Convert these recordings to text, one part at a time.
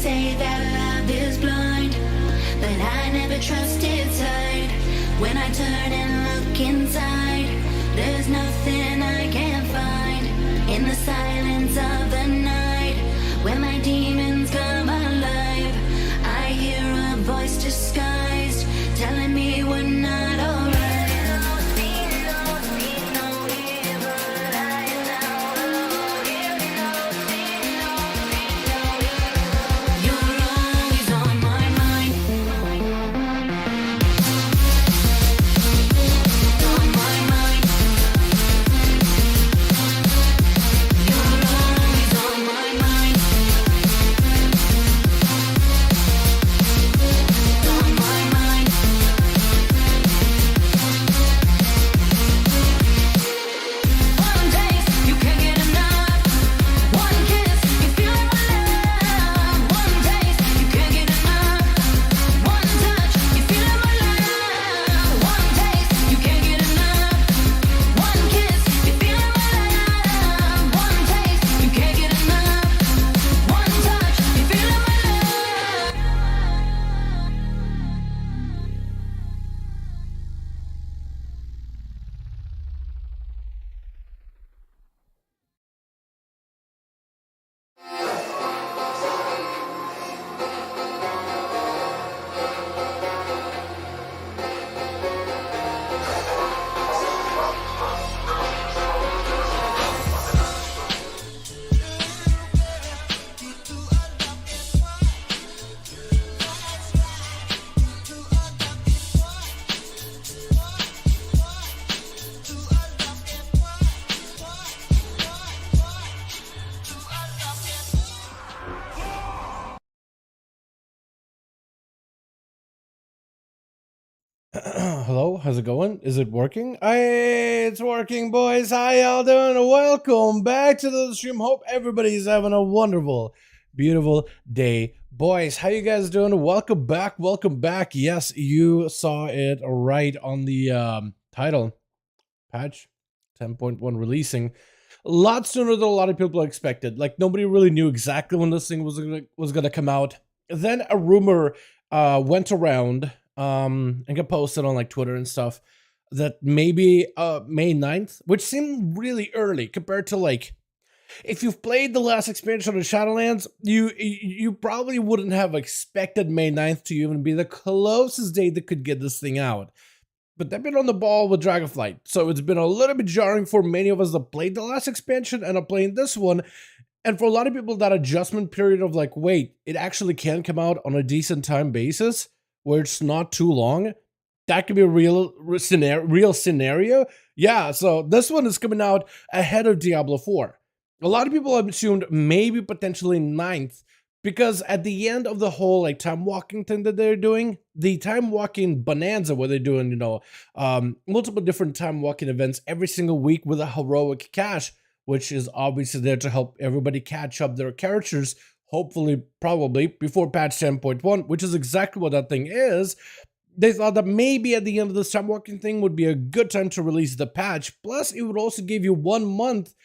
say that love is blind, but I never trust its sight. When I turn and look inside, there's nothing I can find. In the silence of the night, when my demons come alive, I hear a voice disguised telling me we're not alright. Hello, how's it going? Is it working? Hey, it's working, boys. How y'all doing? Welcome back to the stream. Hope everybody's having a wonderful, beautiful day. Boys, how you guys doing? Welcome back, welcome back. Yes, you saw it right on the title. Patch 10.1 releasing a lot sooner than a lot of people expected. Like, nobody really knew exactly when this thing was gonna come out. Then a rumor went around and got posted on like Twitter and stuff that maybe May 9th, which seemed really early compared to, like, if you've played the last expansion of Shadowlands, you probably wouldn't have expected May 9th to even be the closest date that could get this thing out. But they've been on the ball with Dragonflight, so it's been a little bit jarring for many of us that played the last expansion and are playing this one. And for a lot of people, that adjustment period of like, wait, it actually can come out on a decent time basis where it's not too long, that could be a real scenario. Yeah, so this one is coming out ahead of Diablo 4. A lot of people have assumed maybe potentially 9th, because at the end of the whole like time walking thing that they're doing, the time walking bonanza where they're doing, you know, multiple different time walking events every single week with a heroic cache, which is obviously there to help everybody catch up their characters, hopefully, probably, before patch 10.1, which is exactly what that thing is. They thought that maybe at the end of this time walking thing would be a good time to release the patch, plus it would also give you 1 month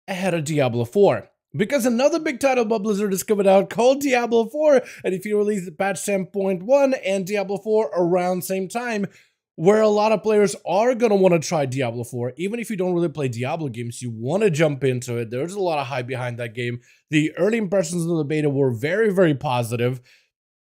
ahead of Diablo 4. Because another big title by Blizzard is coming out called Diablo 4, and if you release the patch 10.1 and Diablo 4 around same time, where a lot of players are going to want to try Diablo 4, even if you don't really play Diablo games, you want to jump into it. There's a lot of hype behind that game. The early impressions of the beta were very, very positive.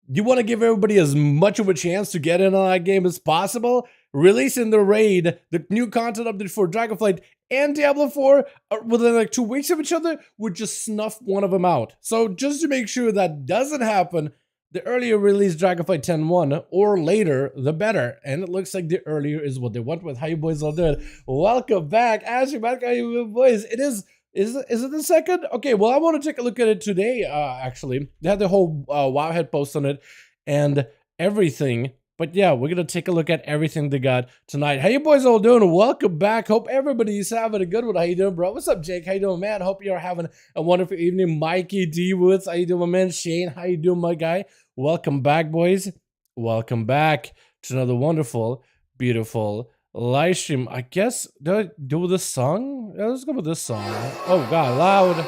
You want to give everybody as much of a chance to get in on that game as possible. Releasing the raid, the new content update for Dragonflight and Diablo 4 within like 2 weeks of each other would just snuff one of them out. So just to make sure that doesn't happen, the earlier release Dragonflight 10.1 or later, the better. And it looks like the earlier is what they went with. How you boys all doing? Welcome back. Ashley, back, how you boys? It is it the second? Okay, well, I want to take a look at it today, actually. They had the whole Wowhead post on it and everything. But yeah, we're going to take a look at everything they got tonight. How you boys all doing? Welcome back. Hope everybody's having a good one. How you doing, bro? What's up, Jake? How you doing, man? Hope you're having a wonderful evening. Mikey D. Woods, how you doing, man? Shane, how you doing, my guy? Welcome back, boys. Welcome back to another wonderful, beautiful live stream. I guess, do I do this song? Yeah, let's go with this song. Oh, God, loud.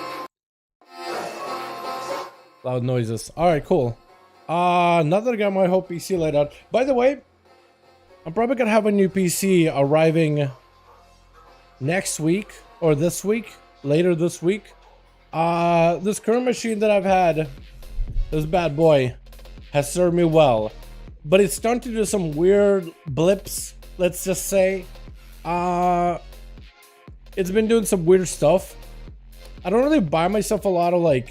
Loud noises. All right, cool. Now that I got my whole PC laid out. By the way, I'm probably gonna have a new PC arriving next week or this week, later this week. This current machine that I've had, this bad boy, has served me well, but it's starting to do some weird blips. Let's just say, it's been doing some weird stuff. I don't really buy myself a lot of I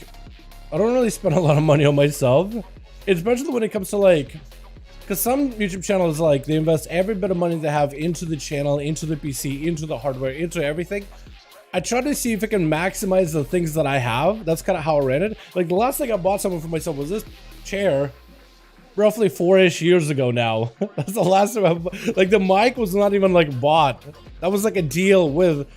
don't really spend a lot of money on myself, especially when it comes to because some YouTube channels they invest every bit of money they have into the channel, into the PC, into the hardware, into everything. I try to see if I can maximize the things that I have. That's kind of how I ran it. Like the last thing I bought something for myself was this chair, roughly 4-ish years ago now. That's the last time the mic was not even bought. That was a deal with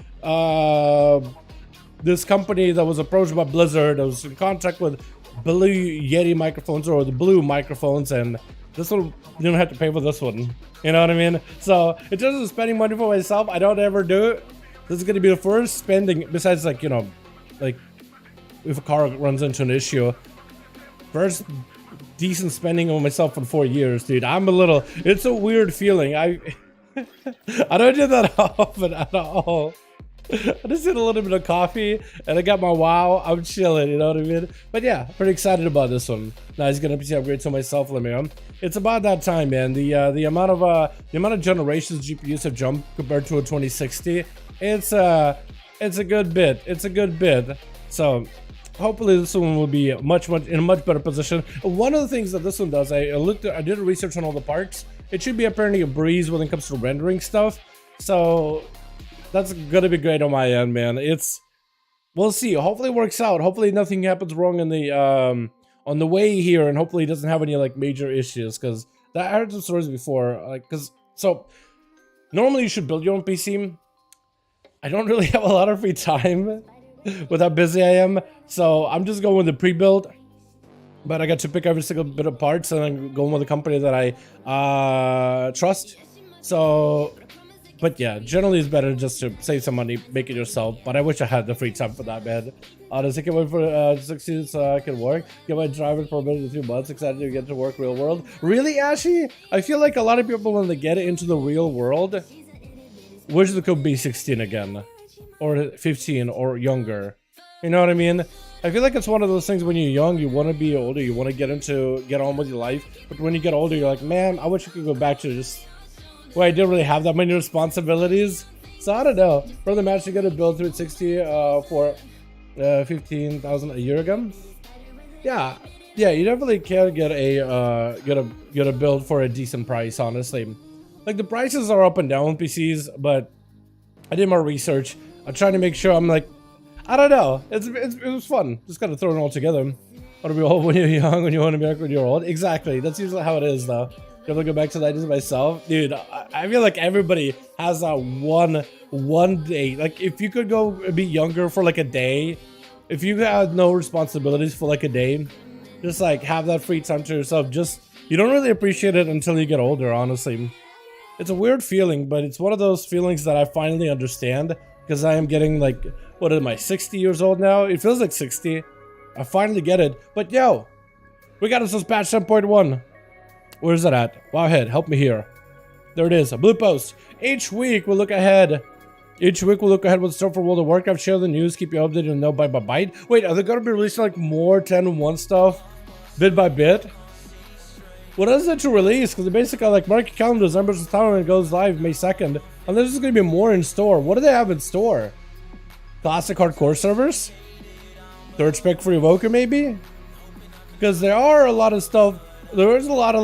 this company that was approached by Blizzard. I was in contact with Blue Yeti microphones, or the Blue microphones, and this one, you don't have to pay for this one. You know what I mean? So in terms of spending money for myself, I don't ever do it. This is going to be the first spending, besides if a car runs into an issue, first decent spending on myself for 4 years, dude. It's a weird feeling. I don't do that often at all. I just did a little bit of coffee and I got my WoW. I'm chilling, you know what I mean? But yeah, pretty excited about this one. Nice, gonna PC upgrade to myself, let me know. It's about that time, man. The amount of generations GPUs have jumped compared to a 2060. It's a good bit. It's a good bit. So hopefully this one will be in a much better position. One of the things that this one does, I did research on all the parts. It should be apparently a breeze when it comes to rendering stuff. So that's gonna be great on my end, man. We'll see. Hopefully it works out. Hopefully nothing happens wrong in the on the way here, and hopefully it doesn't have any major issues. Because I heard some stories before. So normally you should build your own PC. I don't really have a lot of free time with how busy I am, so I'm just going with the pre-build. But I got to pick every single bit of parts, and I'm going with a company that I trust. So. But yeah, generally it's better just to save some money, make it yourself. But I wish I had the free time for that, man. Honestly, can't wait for 6 years so I can work. Get my driver for a bit in a few months. Excited to get to work real world. Really, Ashy? I feel like a lot of people, when they get into the real world, wish they could be 16 again. Or 15 or younger. You know what I mean? I feel like it's one of those things when you're young, you want to be older, you want to get on with your life. But when you get older, you're like, man, I wish I could go back to just... Well, I didn't really have that many responsibilities, so I don't know. For the match, you got to build 360 for 15,000 a year ago. Yeah, you definitely can get a build for a decent price. Honestly, the prices are up and down with PCs, but I did my research. I'm trying to make sure. I don't know. It was fun. Just gotta throw it all together. Want to be old when you're young, when you want to be back when you're old. Exactly. That's usually how it is, though. If I go back to that just myself, dude, I feel like everybody has that one day. If you could go be younger for a day, if you had no responsibilities for a day, just have that free time to yourself. You don't really appreciate it until you get older, honestly. It's a weird feeling, but it's one of those feelings that I finally understand, because I am getting what am I, 60 years old now? It feels like 60. I finally get it. But yo, we got us patch 10.1. Where's that at? Wow, head, help me here. There it is, a blue post. Each week we'll look ahead. What's stuff for World of Warcraft. Share the news, keep you updated and know bite by bite. Wait, are they gonna be releasing more 10.1 stuff bit by bit? What is it to release? Because they basically mark your calendars, numbers of time, and it goes live May 2nd. And there's just gonna be more in store. What do they have in store? Classic hardcore servers? Third spec for Evoker, maybe? Because there are a lot of stuff. There's a lot of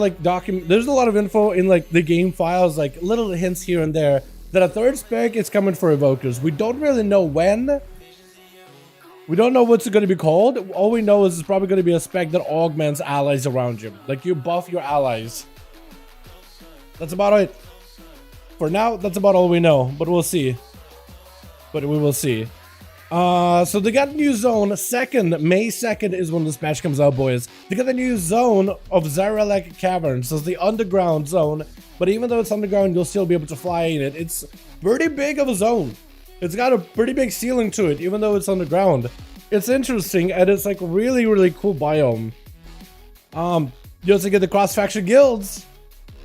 there's a lot of info in the game files, little hints here and there that a third spec is coming for Evokers. We don't really know when. We don't know what's going to be called. All we know is it's probably going to be a spec that augments allies around you. You buff your allies. That's about it. For now, that's about all we know, but we'll see. But we will see. So they got a new zone. May 2nd is when this patch comes out, boys. They got the new zone of Zarelek Caverns. So it's the underground zone. But even though it's underground, you'll still be able to fly in it. It's pretty big of a zone. It's got a pretty big ceiling to it, even though it's underground. It's interesting, and it's like really, really cool biome. You also get the cross-faction guilds.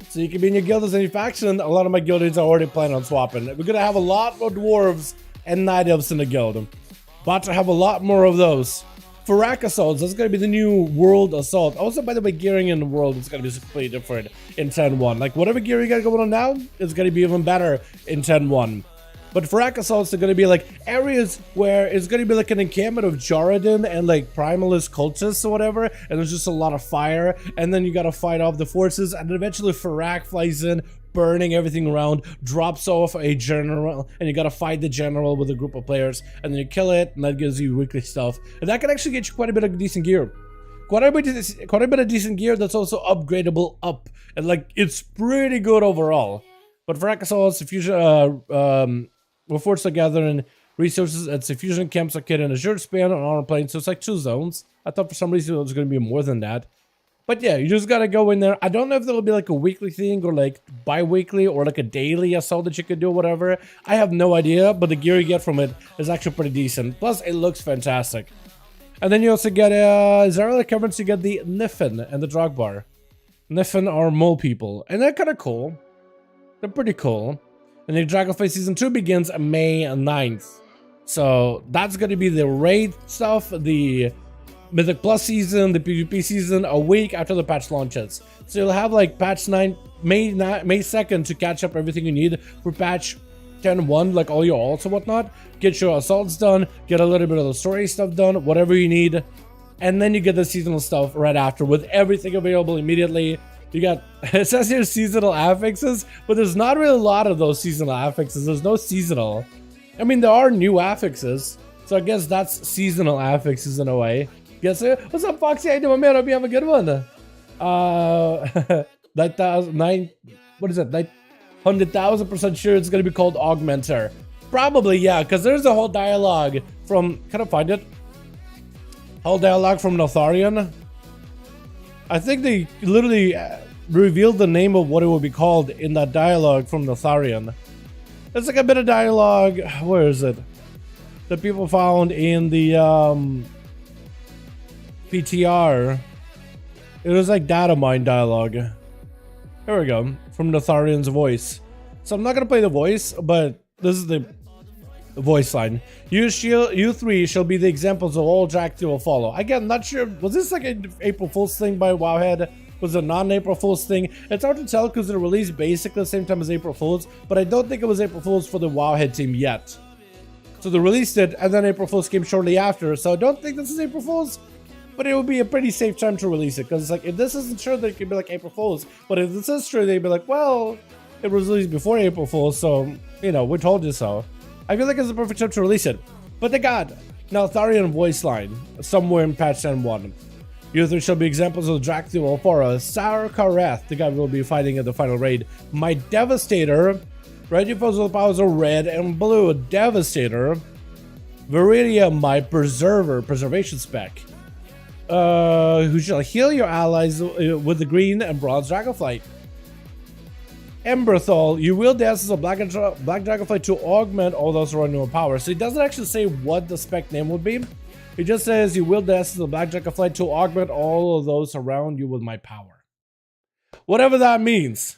So you can be in your guild as any faction. A lot of my guildies are already planning on swapping. We're gonna have a lot more dwarves and night elves in the guild. About to have a lot more of those. For rack assaults, that's gonna be the new world assault. Also, by the way, gearing in the world is gonna be completely different in 10.1. Like whatever gear you got going on now is gonna be even better in 10.1. But for rack assaults, they're gonna be like areas where it's gonna be like an encampment of Jaredin and like primalist cultists or whatever, and there's just a lot of fire, and then you gotta fight off the forces, and then eventually Farak flies in, burning everything around, drops off a general, and you gotta fight the general with a group of players, and then you kill it, and that gives you weekly stuff, and that can actually get you quite a bit of decent gear. Quite a bit of decent gear that's also upgradable up, and like it's pretty good overall. But for rack assaults, we're forced to gather in resources at the fusion camps located in a short span on armor planes, so it's like 2 zones. I thought for some reason it was going to be more than that. But yeah, you just got to go in there. I don't know if there'll be like a weekly thing or like bi-weekly or like a daily assault that you could do or whatever. I have no idea, but the gear you get from it is actually pretty decent. Plus, it looks fantastic. And then you also get, is there other currency? You get the Niffin and the Drogbar. Niffin are mole people, and they're kind of cool. They're pretty cool. And the Dragonflight Season 2 begins May 9th. So that's going to be the raid stuff, the Mythic Plus season, the PvP season, a week after the patch launches. So you'll have like patch 9, May 2nd to catch up everything you need for patch 10.1, like all your alts and whatnot. Get your assaults done, get a little bit of the story stuff done, whatever you need. And then you get the seasonal stuff right after with everything available immediately. You got, it says here seasonal affixes, but there's not really a lot of those seasonal affixes. There's no seasonal. I mean, there are new affixes, so I guess that's seasonal affixes in a way. Guess it? What's up, Foxy? How you doing, man? Hope you have a good one. 100,000% sure it's gonna be called Augmenter. Probably, yeah, because there's a whole dialogue from, can I find it? Whole dialogue from Notharian. I think they literally revealed the name of what it would be called in that dialogue from Notharian. It's like a bit of dialogue. Where is it? That people found in the PTR. It was like data mine dialogue. Here we go. From Notharian's voice. So I'm not gonna play the voice, but this is the voice line. You three shall be the examples of all Jack will follow. Again, not sure. Was this like an April Fool's thing by Wowhead? Was it a non-April Fool's thing? It's hard to tell because it released basically the same time as April Fool's, but I don't think it was April Fool's for the Wowhead team yet. So they released it, and then April Fool's came shortly after, so I don't think this is April Fool's, but it would be a pretty safe time to release it, because like, if this isn't true, then it could be like April Fool's, but if this is true, they'd be like, well, it was released before April Fool's, so, you know, we told you so. I feel like it's the perfect time to release it. But they got Notharian voice line somewhere in patch 10.1. You three shall be examples of the Dracula for a Sarkareth, the guy will be fighting at the final raid. My Devastator, ready for the powers of red and blue. Devastator. Viridia, my preservation spec. Who shall heal your allies with the green and bronze Dragonflight. Emberthal, you wield the essence of Black Dragonflight to augment all those around you with power. So it doesn't actually say what the spec name would be. It just says you wield the essence of Black Dragonflight to augment all of those around you with my power. Whatever that means.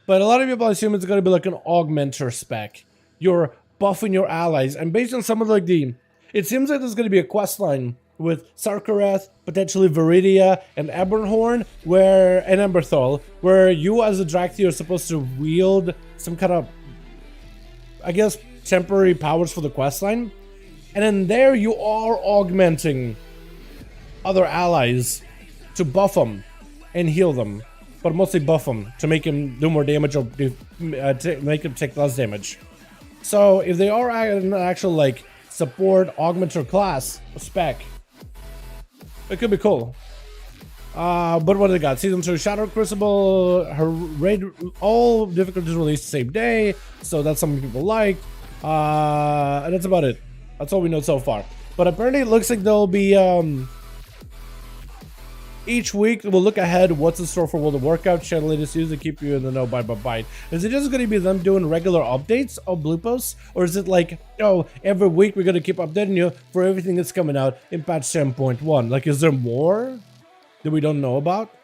But a lot of people assume it's going to be like an augmenter spec. You're buffing your allies. And based on some of like it seems like there's going to be a quest line with Sarkareth, potentially Viridia, and Ebernhorn, and Emberthal, where you as a Dracthi are supposed to wield some kind of, I guess, temporary powers for the questline. And in there you are augmenting other allies to buff them and heal them. But mostly buff them to make him do more damage or make him take less damage. So if they are an actual like support augmenter class spec, it could be cool. But what do they got? Season 2 Shadow Crucible, her raid, all difficulties released the same day, so that's something people like. And that's about it. That's all we know so far. But apparently it looks like there'll be Each week, we'll look ahead what's in store for World of Warcraft, share the latest news, and keep you in the know bite by bite. Is it just going to be them doing regular updates of blue posts? Or is it like, oh, every week we're going to keep updating you for everything that's coming out in patch 10.1? Like, is there more that we don't know about?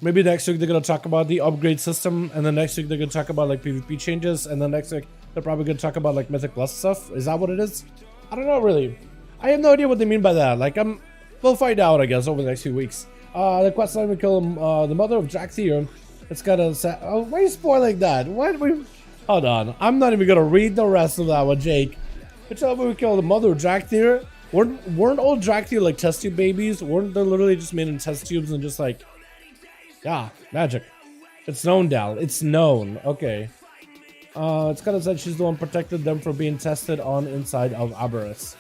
Maybe next week they're going to talk about the upgrade system, and then next week they're going to talk about like PvP changes, and then next week they're probably going to talk about like Mythic Plus stuff. Is that what it is? I don't know, really. I have no idea what they mean by that. Like, we'll find out, I guess, over the next few weeks. The quest line we kill the mother of Jack's here. It's got a oh, why are you spoiling that? What? Hold on. I'm not even going to read the rest of that one, Jake. It's how we kill the mother of Jack here. Weren't all Drakthir like test tube babies? Weren't they literally just made in test tubes and just like... Yeah, magic. It's known, Dal. It's known. Okay. It's kind of said she's the one protected them from being tested on inside of Aberrus.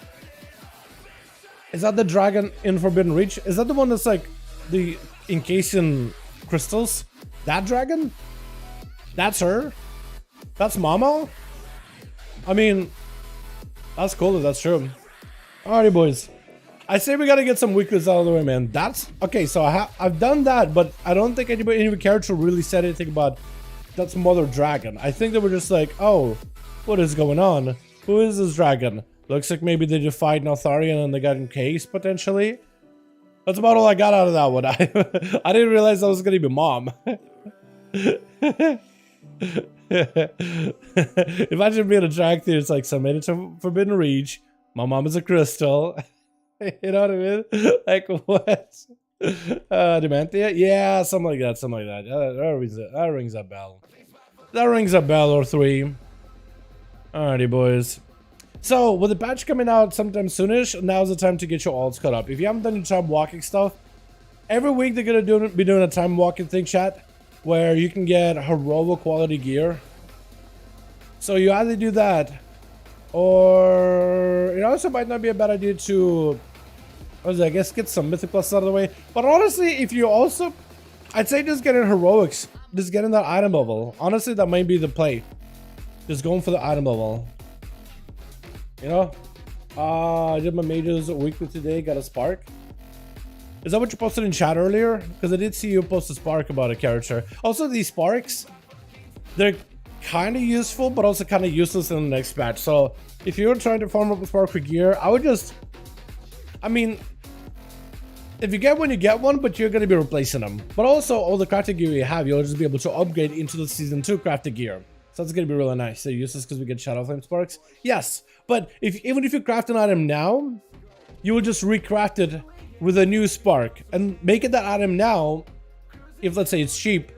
Is that the dragon in Forbidden Reach? Is that the one that's like the encasing crystals? That dragon? That's her? That's Mama? I mean, that's cool if that's true. Alrighty, boys. I say we gotta get some weeklies out of the way, man. That's okay. So I've done that, but I don't think any character really said anything about that's Mother Dragon. I think they were just like, oh, what is going on? Who is this dragon? Looks like maybe they defied Notharian and they got encased potentially. That's about all I got out of that one. I didn't realize that was gonna be Mom. Imagine being a Drakthir. It's like some made it to Forbidden Reach. My mom is a crystal. You know what I mean? Like what? Dementia? Yeah, something like that. Something like that. That rings a bell. That rings a bell or three. Alrighty, boys. So with the patch coming out sometime soonish, now's the time to get your alts caught up. If you haven't done your time walking stuff, every week they're gonna be doing a time walking thing, chat, where you can get heroic quality gear. So you either do that, or it also might not be a bad idea to, I guess, get some Mythic Plus out of the way. But honestly, if you also, I'd say just getting heroics, just getting that item level. Honestly, that might be the play. Just going for the item level. You know? I did my majors weekly today, got a spark. Is that what you posted in chat earlier? Because I did see you post a spark about a character. Also, these sparks, they're kind of useful, but also kind of useless in the next patch. So if you're trying to farm up a spark for gear, I would just, I mean, if you get one, you get one, but you're going to be replacing them. But also, all the crafted gear you have, you'll just be able to upgrade into the Season 2 crafted gear. So that's going to be really nice. So useless because we get Shadow Flame sparks? Yes, but even if you craft an item now, you will just recraft it with a new spark. And make it that item now, if let's say it's cheap,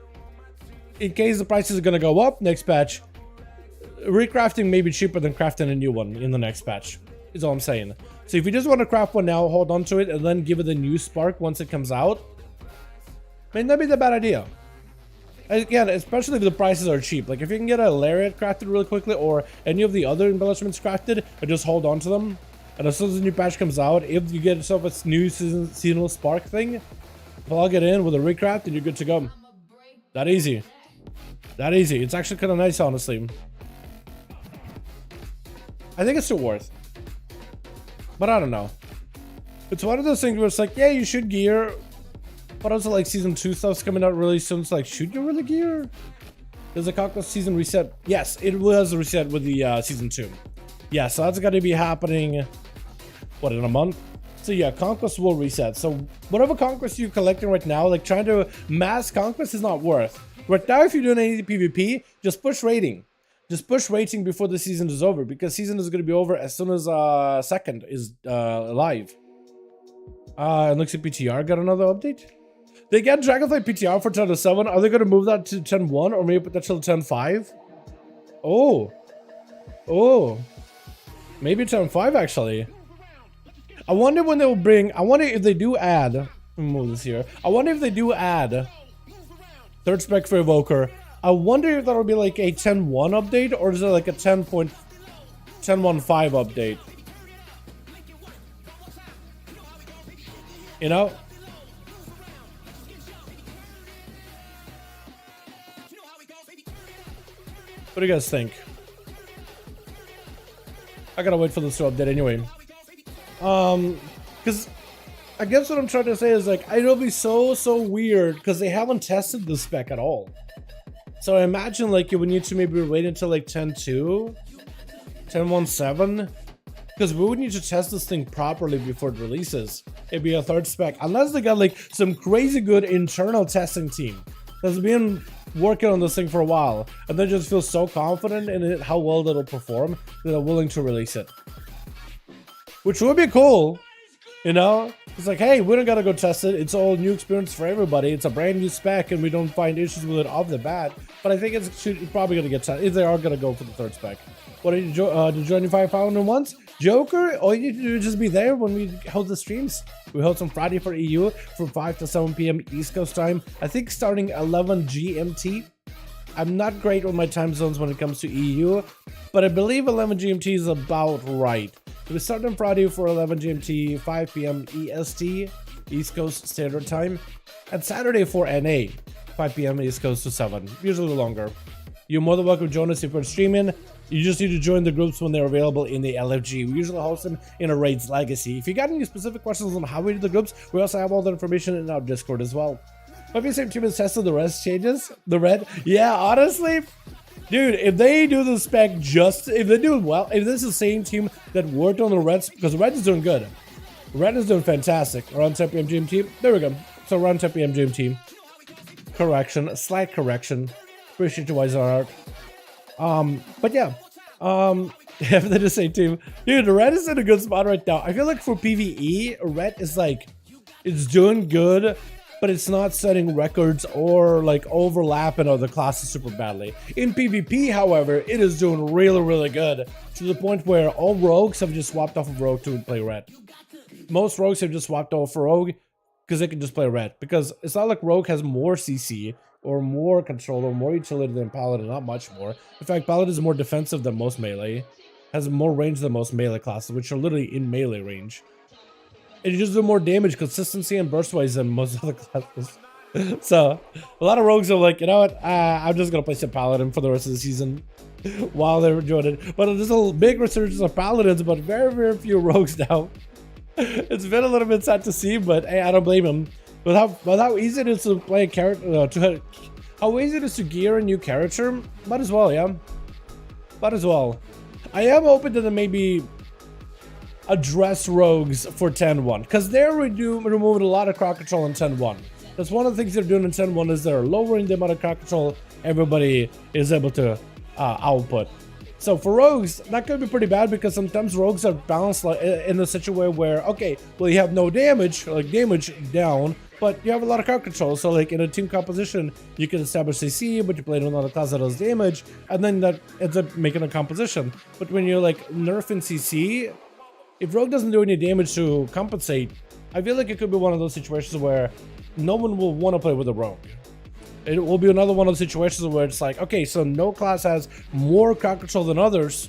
in case the prices are going to go up next patch, recrafting may be cheaper than crafting a new one in the next patch, is all I'm saying. So if you just want to craft one now, hold on to it, and then give it a new spark once it comes out, may not be the bad idea. Again, especially if the prices are cheap. Like if you can get a Lariat crafted really quickly, or any of the other embellishments crafted, and just hold on to them. And as soon as the new patch comes out, if you get yourself a new seasonal spark thing, plug it in with a recraft and you're good to go. That easy. That easy. It's actually kind of nice, honestly. I think it's still worth. But I don't know. It's one of those things where it's like, yeah, you should gear. But also like Season 2 stuff's coming out really soon. It's like, should you really gear? Does the Conquest season reset? Yes, it was reset with the Season 2. Yeah, so that's got to be happening, what, in a month? So yeah, Conquest will reset. So whatever Conquest you're collecting right now, like trying to mass Conquest is not worth. Right now, if you're doing any PvP, just push rating. Just push rating before the season is over, because season is going to be over as soon as second is live. And looks like PTR got another update. They get Dragonflight PTR for 10.7. Are they going to move that to 10.1 or maybe put that to 10.5? Oh. Oh. Maybe 10.5 actually. I wonder when they will bring, I wonder if they do add, let me move this here. I wonder if they do add third spec for Evoker. I wonder if that'll be like a 10.1 update, or is it like a 10.1.5 update? You know? What do you guys think? I gotta wait for this to update anyway. Because I guess what I'm trying to say is like, it'll be so weird because they haven't tested the spec at all. So I imagine like you would need to maybe wait until like 10.2, 10.17, because we would need to test this thing properly before it releases. It'd be a third spec, unless they got like some crazy good internal testing team that's been working on this thing for a while, and they just feel so confident in it, how well it'll perform, that they're willing to release it. Which would be cool, you know? It's like, hey, we don't gotta go test it. It's all new experience for everybody. It's a brand new spec, and we don't find issues with it off the bat. But I think it's probably gonna get tested if they are gonna go for the third spec. What did you join 500 once? Joker, all you need to do is just be there when we hold the streams. We hold on Friday for EU from 5 to 7 p.m. East Coast time. I think starting 11 GMT. I'm not great with my time zones when it comes to EU, but I believe 11 GMT is about right. We start on Friday for 11 GMT, 5 p.m. EST, East Coast Standard Time, and Saturday for NA, 5 p.m. East Coast to 7, usually longer. You're more than welcome to join us if we're streaming. You just need to join the groups when they're available in the LFG. We usually host them in a Raids Legacy. If you got any specific questions on how we do the groups, we also have all the information in our Discord as well. Maybe the same team has tested the rest changes. The red, yeah, honestly, dude, if they do the spec if they do it well, if this is the same team that worked on the reds, because the red is doing good. Red is doing fantastic. Around 10 p.m. GMT. There we go. So around 10 p.m. GMT. Correction, slight correction. Appreciate you, Wise Art. But yeah, if they're the same team, dude, red is in a good spot right now. I feel like for PvE, red is like, it's doing good, but it's not setting records or like overlapping other classes super badly. In PvP, however, it is doing really good, to the point where all rogues have just swapped off of rogue to play red. Most rogues have just swapped off for rogue because they can just play red, because it's not like rogue has more CC or more control or more utility than paladin, not much more. In fact, paladin is more defensive than most melee, has more range than most melee classes, which are literally in melee range. It just do more damage, consistency, and burst wise than most other classes. So a lot of rogues are like, you know what, I'm just gonna play some paladin for the rest of the season while they're enjoying it. But there's a big resurgence of paladins, but very few rogues now. It's been a little bit sad to see, but hey, I don't blame them. But how easy it is to play a character, how easy it is to gear a new character, might as well, yeah. Might as well. I am hoping that they maybe address rogues for 10.1, because they're removing a lot of crowd control in 10.1. That's one of the things they're doing in 10.1, is they're lowering the amount of crowd control everybody is able to output. So for rogues, that could be pretty bad, because sometimes rogues are balanced like, in a situation where, okay, well, you have no damage, like damage down, but you have a lot of crowd control. So like in a team composition, you can establish CC, but you play another class that does damage, and then that ends up making a composition. But when you're like nerfing CC, if rogue doesn't do any damage to compensate, I feel like it could be one of those situations where no one will want to play with a rogue. It will be another one of those situations where it's like, okay, so no class has more crowd control than others,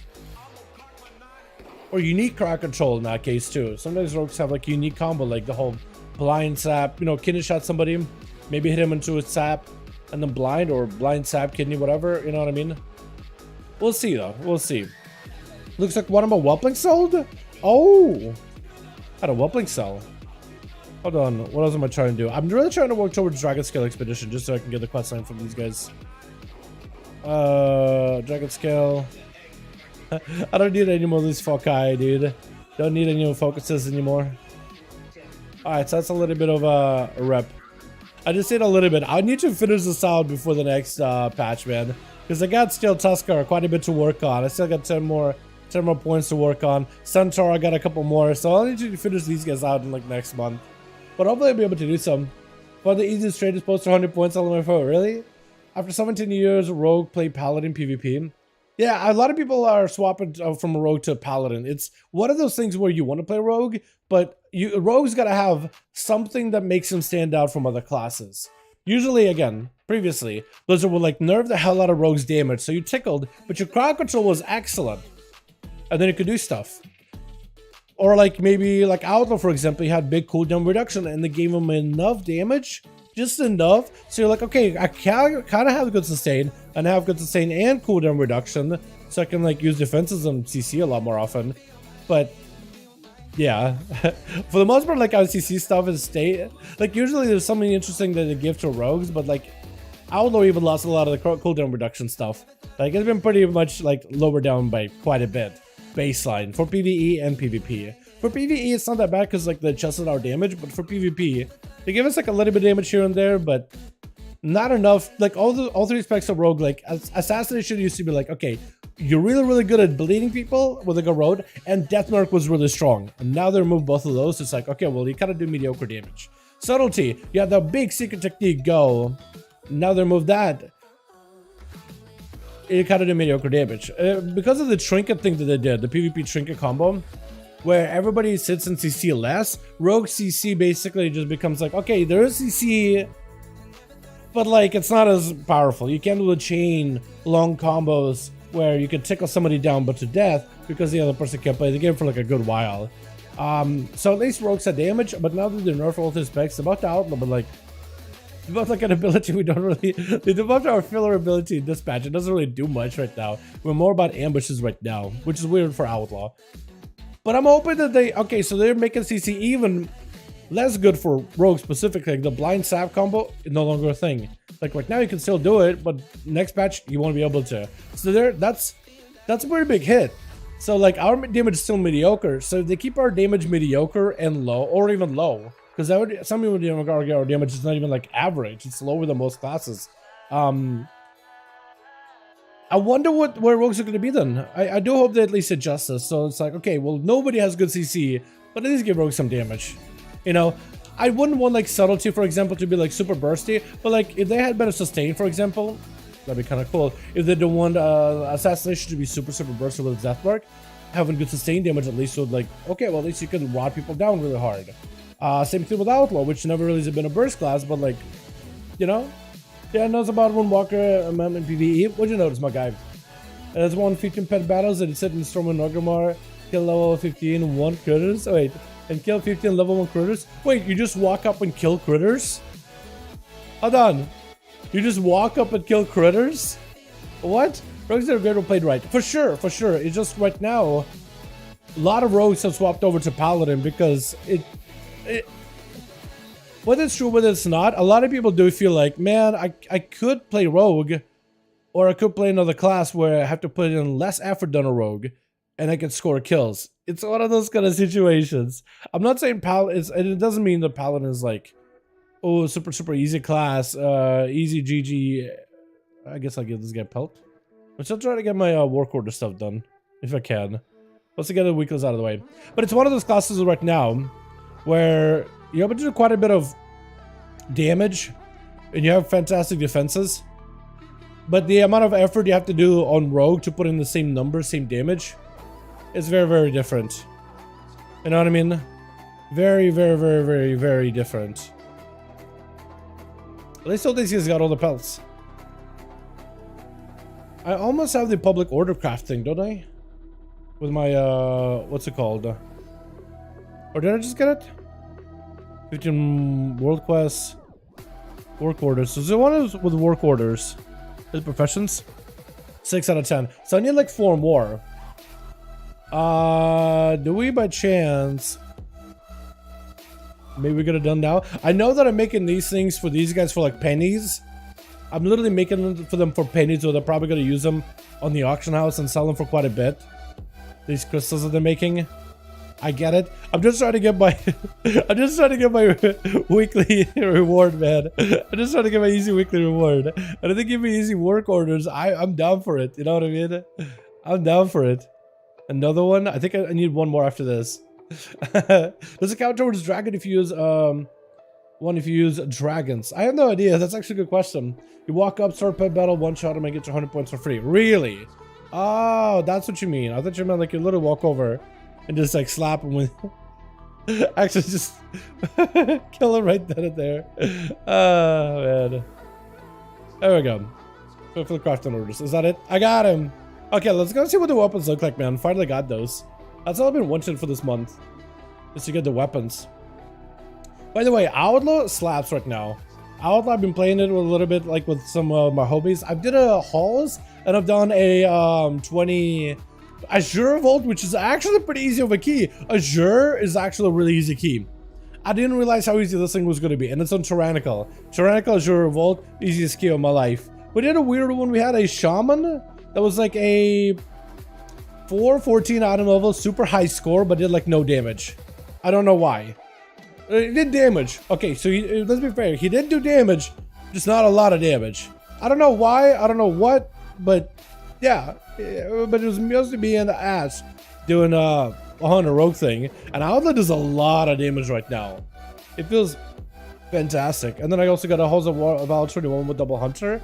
or unique crowd control in that case too. Sometimes rogues have like unique combo, like the whole blind sap, you know, kidney shot somebody, maybe hit him into a sap, and then blind, or blind sap kidney, whatever, you know what I mean? We'll see though, we'll see. Looks like one of my whelpling sold? Oh, had a whelpling cell. Hold on, what else am I trying to do? I'm really trying to work towards Dragon Scale Expedition, just so I can get the quest line from these guys. Dragon Scale. I don't need any more of these foci, dude. Don't need any more focuses anymore. Alright, so that's a little bit of a rep. I just said a little bit. I need to finish this out before the next patch, man. Because I got still Tuskar, quite a bit to work on. I still got 10 more points to work on. Centaur, I got a couple more. So I'll need to finish these guys out in like next month. But hopefully I'll be able to do some. For the easiest trade is post 100 points on my phone. Really? After 17 years, Rogue play Paladin PvP. Yeah, a lot of people are swapping from a Rogue to a Paladin. It's one of those things where you want to play Rogue, but Rogue's got to have something that makes him stand out from other classes. Usually, again, previously, Blizzard would like nerf the hell out of Rogue's damage, so you tickled, but your crowd control was excellent. And then you could do stuff. Or like maybe like Outlaw, for example, he had big cooldown reduction and they gave him enough damage, just enough. So you're like, okay, I kind of have good sustain, and I have good sustain and cooldown reduction, so I can like use defenses and CC a lot more often. But Yeah, for the most part, like ICC stuff is like usually there's something interesting that they give to rogues, but like Outlaw even lost a lot of the cooldown reduction stuff. Like it's been pretty much like lowered down by quite a bit, baseline for PvE and PvP. For PvE, it's not that bad because like they adjusted our damage, but for PvP, they give us like a little bit of damage here and there, but not enough. Like all three specs of rogue, like assassination used to be like, okay, you're really good at bleeding people with like a road, and death mark was really strong. And now they removed both of those. It's like, okay, well, you kind of do mediocre damage. Subtlety, you have the big secret technique go. Now they removed that. You kind of do mediocre damage. Because of the trinket thing that they did, the PvP trinket combo, where everybody sits in CC less, rogue CC basically just becomes like, okay, there is CC, but like it's not as powerful. You can't do the chain long combos where you can tickle somebody down but to death because the other person can't play the game for like a good while. So at least rogues had damage, but now that they nerf all their specs, about the outlaw, but like about like an ability we don't really, they debuffed our filler ability in dispatch. It doesn't really do much right now. We're more about ambushes right now, which is weird for outlaw. But I'm hoping that okay, so they're making CC even less good for rogue specifically. Like the blind sap combo is no longer a thing. Like right now you can still do it, but next patch you won't be able to. So that's a pretty big hit. So like our damage is still mediocre. So if they keep our damage mediocre and low, or even low, because some people would argue our damage is not even like average. It's lower than most classes. I wonder where rogues are going to be then. I do hope they at least adjust this. So it's like, okay, well, nobody has good CC, but at least give rogues some damage. You know, I wouldn't want like subtlety, for example, to be like super bursty, but like if they had better sustain, for example, that'd be kind of cool. If they don't want assassination to be super bursty with death mark, having good sustain damage at least would like, okay, well, at least you can rod people down really hard. Same thing with outlaw, which never really has been a burst class, but like, you know. Yeah, knows about one Walker amendment PvE. What'd you notice, my guy? There's 115 pet battles that sit in Storm and Norgrimmar, kill level 15 1 critters. Oh, wait, and kill 15 level 1 critters? Wait, you just walk up and kill critters? Hold on. You just walk up and kill critters? What? Rogues that are great were played right. For sure. It's just right now, a lot of rogues have swapped over to Paladin because whether it's true, whether it's not, a lot of people do feel like, man, I could play rogue, or I could play another class where I have to put in less effort than a rogue, and I can score kills. It's one of those kind of situations. I'm not saying Paladin, and it doesn't mean that Paladin is like, oh, super easy class, easy GG. I guess I'll give this guy pelt. I'm still trying to get my work order stuff done, if I can. Let's get the weaklings out of the way. But it's one of those classes right now where you're able to do quite a bit of damage, and you have fantastic defenses, but the amount of effort you have to do on rogue to put in the same number, same damage, is very different. You know what I mean? Very different. At least all these guys got all the pelts. I almost have the public order craft thing, don't I? With my what's it called? Or did I just get it? 15 world quests, work orders. So the one is with work orders. Is it professions? 6 out of 10. So I need like 4 more. Do we by chance? Maybe we get it done now. I know that I'm making these things for these guys for like pennies. I'm literally making them for pennies, so they're probably gonna use them on the auction house and sell them for quite a bit. These crystals that they're making. I get it. I'm just trying to get my I'm just trying to get my weekly reward, man. I'm just trying to get my easy weekly reward. And if they give me easy work orders, I'm down for it. You know what I mean? I'm down for it. Another one? I think I need one more after this. Does it count towards dragon if you use if you use dragons? I have no idea. That's actually a good question. You walk up, start pet battle, one shot, and I get your 100 points for free. Really? Oh, that's what you mean. I thought you meant like you literally walk over and just like slap him with actually just kill him right then and there. Oh man. There we go. Go for the crafting orders. Is that it? I got him. Okay, let's go see what the weapons look like, man. Finally got those. That's all I've been wanting for this month. Just to get the weapons. By the way, Outlaw slaps right now. Outlaw, I've been playing it a little bit like with some of my hobbies. I've did a hauls and I've done a 20 Azure Vault, which is actually pretty easy of a key. Azure is actually a really easy key. I didn't realize how easy this thing was going to be, and it's on Tyrannical. Tyrannical Azure Vault, easiest key of my life. We did a weird one. We had a Shaman that was like a 414 item level, super high score, but did like no damage. I don't know why. It did damage. Okay, so let's be fair. He did do damage, just not a lot of damage. I don't know why. I don't know what, but yeah. But it was mostly me in the ass doing a hunter rogue thing, and Outlet does a lot of damage right now. It feels fantastic. And then I also got a Hose of Val 21 with double hunter.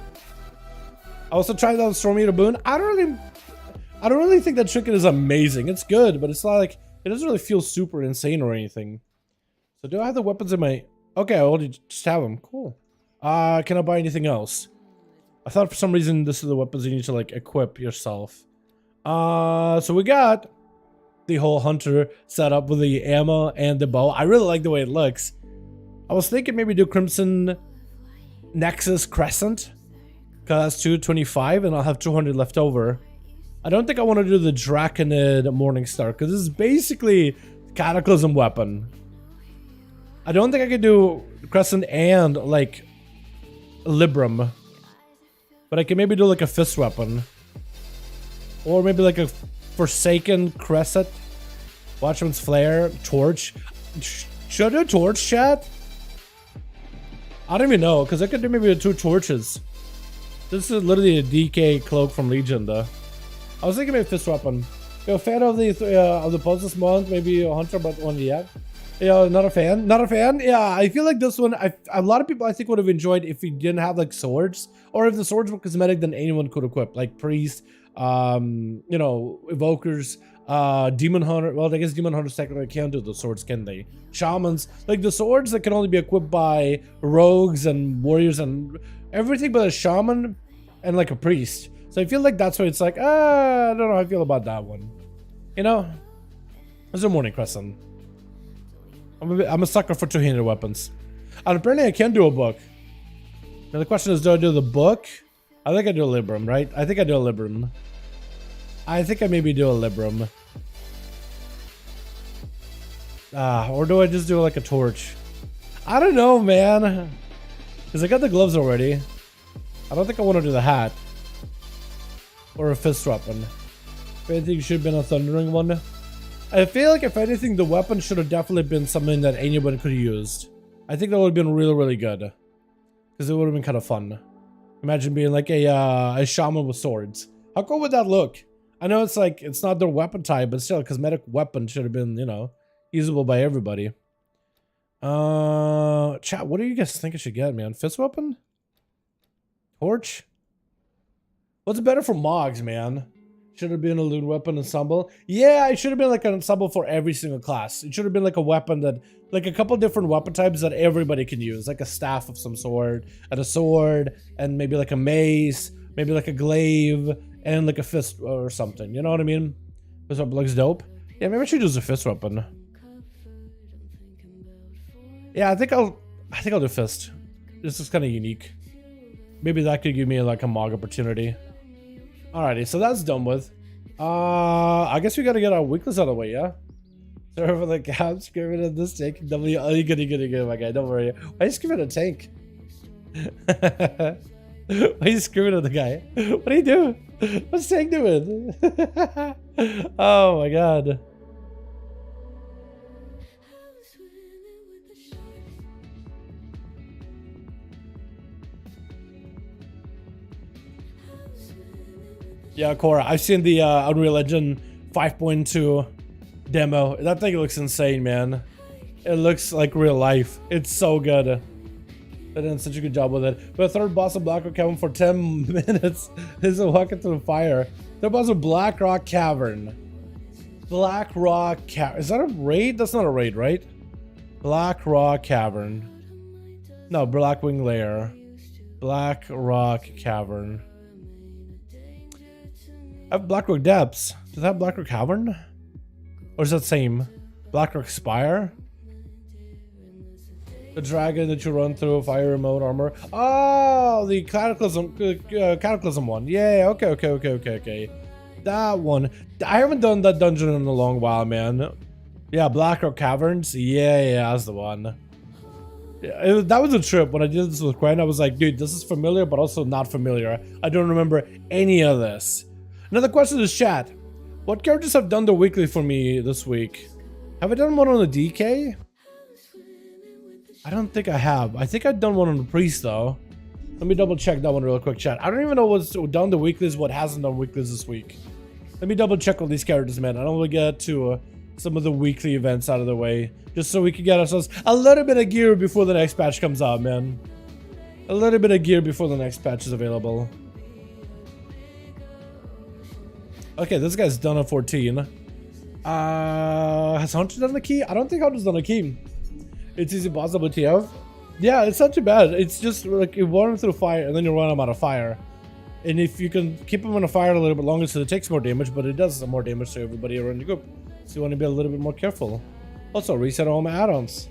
I also tried out Storm Eater Boon. I don't really think that trinket is amazing. It's good, but it's not like it doesn't really feel super insane or anything. So do I have the weapons in my? Okay, I already just have them. Cool. Can I buy anything else? I thought for some reason this is the weapons you need to like equip yourself. So we got the whole hunter setup with the ammo and the bow. I really like the way it looks. I was thinking maybe do Crimson Nexus Crescent, cause that's 225 and I'll have 200 left over. I don't think I want to do the Draconid Morningstar because this is basically Cataclysm weapon. I don't think I could do Crescent and like Libram, but I can maybe do like a fist weapon, or maybe like a Forsaken Crescent, Watchman's Flare, Torch. Should I do Torch, chat? I don't even know, because I could do maybe 2 torches. This is literally a DK cloak from Legion, though. I was thinking maybe fist weapon. You're a fan of the post this month, maybe a hunter, but one yet. Yeah, not a fan. Not a fan. Yeah, I feel like this one. A lot of people I think would have enjoyed if we didn't have like swords, or if the swords were cosmetic, then anyone could equip like priest, you know, evokers, demon hunter. Well, I guess demon hunters technically can't do the swords, can they? Shamans, like the swords that can only be equipped by rogues and warriors and everything, but a shaman and like a priest. So I feel like that's why it's like, I don't know how I feel about that one. You know, there's a Morning Crescent. I'm a sucker for two-handed weapons. And apparently I can do a book. Now the question is, do I do the book? I think I do a Libram, right? I think I do a Libram. I think I maybe do a Libram. Or do I just do like a torch? I don't know, man. Because I got the gloves already. I don't think I want to do the hat. Or a fist weapon. If anything, should have been a thundering one. I feel like if anything, the weapon should have definitely been something that anyone could have used. I think that would have been really, really good. Because it would have been kind of fun. Imagine being like a shaman with swords. How cool would that look? I know it's like, it's not their weapon type, but still, a cosmetic weapon should have been, you know, usable by everybody. Chat, what do you guys think I should get, man? Fist weapon? Torch? What's better for Mogs, man? Should have been a loot weapon ensemble. Yeah, it should have been like an ensemble for every single class. It should have been like a weapon that, like a couple different weapon types that everybody can use. Like a staff of some sort, and a sword, and maybe like a mace, maybe like a glaive, and like a fist or something. You know what I mean? Fist weapon looks dope. Yeah, maybe I should use a fist weapon. Yeah, I think I'll do fist. This is kind of unique. Maybe that could give me like a Mog opportunity. Alrighty, so that's done with. I guess we gotta get our weakness out of the way, yeah? Sorry for the cap screaming at this tank. W, oh, you're good, my guy, don't worry. Why are you screaming at a tank? Why are you screaming at the guy? What are you doing? What's tank doing? Oh my god. Yeah, Cora, I've seen the Unreal Engine 5.2 demo. That thing looks insane, man. It looks like real life. It's so good. They did such a good job with it. But third boss of Blackrock Cavern for 10 minutes is a walk into the fire. Third boss of Blackrock Cavern. Blackrock Cavern. Is that a raid? That's not a raid, right? Blackrock Cavern. No, Blackwing Lair. Blackrock Cavern. I have Blackrock Depths. Does that have Blackrock Cavern? Or is that same? Blackrock Spire? The dragon that you run through, fire remote armor. Oh, the Cataclysm one. Yeah, okay. That one. I haven't done that dungeon in a long while, man. Yeah, Blackrock Caverns. Yeah, that's the one. Yeah, that was a trip when I did this with Quen. I was like, dude, this is familiar, but also not familiar. I don't remember any of this. Another question is chat. What characters have done their weekly for me this week? Have I done one on the DK? I don't think I have. I think I've done one on the Priest, though. Let me double check that one real quick, chat. I don't even know what's done the weeklies, what hasn't done weeklies this week. Let me double check all these characters, man. I don't want to get to some of the weekly events out of the way, just so we can get ourselves a little bit of gear before the next patch comes out, man. A little bit of gear before the next patch is available. Okay, this guy's done a 14. Has Hunter done the key? I don't think Hunter's done a key. It's easy possibility of. Yeah, it's not too bad. It's just like you run him through fire and then you run him out of fire. And if you can keep him on a fire a little bit longer, so it takes more damage, but it does more damage to everybody around the group. So you want to be a little bit more careful. Also, reset all my add-ons,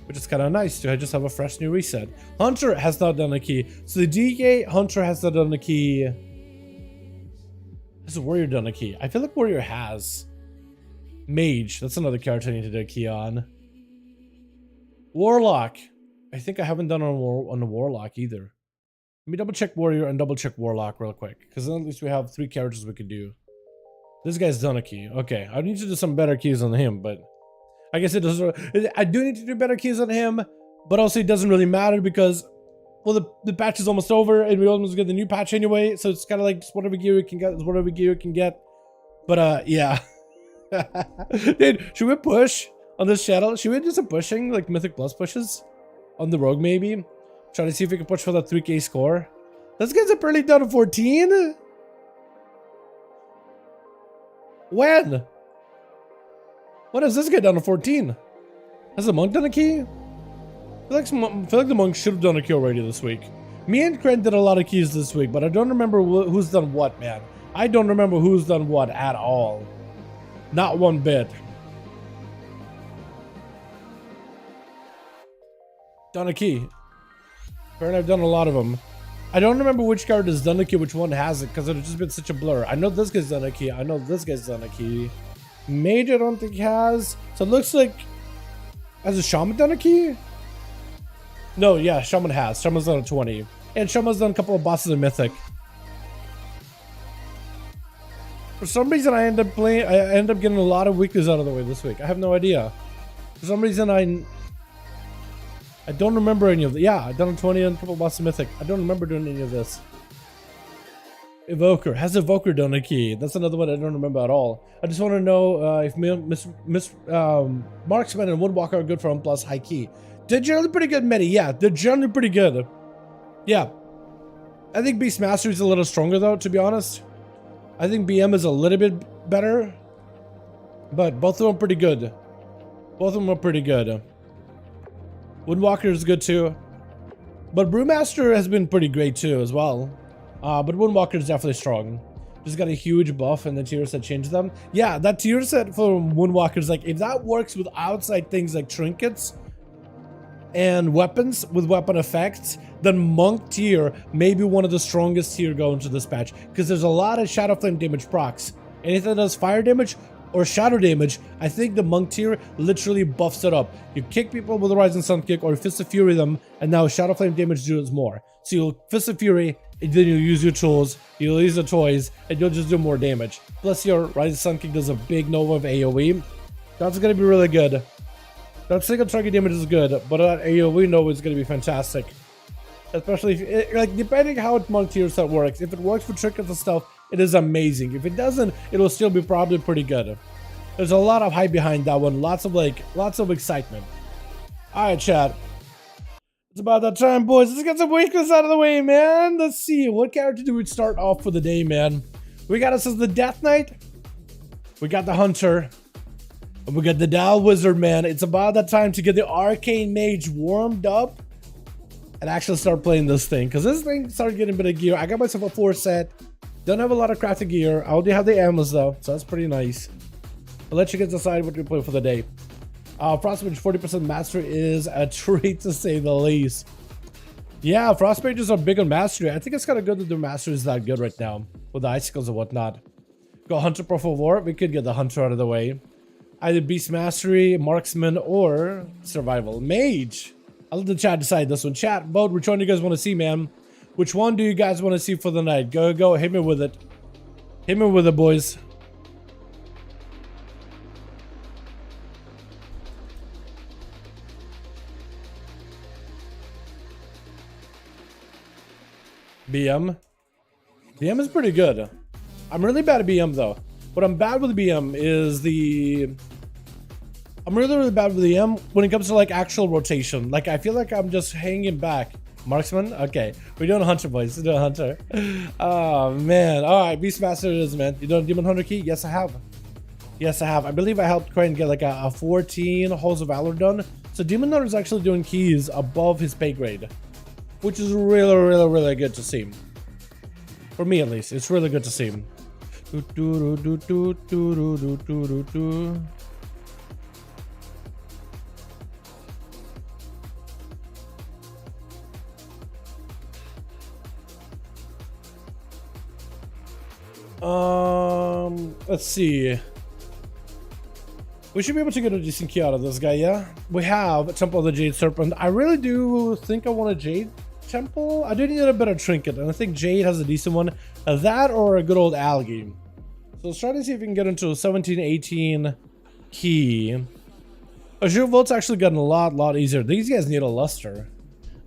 which is kind of nice to just have a fresh new reset. Hunter has not done a key. So the DK, Hunter has not done a key. Has Warrior done a key? I feel like Warrior has. Mage, that's another character I need to do a key on. Warlock. I think I haven't done on the Warlock either. Let me double check Warrior and double check Warlock real quick, because then at least we have 3 characters we could do. This guy's done a key. Okay, I need to do some better keys on him, but I guess it doesn't. I do need to do better keys on him, but also it doesn't really matter because, well, the patch is almost over and we almost get the new patch anyway, so it's kind of like just whatever gear you can get is whatever gear you can get. But yeah. Dude, should we push on this channel? Should we do some pushing, like Mythic Plus pushes on the Rogue maybe? Try to see if we can push for that 3k score. This guy's apparently down to 14. When is this guy down to 14? Has the monk done a key? I feel like the monk should have done a key already this week. Me and Krent did a lot of keys this week, but I don't remember who's done what, man. I don't remember who's done what at all. Not one bit. Done a key. Apparently I've done a lot of them. I don't remember which card has done a key, which one hasn't, because it's just been such a blur. I know this guy's done a key. I know this guy's done a key. Mage, I don't think he has. So it looks like... Has a Shaman done a key? No, yeah, Shaman has. Shaman's done a 20. And Shaman's done a couple of bosses in Mythic. For some reason, I end up getting a lot of weeklies out of the way this week. I have no idea. For some reason, I don't remember any of the. Yeah, I've done a 20 and a couple bosses in Mythic. I don't remember doing any of this. Evoker. Has Evoker done a key? That's another one I don't remember at all. I just want to know if Marksman and Woodwalker are good for 1+ high key. They're generally pretty good medi. Yeah, they're generally pretty good. Yeah. I think Beastmaster is a little stronger though, to be honest. I think BM is a little bit better. But both of them are pretty good. Both of them are pretty good. Woodwalker is good too. But Brewmaster has been pretty great too as well. But Woodwalker is definitely strong. Just got a huge buff and the tier set changed them. Yeah, that tier set for Woodwalker is like, if that works with outside things like trinkets and weapons with weapon effects, then Monk tier may be one of the strongest tier going to this patch. Because there's a lot of Shadow Flame damage procs. Anything that does fire damage or shadow damage, I think the Monk tier literally buffs it up. You kick people with a Rising Sun kick or Fist of Fury them, and now Shadow Flame damage deals more. So you'll Fist of Fury, and then you'll use your tools, you'll use the toys, and you'll just do more damage. Plus your Rising Sun kick does a big Nova of AoE. That's gonna be really good. That single target damage is good, but that AoE Nova is gonna be fantastic. Especially if, like, depending how Monk tier set works. If it works for trinkets and stuff, it is amazing. If it doesn't, it'll still be probably pretty good. There's a lot of hype behind that one. Lots of excitement. Alright, chat. It's about that time, boys. Let's get some weakness out of the way, man. Let's see. What character do we start off for the day, man? We got us as the Death Knight. We got the Hunter. And we got the Dal Wizard, man. It's about that time to get the Arcane Mage warmed up and actually start playing this thing. Because this thing started getting a bit of gear. I got myself a 4 set. Don't have a lot of crafted gear. I only have the ammos though, so that's pretty nice. I'll let you guys decide what you play for the day. Frostmage 40% mastery is a treat to say the least. Yeah, Frostmages are big on mastery. I think it's kind of good that their mastery is that good right now with the icicles and whatnot. Go Hunter Profile War. We could get the Hunter out of the way. Either Beast Mastery, Marksman, or Survival. Mage. I'll let the chat decide this one. Chat, vote which one you guys want to see, man. Which one do you guys want to see for the night? Go, hit me with it. Hit me with it, boys. BM. BM is pretty good. I'm really bad at BM though. What I'm bad with BM is I'm really bad with BM when it comes to like actual rotation. Like I feel like I'm just hanging back. Marksman? Okay. We're doing a Hunter, boys. We're doing a Hunter. Oh man. Alright, Beastmaster it is, man. You doing a Demon Hunter key? Yes, I have. Yes, I have. I believe I helped Crane get like a 14 Halls of Valor done. So Demon Hunter is actually doing keys above his pay grade, which is really good to see. For me at least, it's really good to see. Let's see. We should be able to get a decent key out of this guy, yeah? We have Temple of the Jade Serpent. I really do think I want a Jade Temple. I do need a better trinket, and I think Jade has a decent one. That or a good old Algae. So let's try to see if we can get into a 17-18 key. Azure Volt's actually gotten a lot easier. These guys need a luster.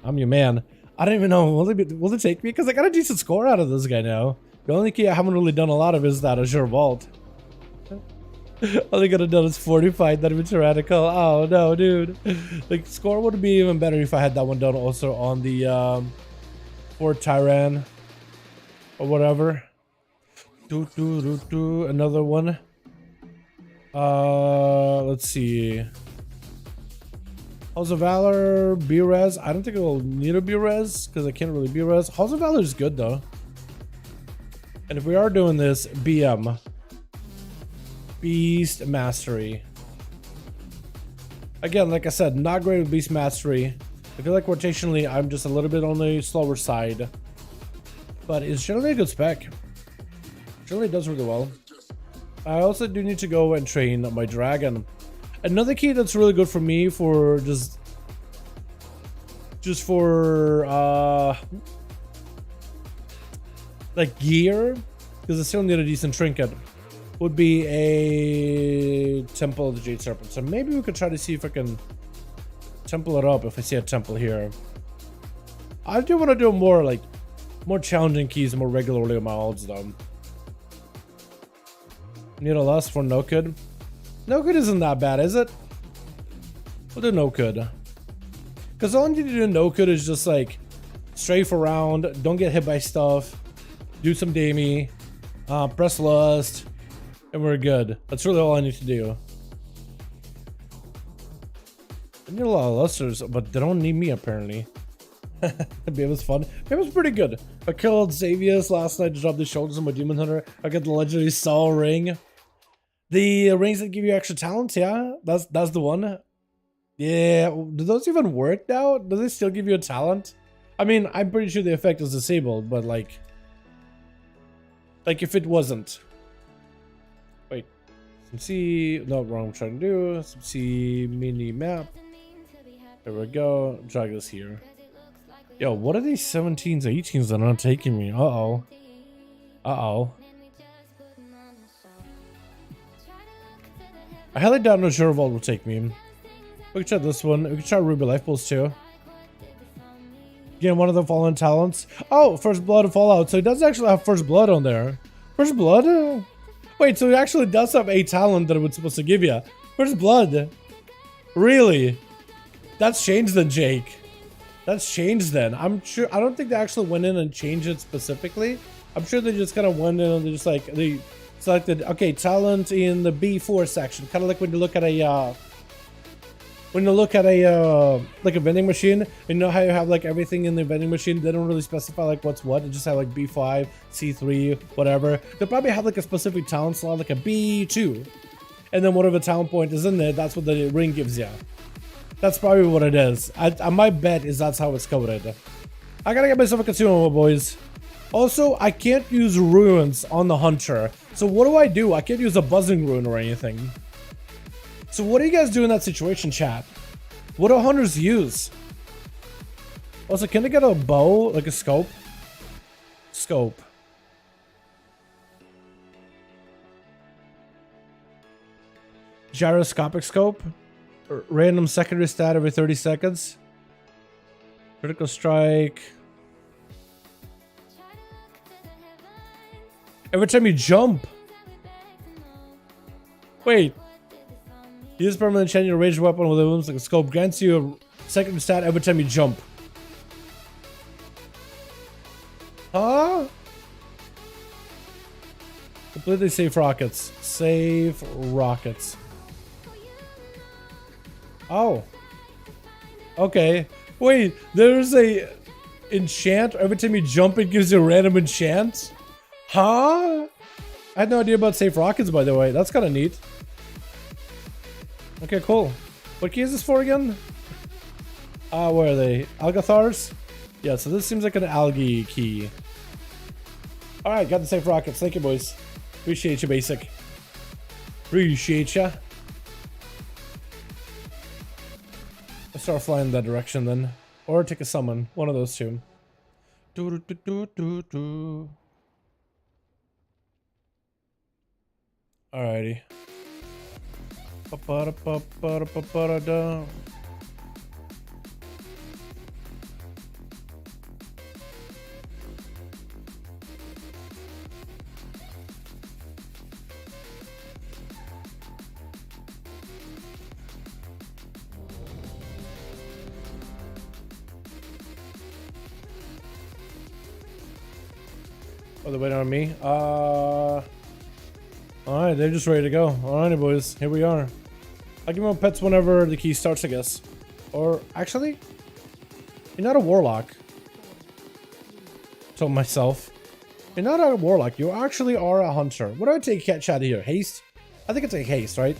I'm your man. I don't even know. Will it take me? Because I got a decent score out of this guy now. The only key I haven't really done a lot of is that Azure Vault. All I could have done is 45, not even tyrannical. Oh no, dude. The score would be even better if I had that one done also on the Fort Tyran or whatever. Another one. Let's see. Halls of Valor, B-Res. I don't think it will need a B-Res because I can't really B-Res. Halls of Valor is good though. And if we are doing this, BM. Beast Mastery. Again, like I said, not great with Beast Mastery. I feel like rotationally, I'm just a little bit on the slower side. But it's generally a good spec. Generally does really well. I also do need to go and train my dragon. Another key that's really good for me for just for like gear, because I still need a decent trinket, would be a Temple of the Jade Serpent. So maybe we could try to see if I can temple it up if I see a temple here. I do want to do more challenging keys more regularly on my odds though. Need a lust for no good. No good isn't that bad, is it? We'll do no good. Because all you need to do in no good is just like strafe around, don't get hit by stuff, do some damage, press lust, and we're good. That's really all I need to do. I need a lot of lusters, but they don't need me apparently. It was fun. It was pretty good. I killed Xavius last night to drop the shoulders of my Demon Hunter. I got the legendary Soul Ring. The rings that give you extra talents, yeah? That's the one. Yeah, do those even work now? Do they still give you a talent? I mean, I'm pretty sure the effect is disabled, but like if it wasn't. Wait. Some C, no, wrong I'm trying to do. Some C mini map. There we go. Drag this here. Yo, what are these 17s, 18s that are not taking me? Uh-oh. Uh-oh. I highly doubt no sure Vault will take me. We can try this one. We can try Ruby Life Pulse too. Again, one of the fallen talents. Oh, First Blood and Fallout. So he does actually have First Blood on there. First Blood? Wait, so he actually does have a talent that it was supposed to give you. First Blood? Really? That's changed then, Jake. That's changed then. I'm sure. I don't think they actually went in and changed it specifically. I'm sure they just kind of went in and they just like they selected okay talent in the B4 section, kind of like when you look at a like a vending machine. You know how you have like everything in the vending machine. They don't really specify like what's what. They just have like B5, C3, whatever. They probably have like a specific talent slot, like a B2, and then whatever talent point is in there, that's what the ring gives you. That's probably what it is. My bet is that's how it's coded. I gotta get myself a consumable, boys. Also, I can't use ruins on the hunter. So what do? I can't use a buzzing rune or anything. So what do you guys do in that situation, chat? What do hunters use? Also, can I get a bow, like a scope? Scope. Gyroscopic scope. Random secondary stat every 30 seconds. Critical strike. Every time you jump. Wait. Use permanent enchant your ranged weapon with a wounds like a scope. Grants you a secondary stat every time you jump. Huh? Completely safe rockets. Safe rockets. Oh. Okay. Wait, there's a enchant. Every time you jump, it gives you a random enchant? Huh? I had no idea about safe rockets, by the way. That's kind of neat. Okay, cool. What key is this for again? Where are they? Algathars? Yeah, so this seems like an algae key. Alright, got the safe rockets. Thank you, boys. Appreciate you, basic. Appreciate ya. Let's start flying in that direction then. Or take a summon. One of those two. Alrighty. Oh, they're waiting on me. Alright, they're just ready to go. Alrighty, boys. Here we are. I'll give them pets whenever the key starts, I guess. Or, actually, you're not a warlock. Told myself. You're not a warlock. You actually are a hunter. What do I take chat out of here? Haste? I think it's a haste, right?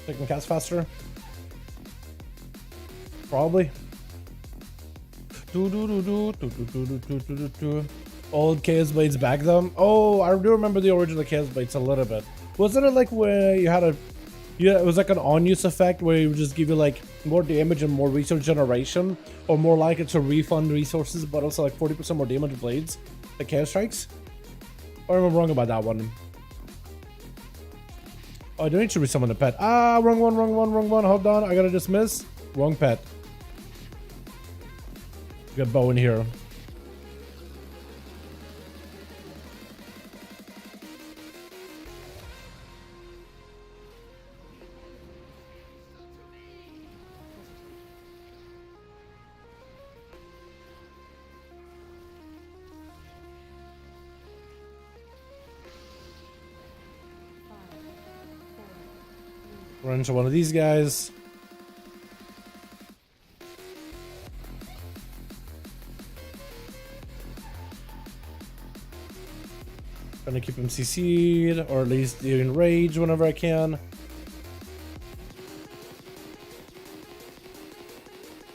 So I can cast faster? Probably. Old Chaos Blades back them. Oh, I do remember the original Chaos Blades a little bit. Wasn't it like where you had a... Yeah, it was like an on-use effect where it would just give you like more damage and more resource generation, or more like it to refund resources, but also like 40% more damage blades, the Chaos Strikes? Or am I wrong about that one? Oh, I don't need to resummon the pet. Ah, wrong one. Hold on, I gotta dismiss. Wrong pet. Got bow in here. Run into one of these guys. Trying to keep him CC'd, or at least in rage whenever I can. Is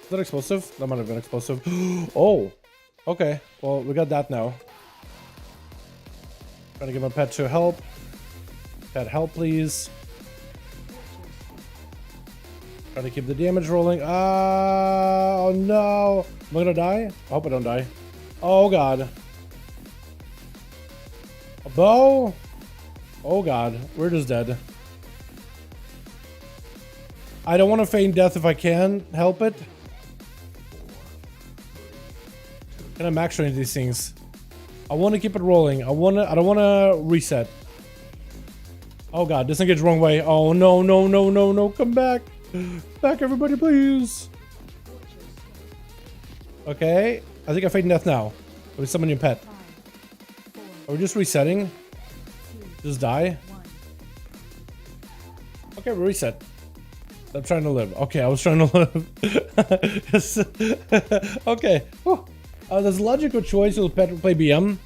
that explosive? That might have been explosive. Oh! Okay, well, we got that now. Trying to give my pet to help. Pet, help, please. Trying to keep the damage rolling. Oh no! Am I gonna die? I hope I don't die. Oh god. A bow? Oh god, we're just dead. I don't want to feign death if I can help it. Can I max range these things? I want to keep it rolling. I don't want to reset. Oh god, disengage wrong way. Oh no, come back. Back, everybody, please. Okay, I think I fade death now. Let me summon your pet. Are we just resetting? Just die? Okay, we reset. I'm trying to live. Okay, I was trying to live. Okay. There's a logical choice. You'll play BM.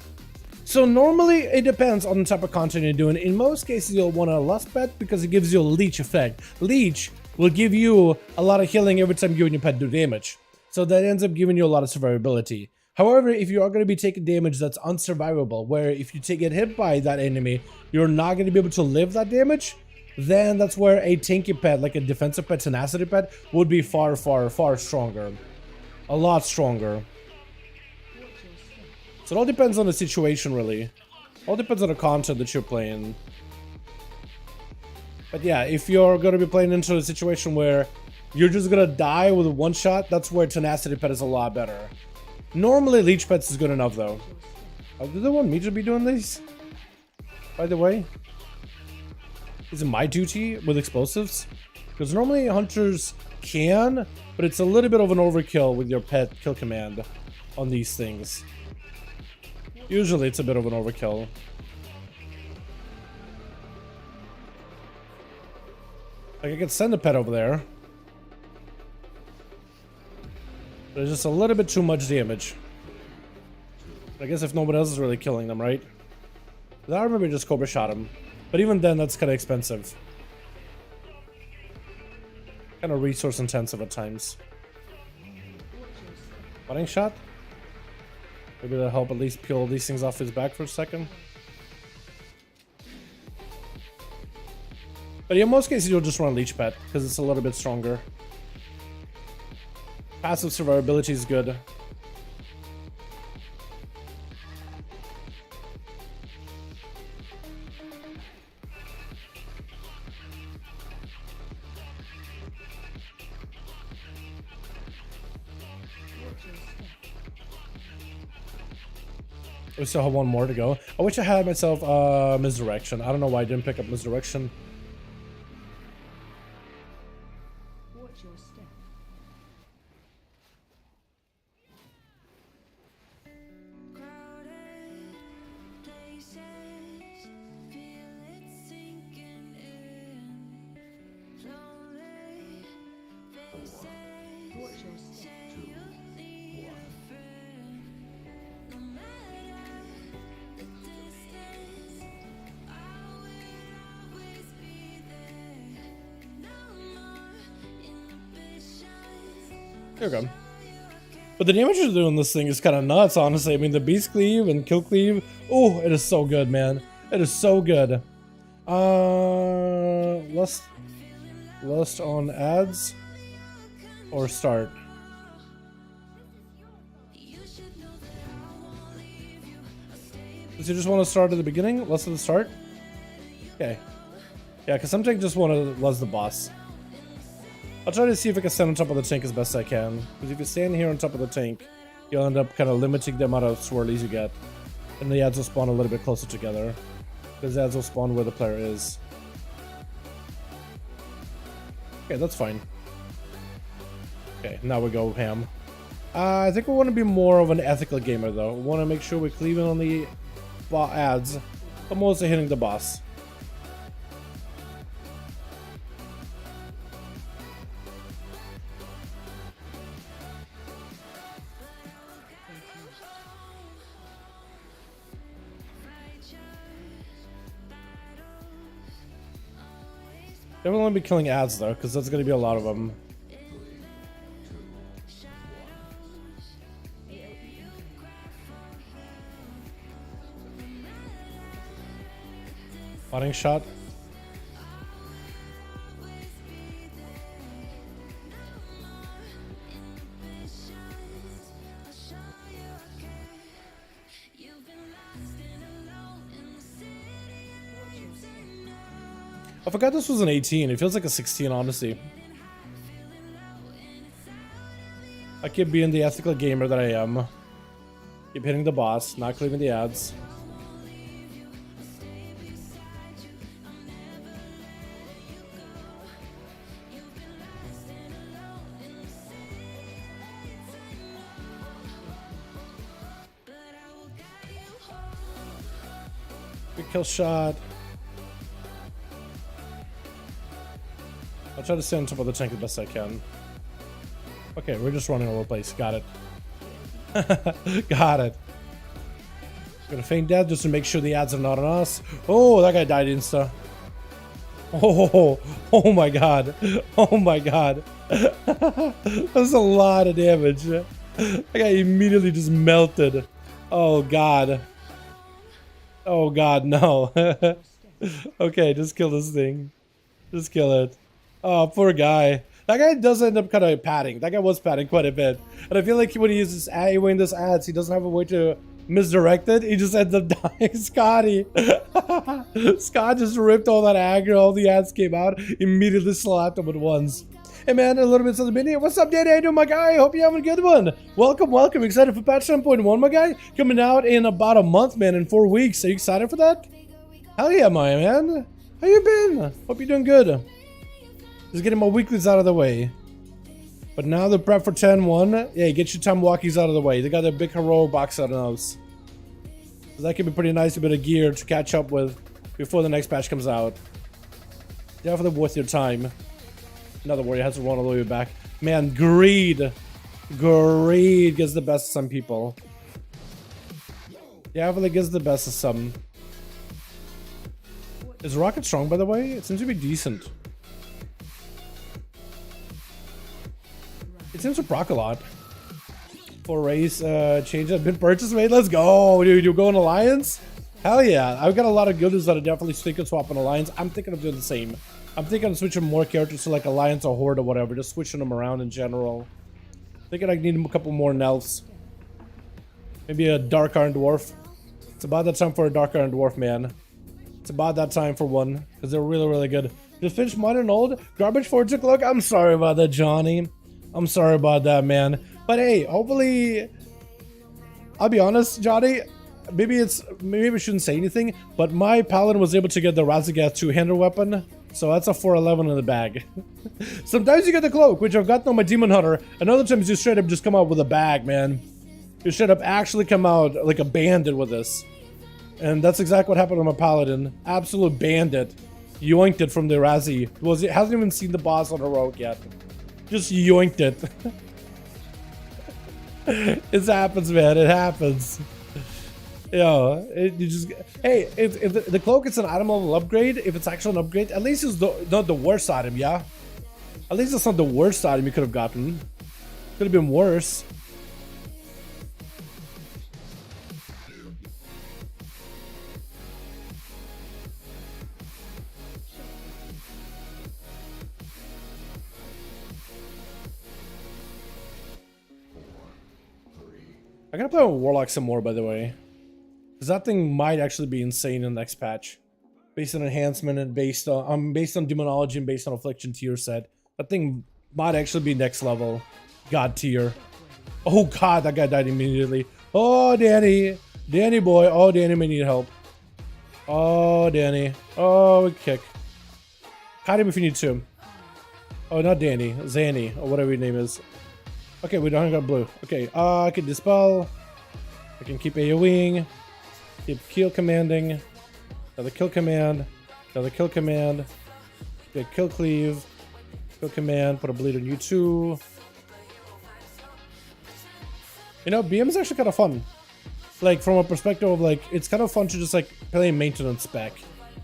So normally it depends on the type of content you're doing. In most cases, you'll want a lust pet because it gives you a leech effect. Leech will give you a lot of healing every time you and your pet do damage. So that ends up giving you a lot of survivability. However, if you are going to be taking damage that's unsurvivable, where if you get hit by that enemy, you're not going to be able to live that damage, then that's where a tanky pet, like a defensive pet, tenacity pet, would be far, far, far stronger. A lot stronger. So it all depends on the situation, really. All depends on the content that you're playing. But yeah, if you're going to be playing into a situation where you're just going to die with a one shot, that's where tenacity pet is a lot better. Normally, leech pets is good enough, though. Do they want me to be doing these? By the way? Is it my duty with explosives? Because normally hunters can, but it's a little bit of an overkill with your pet kill command on these things. Usually it's a bit of an overkill. Like, I could send a pet over there. But it's just a little bit too much damage. I guess if nobody else is really killing them, right? I remember just Cobra shot him. But even then, that's kind of expensive. Kind of resource intensive at times. Butting shot? Maybe that'll help at least peel these things off his back for a second. But yeah, in most cases, you'll just run Leech Pet because it's a little bit stronger. Passive survivability is good. We still have one more to go. I wish I had myself Misdirection. I don't know why I didn't pick up Misdirection. Watch your step. Watch your step. There we go. But the damage you're doing this thing is kind of nuts, honestly. I mean, the Beast Cleave and Kill Cleave. Oh, it is so good, man. It is so good. Lust on ads or start. Does you just want to start at the beginning? Lust at the start? Okay. Yeah, because sometimes I just want to lust the boss. I'll try to see if I can stand on top of the tank as best I can. Because if you stand here on top of the tank, you'll end up kind of limiting the amount of swirlies you get. And the ads will spawn a little bit closer together. Because the ads will spawn where the player is. Okay, that's fine. Okay, now we go ham. I think we want to be more of an ethical gamer, though. We want to make sure we're cleaving on the ads, but mostly hitting the boss. Definitely want to be killing ads though, because there's going to be a lot of them. Botting shot. I forgot this was an 18. It feels like a 16, honestly. I keep being the ethical gamer that I am. Keep hitting the boss, not cleaving the ads. Good kill shot. I'll try to stay on top of the tank the best I can. Okay, we're just running all over the place. Got it. Got it. Gonna feign death just to make sure the ads are not on us. Oh, that guy died insta. Oh my god. Oh my god. That's a lot of damage. That guy immediately just melted. Oh god. Oh god, no. Okay, just kill this thing. Just kill it. Oh, poor guy. That guy does end up kind of padding. That guy was padding quite a bit. And I feel like when he uses when this ads, he doesn't have a way to misdirect it. He just ends up dying. Scotty. Scott just ripped all that aggro. All the ads came out. Immediately slapped him at once. Hey man, a little bit of the video. What's up, Danny? How you doing, my guy? Hope you're having a good one. Welcome, welcome. Excited for patch 7.1, my guy? Coming out in about a month, man, in 4 weeks. Are you excited for that? Hell yeah, my man. How you been? Hope you're doing good. Just getting my weeklies out of the way. But now the prep for 10.1. Yeah, get your time walkies out of the way. They got their big heroic box out of those. So that could be pretty nice, a bit of gear to catch up with before the next patch comes out. Definitely worth your time. Another warrior has to run all the way back. Man, greed. Greed gets the best of some people. Definitely gets the best of some. Is Rocket strong, by the way? It seems to be decent. It seems to proc a lot. For race change that been purchased, mate. Let's go, dude. You're going Alliance? Hell yeah. I've got a lot of goodies that I definitely stick and swap on Alliance. I'm thinking of doing the same. I'm thinking of switching more characters to like Alliance or Horde or whatever. Just switching them around in general. Thinking I need a couple more Nelfs. Maybe a Dark Iron Dwarf. It's about that time for a Dark Iron Dwarf, man. It's about that time for one. Because they're really, really good. Just finished Modern Old. Garbage Fortune Cloak. I'm sorry about that, Johnny. I'm sorry about that, man. But hey, hopefully... I'll be honest, Johnny. Maybe we shouldn't say anything. But my Paladin was able to get the Razagath two-hander weapon. So that's a 411 in the bag. Sometimes you get the cloak, which I've gotten on my Demon Hunter. And other times you straight up just come out with a bag, man. You straight up actually come out like a bandit with this. And that's exactly what happened on my Paladin. Absolute bandit. Yoinked it from the Razzie. It hasn't even seen the boss on the rogue yet. Just yoinked it. It happens, man. It happens. Yo, you just... Hey, if the cloak is an item level upgrade, if it's actually an upgrade, at least it's not the worst item, yeah? At least it's not the worst item you could have gotten. Could have been worse. I gotta play with Warlock some more, by the way. Because that thing might actually be insane in the next patch. Based on enhancement and based on demonology and based on affliction tier set. That thing might actually be next level. God tier. Oh god, that guy died immediately. Oh, Danny. Danny boy. Oh, Danny may need help. Oh, Danny. Oh, kick. Hide him if you need to. Oh, not Danny. Zanny, or whatever your name is. Okay, we don't got blue. Okay, I can dispel. I can keep AoEing. Keep kill commanding. Another kill command. Another kill command. Get kill cleave. Kill command. Put a bleed on you too. You know, BM is actually kind of fun. Like, from a perspective of, like, it's kind of fun to just, like, play maintenance spec.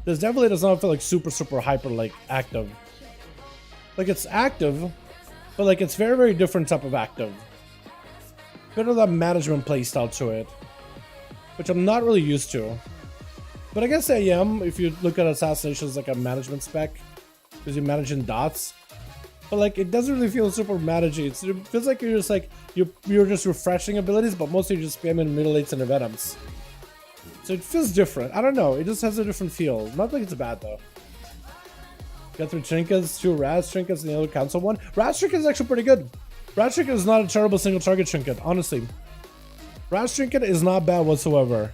This definitely does not feel, like, super hyper, like, active. Like, it's active, but, like, it's very, very different type of active. Bit of that management playstyle to it. Which I'm not really used to. But I guess I am, if you look at Assassination as, like, a management spec. Because you're managing dots. But, like, it doesn't really feel super managing. It feels like you're just, like, you're just refreshing abilities, but mostly you're just spamming middle eights and venoms. So it feels different. I don't know. It just has a different feel. Not like it's bad, though. Got 3 trinkets, 2 Raz trinkets, and the other council one. Raz trinket is actually pretty good. Raz trinket is not a terrible single target trinket, honestly. Raz trinket is not bad whatsoever.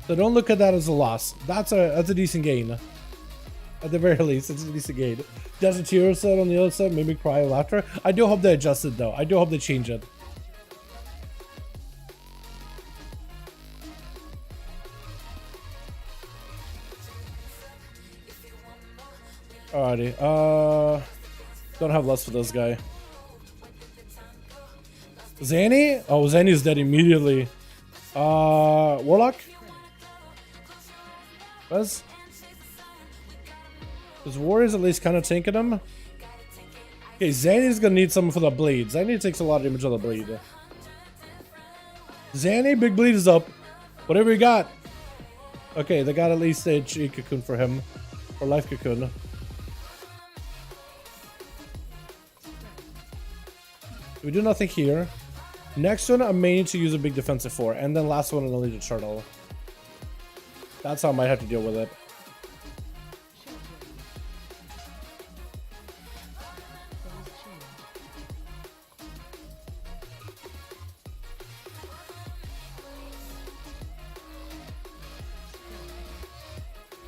So don't look at that as a loss. That's a decent gain. At the very least, it's a decent gain. Desert Hero set on the other side made me cry with laughter. I do hope they adjust it though. I do hope they change it. Alrighty. Don't have lust for this guy. Zanny? Oh, Zanny's dead immediately. Warlock? Buzz? His warriors at least kind of tanking him. Okay, Zanny's gonna need something for the bleed. Zanny takes a lot of damage on the bleed. Zanny, big bleed is up. Whatever you got. Okay, they got at least a Chi cocoon for him. Or life cocoon. We do nothing here. Next one, I may need to use a big defensive 4. And then last one, I'll need a turtle. That's how I might have to deal with it.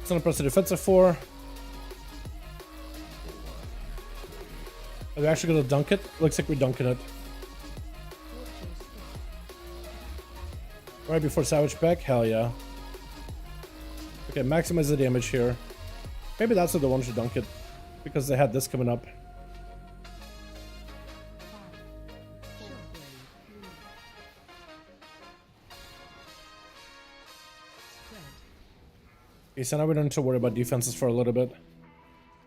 It's gonna press the defensive 4. Are we actually gonna dunk it? Looks like we're dunking it. Right before Savage Pack? Hell yeah. Okay, maximize the damage here. Maybe that's what they wanted to dunk it. Because they had this coming up. Okay, so now we don't need to worry about defenses for a little bit.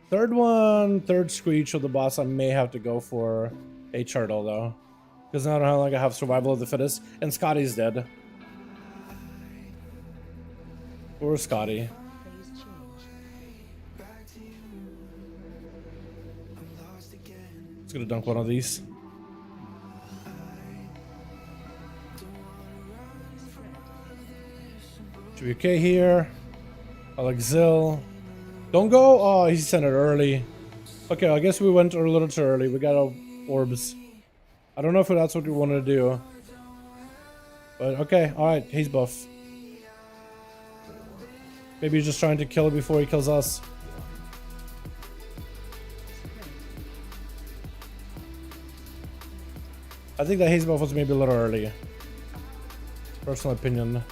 Third one, third screech of the boss, I may have to go for a turtle though. Because now I don't know how long I have survival of the fittest. And Scotty's dead. Poor Scotty. Just gonna dunk one of these. Should be okay here. Alexil. Don't go! Oh, he sent it early. Okay, I guess we went a little too early. We got our orbs. I don't know if that's what we wanted to do. But okay, alright, he's buff. Maybe he's just trying to kill it before he kills us. I think that haze buff was maybe a little early. Personal opinion.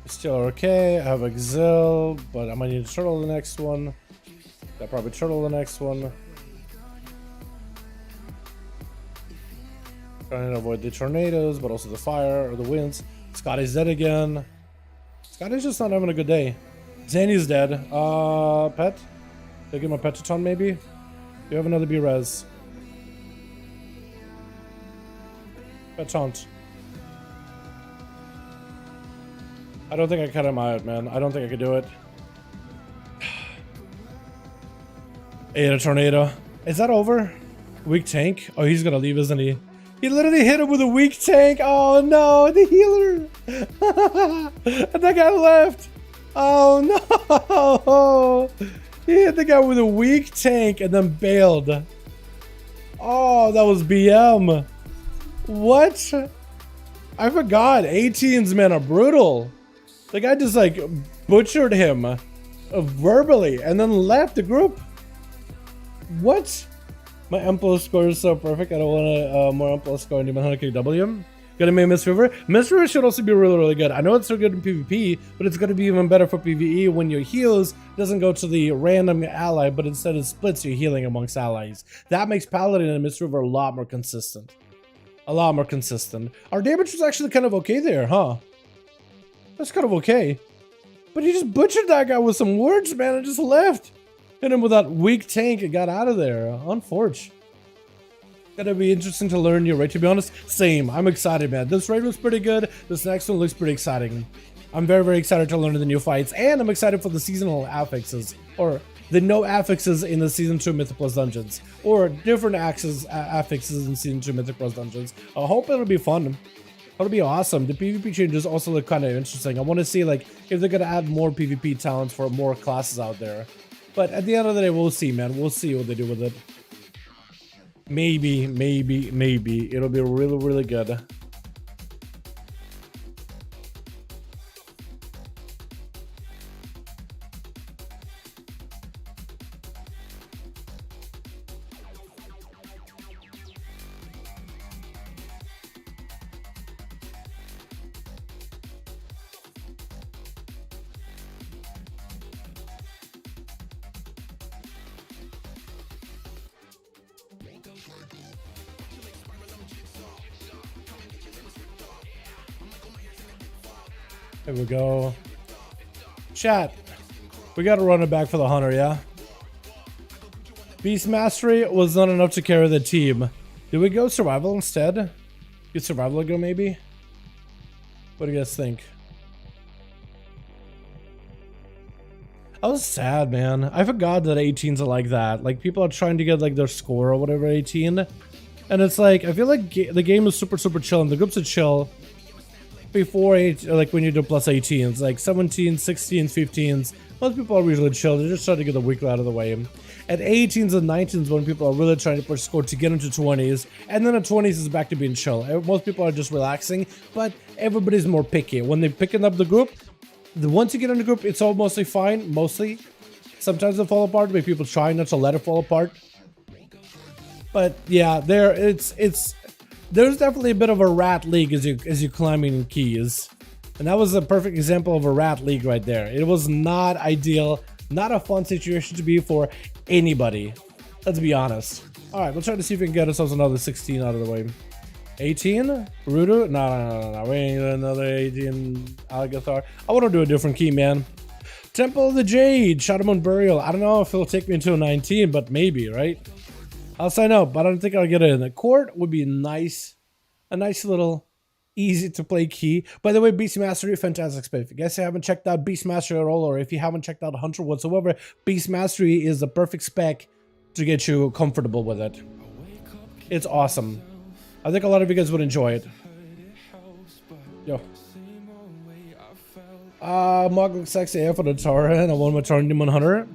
Still okay. I have Exil, but I might need to turtle the next one. I'll probably turtle the next one. Trying to avoid the tornadoes, but also the fire or the winds. Scotty's dead again. Scotty's just not having a good day. Zanny's dead. Pet? Did I get my pet to ton maybe? Do you have another B-res? Pet taunt. I don't think I cut him out, man. I don't think I could do it. Ate a tornado. Is that over? Weak tank? Oh, he's gonna leave, isn't he? He literally hit him with a weak tank. Oh no, the healer. And that guy left. Oh no. He hit the guy with a weak tank and then bailed. Oh, that was BM. What? I forgot. 18s, man, are brutal. The guy just like butchered him verbally and then left the group. What? My M+ score is so perfect. I don't want more M+ score in 100k W. Gonna make Mist River. Mist River should also be really, really good. I know it's so good in PvP, but it's gonna be even better for PvE when your heals doesn't go to the random ally, but instead it splits your healing amongst allies. That makes Paladin and Mist River a lot more consistent. A lot more consistent. Our damage was actually kind of okay there, huh? That's kind of okay. But he just butchered that guy with some words, man, and just left. Hit him with that weak tank and got out of there. Unfortunate. Gonna be interesting to learn your raid, to be honest. Same. I'm excited, man. This raid was pretty good. This next one looks pretty exciting. I'm very, very excited to learn the new fights. And I'm excited for the seasonal affixes. Or the no affixes in the Season 2 Mythic Plus Dungeons. Or different affixes in Season 2 Mythic Plus Dungeons. I hope it'll be fun. That'll be awesome. The PvP changes also look kind of interesting. I want to see like if they're gonna add more PvP talents for more classes out there. But at the end of the day, we'll see, man. We'll see what they do with it. Maybe it'll be really, really good. There we go. Chat. We gotta run it back for the hunter, yeah? Beast Mastery was not enough to carry the team. Did we go survival instead? Get survival ago, maybe? What do you guys think? I was sad, man. I forgot that 18s are like that. Like, people are trying to get, like, their score or whatever, 18. And it's like, I feel like the game is super, super chill, and the groups are chill before 8, like, when you do plus 18s. Like, 17s, 16s, 15s. Most people are usually chill. They're just trying to get the weekly out of the way. At 18s and 19s, when people are really trying to push score to get into 20s, and then at 20s is back to being chill. Most people are just relaxing, but everybody's more picky. When they're picking up the group, once you get in the group, it's all mostly fine, mostly. Sometimes they fall apart, but people try not to let it fall apart. But yeah, there's definitely a bit of a rat league as you climbing keys. And that was a perfect example of a rat league right there. It was not ideal, not a fun situation to be for anybody. Let's be honest. All right, we'll try to see if we can get ourselves another 16 out of the way. 18? Rudu? No. We ain't doing another 18 Algathar. I want to do a different key, man. Temple of the Jade, Shadowmoon Burial. I don't know if it'll take me until 19, but maybe, right? I'll sign up, but I don't think I'll get it in. The court would be nice. A nice little easy to play key. By the way, Beast Mastery, fantastic spec. If you guys haven't checked out Beast Mastery at all, or if you haven't checked out Hunter whatsoever, Beast Mastery is the perfect spec to get you comfortable with it. It's awesome. I think a lot of you guys would enjoy it. Yo. Mog looks sexy for the Tauren. I want my Tauren Demon Hunter.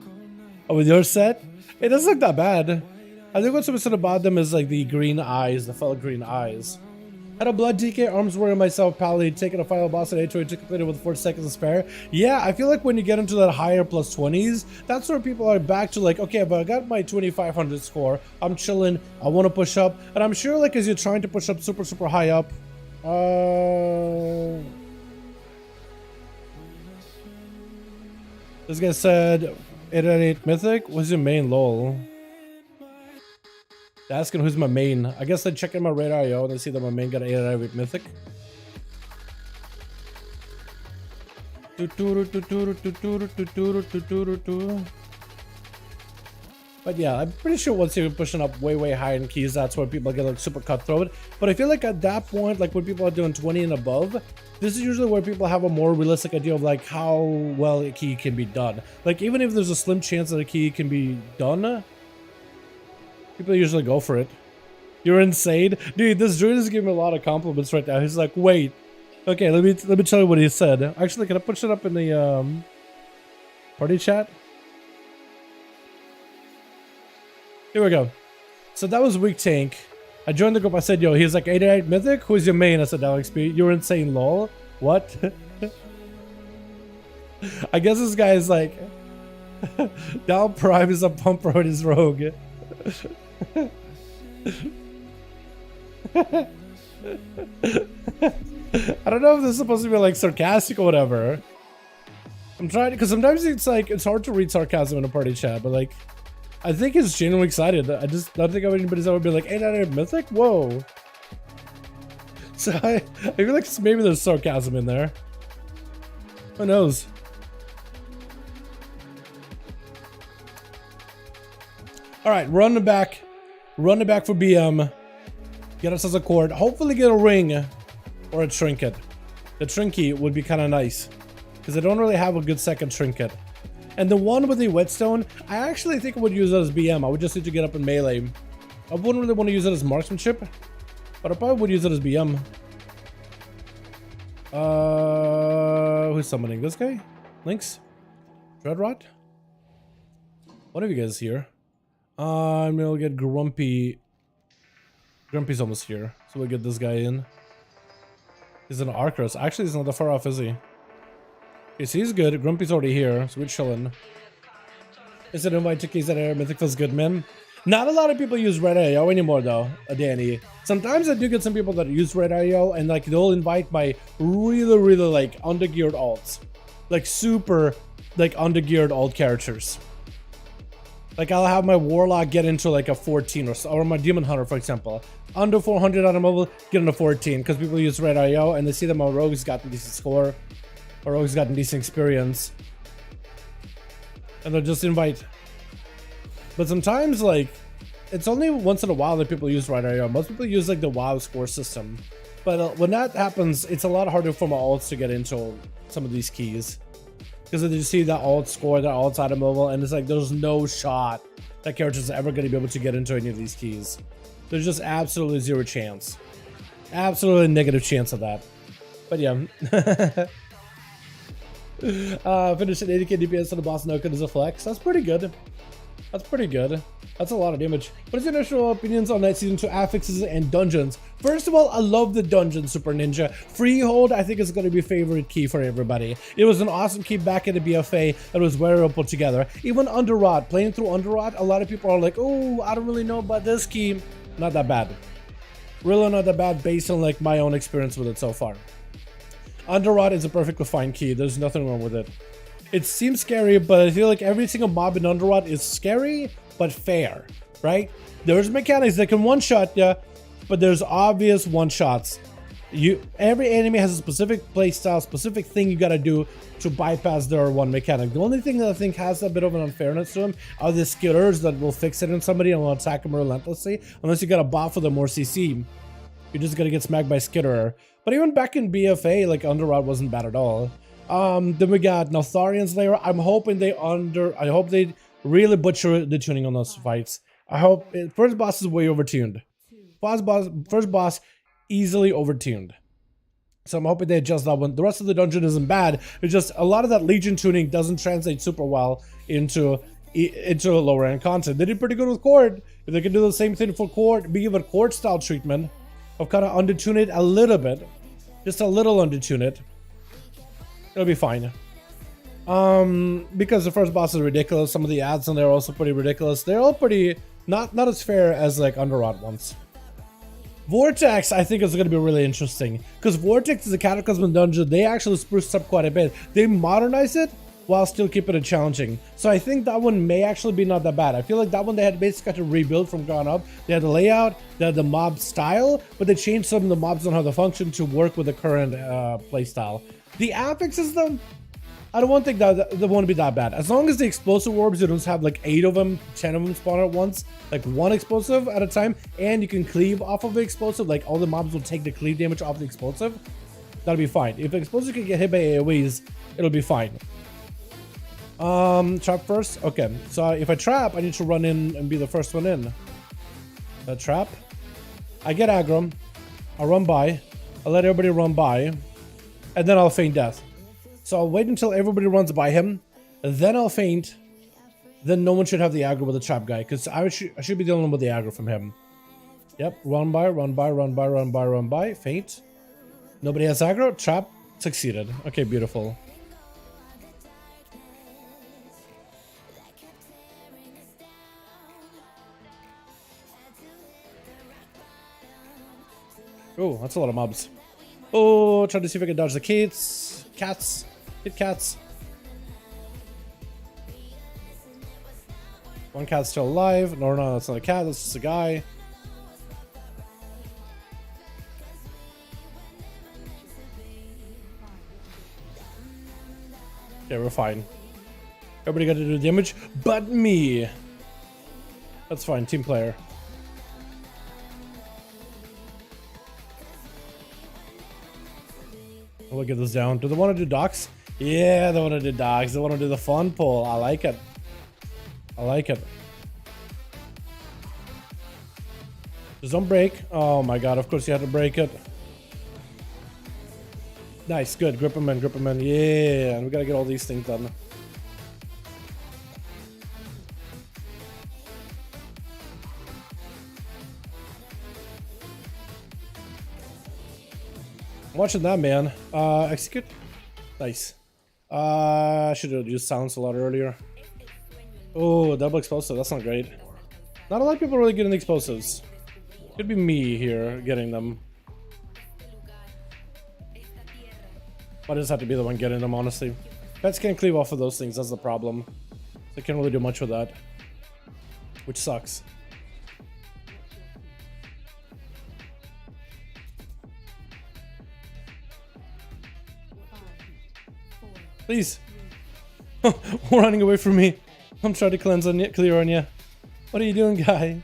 Oh, with your set? It doesn't look that bad. I think what's upset about them is like the green eyes, the fellow green eyes. Had a blood DK, arms warrior myself, Pally, taking a final boss at H2 to complete it with 4 seconds to spare. Yeah, I feel like when you get into that higher plus 20s, that's where people are back to like, okay, but I got my 2500 score, I'm chilling, I want to push up, and I'm sure like as you're trying to push up super, super high up, this guy said 888 Mythic, what's your main lol? Asking who's my main. I guess I check in my radar, yo, and I see that my main got 888 Mythic. But yeah, I'm pretty sure once you're pushing up way high in keys, that's where people get like super cutthroat. But I feel like at that point, like when people are doing 20 and above, this is usually where people have a more realistic idea of like how well a key can be done. Like even if there's a slim chance that a key can be done, people usually go for it. You're insane. Dude, this druid is giving me a lot of compliments right now. He's like, wait. Okay, let me tell you what he said. Actually, can I push it up in the party chat? Here we go. So that was weak tank. I joined the group. I said, yo, he's like 88 Mythic. Who's your main? I said, LXP. You're insane, lol. What? I guess this guy is like Down Prime is a pump road is rogue. I don't know if this is supposed to be like sarcastic or whatever. I'm trying to, because sometimes it's like it's hard to read sarcasm in a party chat, but like I think he's genuinely excited. I just don't think anybody's ever been like 888 Mythic. Whoa. So I feel like maybe there's sarcasm in there. Who knows? All right, run it back for BM. Get ourselves a cord. Hopefully get a ring or a trinket. The trinket would be kind of nice because I don't really have a good second trinket. And the one with the whetstone, I actually think I would use it as BM. I would just need to get up in melee. I wouldn't really want to use it as marksmanship, but I probably would use it as BM. Who's summoning? This guy? Lynx? Dreadrot? One of you guys is here. I'm gonna get Grumpy. Grumpy's almost here, so we'll get this guy in. He's an Arcros. Actually, he's not that far off, is he? Okay, so he's good. Grumpy's already here, so we're chilling. Is it invite to keys that air? Mythic feels good, man. Not a lot of people use Red IO anymore, though, Danny. Sometimes I do get some people that use Red IO, and like they'll invite my really like undergeared alts, like super like undergeared alt characters. Like I'll have my Warlock get into like a 14 or my Demon Hunter, for example. Under 400 on a mobile, get into 14 because people use Red IO and they see that my Rogue's got a decent score. or always gotten decent experience. And they'll just invite. But sometimes, like, it's only once in a while that people use right area. Most people use like the WoW score system. But when that happens, it's a lot harder for my alts to get into some of these keys. Because you see that alt score, that alt item level, and it's like there's no shot that character's ever going to be able to get into any of these keys. There's just absolutely zero chance. Absolutely negative chance of that. But yeah. Finished at 80k DPS on the boss no as a flex. That's pretty good. That's pretty good. That's a lot of damage. What is your initial opinions on Night Season 2 affixes and dungeons? First of all, I love the dungeon, Super Ninja. Freehold, I think, is going to be a favorite key for everybody. It was an awesome key back in the BFA that was very well put together. Even Underrot, playing through Underrot, a lot of people are like, oh, I don't really know about this key. Not that bad. Really not that bad based on like my own experience with it so far. Underrot is a perfectly fine key. There's nothing wrong with it. It seems scary, but I feel like every single mob in Underrot is scary, but fair, right? There's mechanics that can one-shot you, but there's obvious one-shots. Every enemy has a specific playstyle, specific thing you gotta do to bypass their one mechanic. The only thing that I think has a bit of an unfairness to them are the skitters that will fix it on somebody and will attack them relentlessly. Unless you got a bot for the more CC, you're just gonna get smacked by skitterer. But even back in BFA, like Underrot wasn't bad at all. Then we got Notharian's Lair. I hope they really butcher the tuning on those fights. I hope first boss is way overtuned. First boss easily overtuned. So I'm hoping they adjust that one. The rest of the dungeon isn't bad. It's just a lot of that Legion tuning doesn't translate super well into lower end content. They did pretty good with Court. If they can do the same thing for Court, be given Court style treatment of kind of undertune it a little bit, just a little undertune it, it'll be fine. Because the first boss is ridiculous. Some of the ads on there are also pretty ridiculous. They're all pretty not as fair as like Underrot ones. Vortex, I think, is going to be really interesting because Vortex is a Cataclysm dungeon. They actually spruced up quite a bit. They modernized it while still keeping it challenging. So I think that one may actually be not that bad. I feel like that one they had basically got to rebuild from ground up. They had the layout, they had the mob style, but they changed some of the mobs on how they function to work with the current playstyle. The affixes, though, I don't think that they won't be that bad. As long as the explosive orbs, you don't have like 8 of them, 10 of them spawn at once, like one explosive at a time, and you can cleave off of the explosive, like all the mobs will take the cleave damage off the explosive, that'll be fine. If the explosive can get hit by AoEs, it'll be fine. Trap first? Okay, so if I trap, I need to run in and be the first one in. Trap. I get aggro. I'll run by. I'll let everybody run by. And then I'll feign death. So I'll wait until everybody runs by him. Then I'll feint. Then no one should have the aggro with the trap guy. Because I should be the only one with the aggro from him. Yep, run by, run by, run by, run by, run by. Feint. Nobody has aggro. Trap. Succeeded. Okay, beautiful. Oh, that's a lot of mobs. Oh, trying to see if I can dodge the kids. Cats. Hit cats. One cat's still alive. No, that's not a cat. That's just a guy. Okay, we're fine. Everybody got to do damage, but me. That's fine. Team player. We'll get this down. Do they want to do docks? Yeah, they want to do docks. They want to do the fun pull. I like it. I like it. Just don't break. Oh my god, of course you had to break it. Nice, good. Grip him in, grip him in. Yeah, and we gotta get all these things done. I'm watching that, man. Execute. Nice. I should have used silence a lot earlier. Oh, double explosive. That's not great. Not a lot of people really getting the explosives. Could be me here getting them. I just have to be the one getting them, honestly. Pets can't cleave off of those things. That's the problem. They can't really do much with that. Which sucks. Please. Running away from me. I'm trying to cleanse on you, clear on you. What are you doing, guy?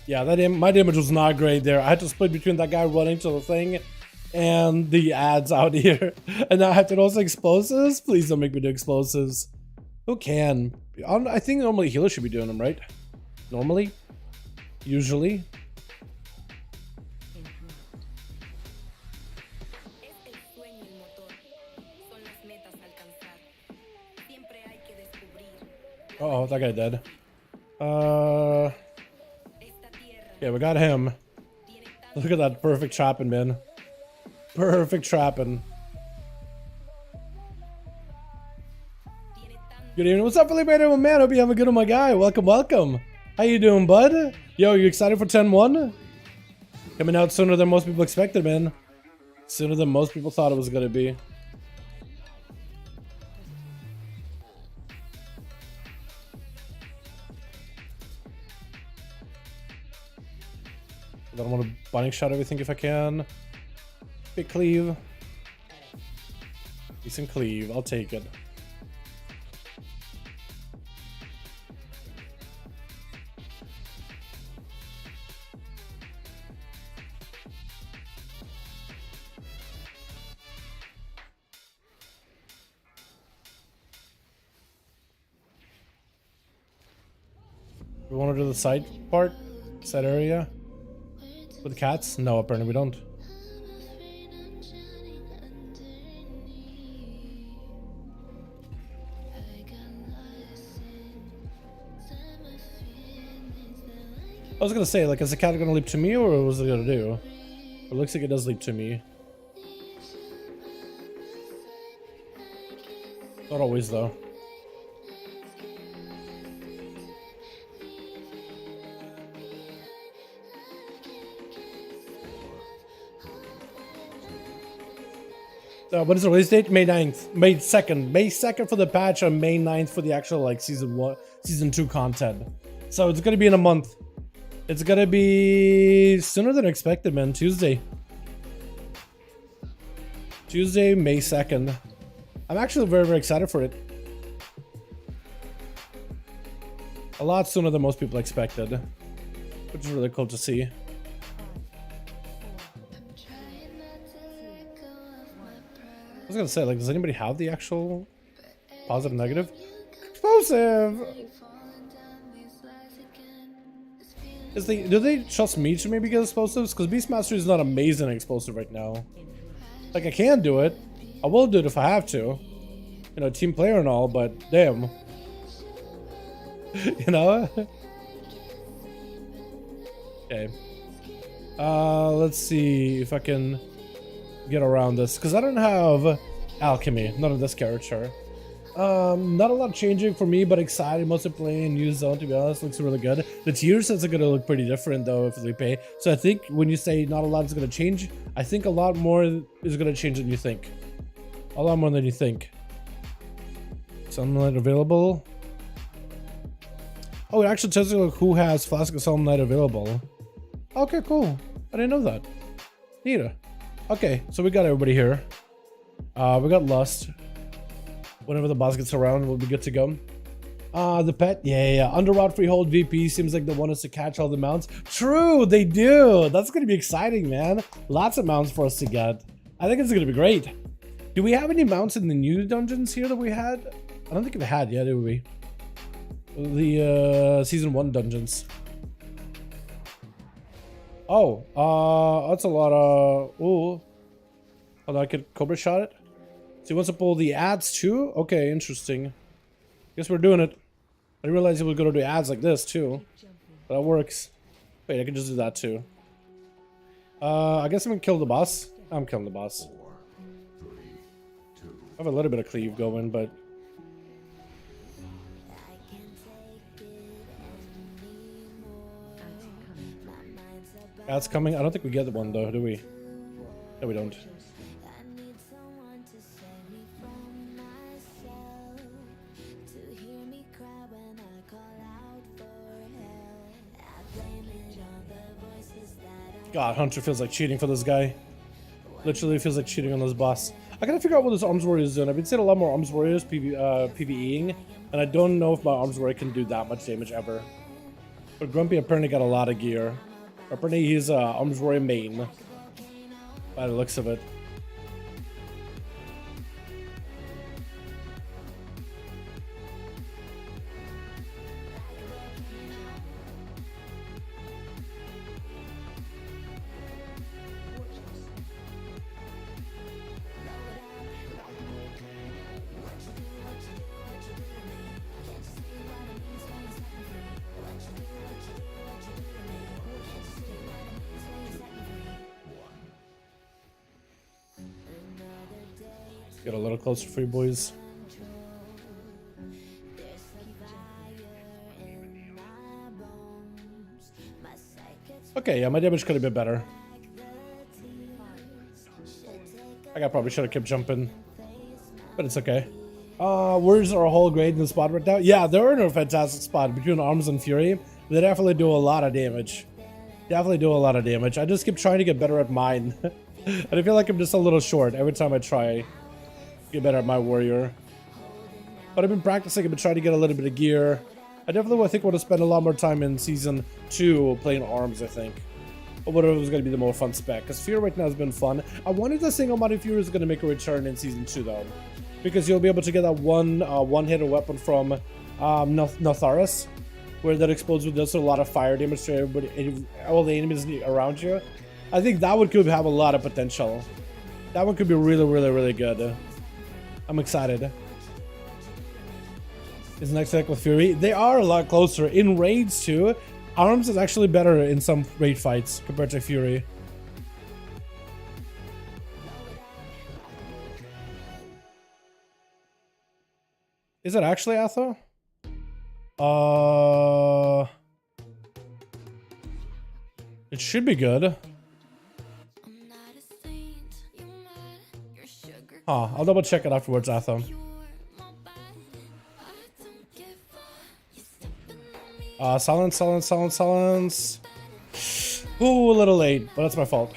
Yeah, my damage was not great there. I had to split between that guy running to the thing and the ads out here. And now I have to also explosives? Please don't make me do explosives. Who can? I think normally healers should be doing them, right? Normally? Usually? Uh-oh, that guy dead. Yeah, we got him. Look at that perfect trapping, man. Perfect trapping. Good evening. What's up, Felipe? Man, hope you have a good one, my guy. Welcome, welcome. How you doing, bud? Yo, you excited for 10-1? Coming out sooner than most people expected, man. Sooner than most people thought it was gonna be. I don't want to binding shot everything if I can. Big cleave. Decent cleave. I'll take it. We want to do the side part? Side area? With the cats? No, apparently we don't. I was gonna say, like, is the cat gonna leap to me, or what was it gonna do? It looks like it does leap to me. Not always, though. What is the release date? May 9th. May 2nd. May 2nd for the patch, and May 9th for the actual, like, Season 2 content. So it's gonna be in a month. It's gonna be sooner than expected, man. Tuesday, May 2nd. I'm actually very, very excited for it. A lot sooner than most people expected, which is really cool to see. I was gonna say, like, does anybody have the actual positive, negative? Explosive! Do they trust me to maybe get explosives? Because Beastmaster is not amazing at explosive right now. Like, I can do it. I will do it if I have to. You know, team player and all, but damn. You know? Okay. Let's see if I can get around this, because I don't have alchemy, none of this character. Not a lot changing for me, but excited mostly playing new zone, to be honest. Looks really good. The tier sets are gonna look pretty different though if they pay. So I think when you say not a lot is gonna change, I think a lot more is gonna change than you think. A lot more than you think. Sunlight available. Oh, it actually tells you like who has Flask of Sunlight available. Okay, cool. I didn't know that. Neither. Okay, so we got everybody here. We got Lust. Whenever the boss gets around, we'll be good to go. The pet, yeah. Underrod Freehold VP seems like they want us to catch all the mounts. True, they do. That's gonna be exciting, man. Lots of mounts for us to get. I think it's gonna be great. Do we have any mounts in the new dungeons here that we had? I don't think we had yet, did we? The season 1 dungeons. Oh, that's a lot of. Ooh, oh, I could Cobra shot it. So he wants to pull the ads too? Okay, interesting. Guess we're doing it. I didn't realize he was going to do ads like this too. But that works. Wait, I can just do that too. I guess I'm going to kill the boss. I'm killing the boss. I have a little bit of cleave going, but... Ads coming? I don't think we get one though, do we? No, we don't. God, Hunter feels like cheating for this guy. Literally feels like cheating on this boss. I gotta figure out what this Arms Warrior is doing. I've been seeing a lot more Arms Warriors PvEing, and I don't know if my Arms Warrior can do that much damage ever. But Grumpy apparently got a lot of gear. Apparently he's Arms Warrior main, by the looks of it. Get a little closer for you boys. Okay, yeah, my damage could have been better. I probably should have kept jumping, but it's okay. Warriors are a whole grade in the spot right now. Yeah, they're in a fantastic spot between Arms and Fury. They definitely do a lot of damage. Definitely do a lot of damage. I just keep trying to get better at mine. And I feel like I'm just a little short every time I try. Get better at my warrior, but I've been practicing. I've been trying to get a little bit of gear. I definitely want to spend a lot more time in season 2 playing Arms. I think, or whatever was going to be the more fun spec. Because Fear right now has been fun. I wanted to single Mighty Fury is going to make a return in season 2 though, because you'll be able to get that one-hitter weapon from Notharis, where that explodes with just a lot of fire damage to everybody, all the enemies around you. I think that one could have a lot of potential. That one could be really, really, really good. I'm excited. Is next deck with Fury? They are a lot closer in raids too. Arms is actually better in some raid fights compared to Fury. Is it actually Atho? It should be good. Huh, I'll double check it afterwards, Atho. Silence. Ooh, a little late, but that's my fault.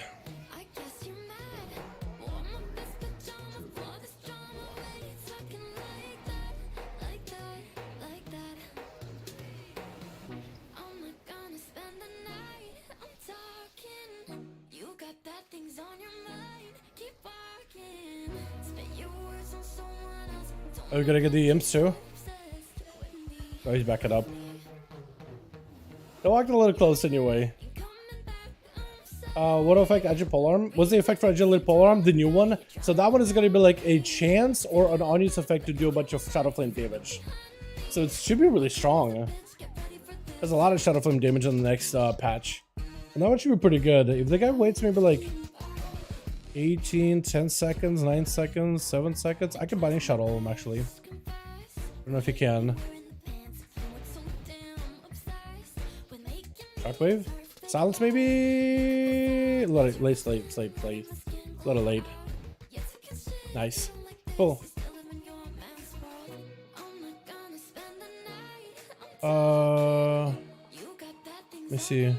Are we gonna get the imps too? Oh, he's backing up. They walked a little close anyway. What effect? Agile Polearm? What's the effect for Agility Polearm? The new one? So that one is gonna be like a chance or an audience effect to do a bunch of Shadow Flame damage. So it should be really strong. There's a lot of Shadow Flame damage in the next patch. And that one should be pretty good. If the guy waits maybe like 18, 10 seconds, 9 seconds, 7 seconds. I can binding shuttle him actually. I don't know if you can. Shockwave? Silence maybe? A little late. A little late. Nice. Cool. Let me see.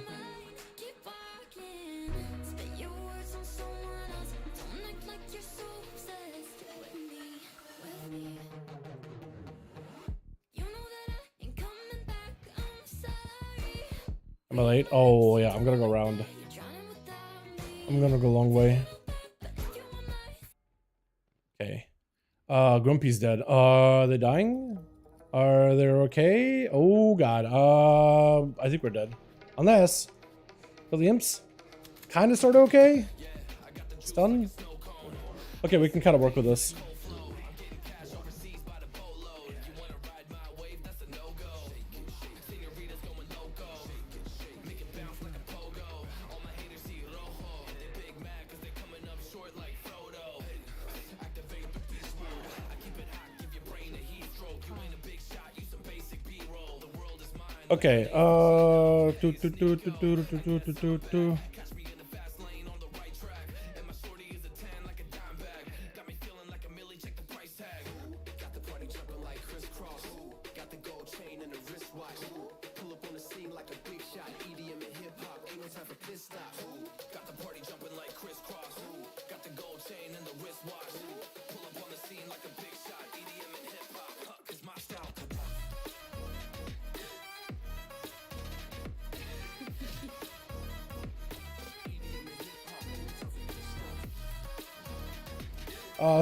Am I late? Oh yeah, I'm gonna go around. I'm gonna go long way. Okay. Grumpy's dead. Are they dying? Are they okay? Oh god. I think we're dead. Unless the imps kind of sort of okay. Stun. Okay, we can kind of work with this. Okay,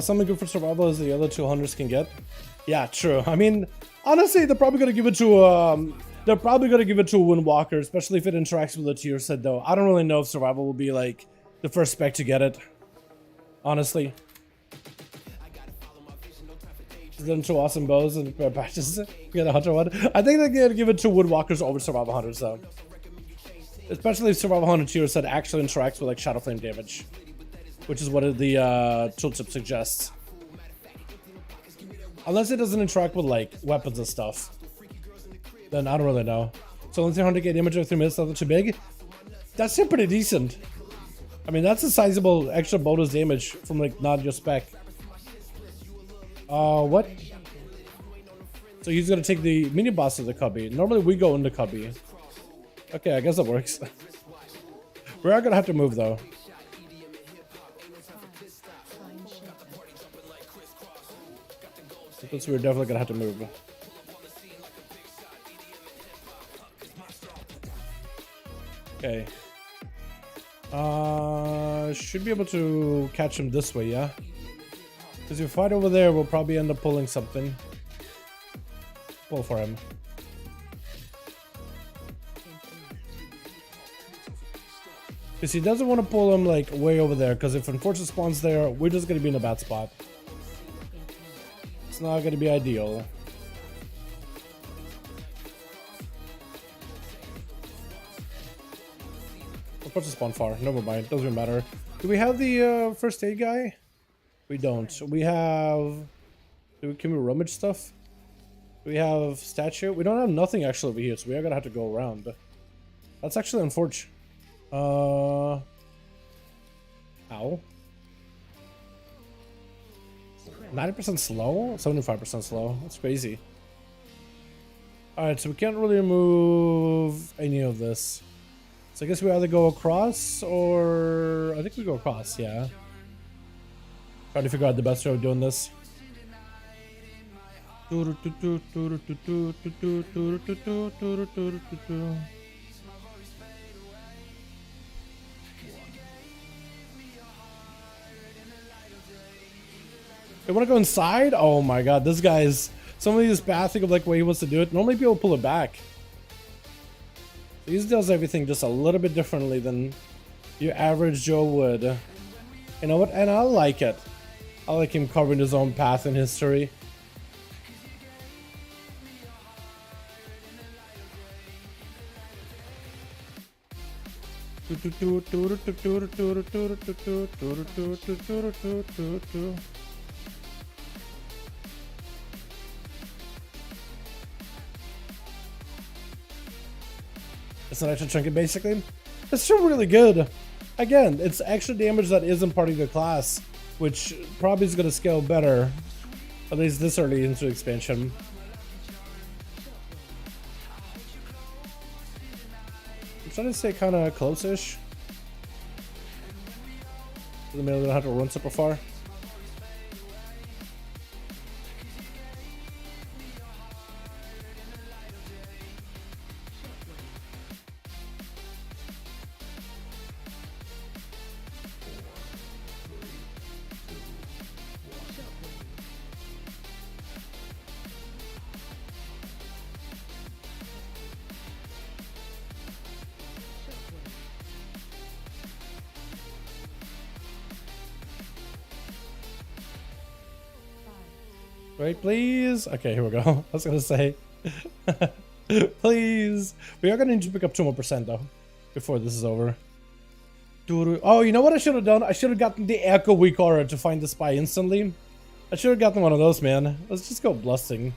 Something good for survival is the other 200s can get. Yeah, true. I mean, honestly, they're probably gonna give it to a Windwalker, especially if it interacts with a tier set. Though I don't really know if survival will be like the first spec to get it. Honestly, then two awesome bows and patches. Get a hunter one. I think they're gonna give it to Woodwalkers over survival hunters though, especially if survival hunter tier set actually interacts with like shadow flame damage, which is what the tooltip suggests. Unless it doesn't interact with like weapons and stuff, then I don't really know. So only 300k damage over 3 minutes, not too big. That's still pretty decent. I mean, that's a sizable extra bonus damage from like not your spec. What? So he's gonna take the mini boss to the cubby. Normally we go in the cubby. Okay, I guess that works. We are gonna have to move though. Because we're definitely gonna have to move. Okay. Should be able to catch him this way, yeah? Because if we fight over there, we'll probably end up pulling something. Pull for him. Because he doesn't want to pull him like way over there, because if Enforcer spawns there, we're just gonna be in a bad spot. It's not gonna be ideal. Enforcer spawn far, never mind, doesn't matter. Do we have the first aid guy? We don't. We have... Can we rummage stuff? Do we have statue? We don't have nothing actually over here, so we are gonna have to go around. That's actually unfortunate. Ow. 90% slow? 75% slow. That's crazy. Alright, so we can't really remove any of this. So I guess we either go across or... I think we go across, yeah. Trying to figure out the best way of doing this. They want to go inside? Oh my god, this guy's... Somebody is pathing of like way he wants to do it. Normally people pull it back. He does everything just a little bit differently than your average Joe would. You know what? And I like it. I like him covering his own path in history. It's an extra trinket basically. It's still really good. Again, it's extra damage that isn't part of the class, which probably is going to scale better, at least this early into expansion. I'm trying to stay kind of close-ish. The middle don't have to run super far. Wait, please. Okay, here we go. I was gonna say, please. We are gonna need to pick up 2 more % though before this is over. Oh, you know what I should have done? I should have gotten the Echo Weak Aura to find the spy instantly. I should have gotten one of those, man. Let's just go blusting,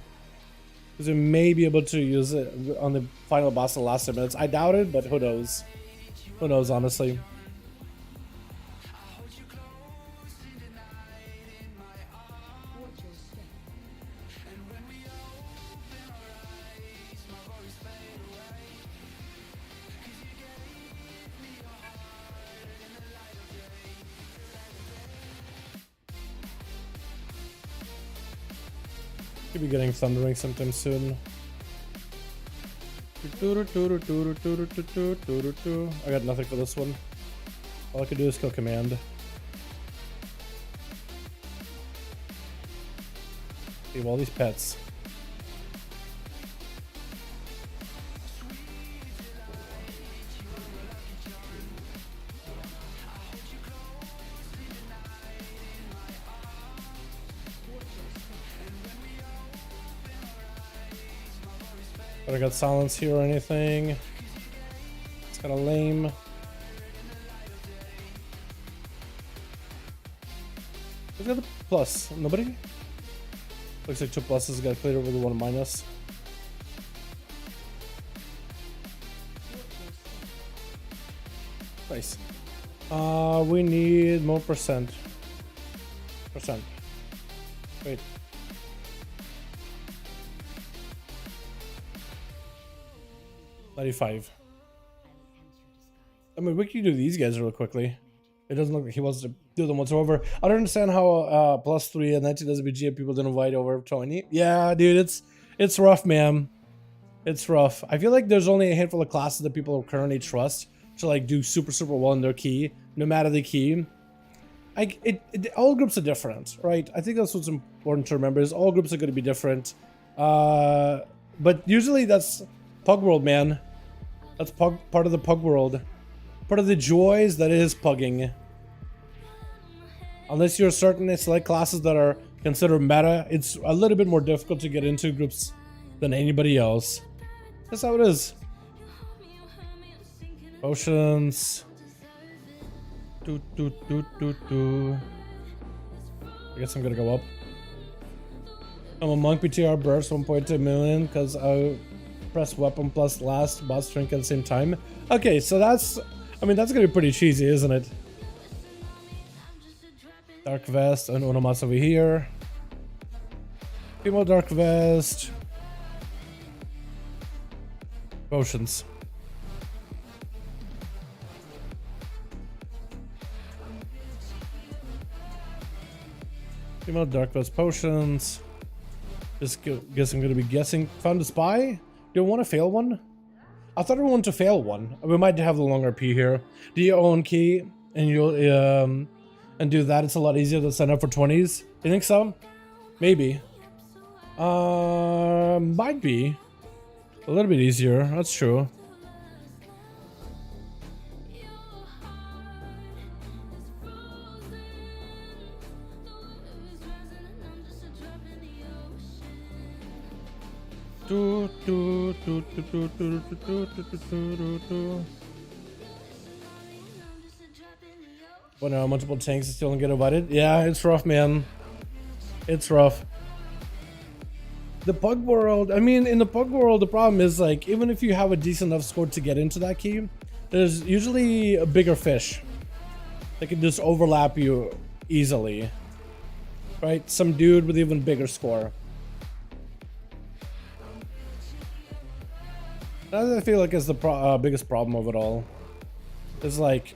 because we may be able to use it on the final boss in the last 10 minutes. I doubt it, but who knows? Who knows, honestly. Could be getting thundering sometime soon. I got nothing for this one. All I can do is kill command. Leave all these pets. But I got silence here or anything. It's kind of lame. Who's got the plus? Nobody? Looks like 2 pluses got cleared over the 1 minus. Nice. We need more percent. Wait. $95. I mean, we can do these guys real quickly. It doesn't look like he wants to do them whatsoever. I don't understand how +3 and 19 WGA people didn't invite over 20. Yeah, dude, it's rough, man. It's rough. I feel like there's only a handful of classes that people currently trust to like do super well in their key, no matter the key. All groups are different, right? I think that's what's important to remember is all groups are going to be different. But usually that's Pug World, man. That's part of the Pug World. Part of the joys that is pugging. Unless you're certain it's like classes that are considered meta, it's a little bit more difficult to get into groups than anybody else. That's how it is. Potions. I guess I'm gonna go up. I'm a monk BTR burst 1.2 million because I press weapon plus last boss drink at the same time. Okay, so that's, I mean, that's gonna be pretty cheesy, isn't it? Dark vest and Unomas over here. Female dark vest. Potions. Female dark vest potions. Just guess I'm gonna be guessing. Found a spy? Do you want to fail one? I thought I wanted to fail one. We might have the longer P here. Do your own key and you'll and do that. It's a lot easier to sign up for 20s. You think so? Maybe. Might be a little bit easier. That's true. What now? Multiple tanks still don't get invited? Yeah, it's rough, man. It's rough. The Pug World, I mean, in the Pug World, the problem is, like, even if you have a decent enough score to get into that key, there's usually a bigger fish that can just overlap you easily. Right? Some dude with even bigger score. That I feel like is the biggest problem of it all. Is like,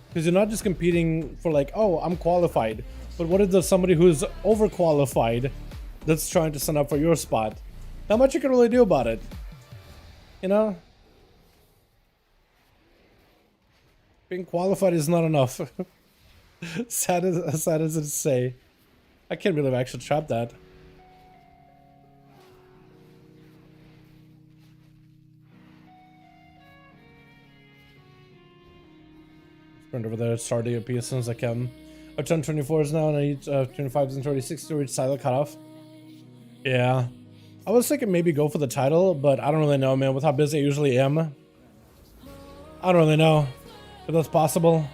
because you're not just competing for like, oh, I'm qualified, but what if there's somebody who's overqualified that's trying to sign up for your spot? Not much you can really do about it, you know? Being qualified is not enough. sad as it is to say. I can't believe I actually trapped that. Sprint over there, start AOP as soon as I can. I've done 24s now and I need 25s and 26 to reach silo cutoff. Yeah. I was thinking maybe go for the title, but I don't really know, man. With how busy I usually am, I don't really know if that's possible.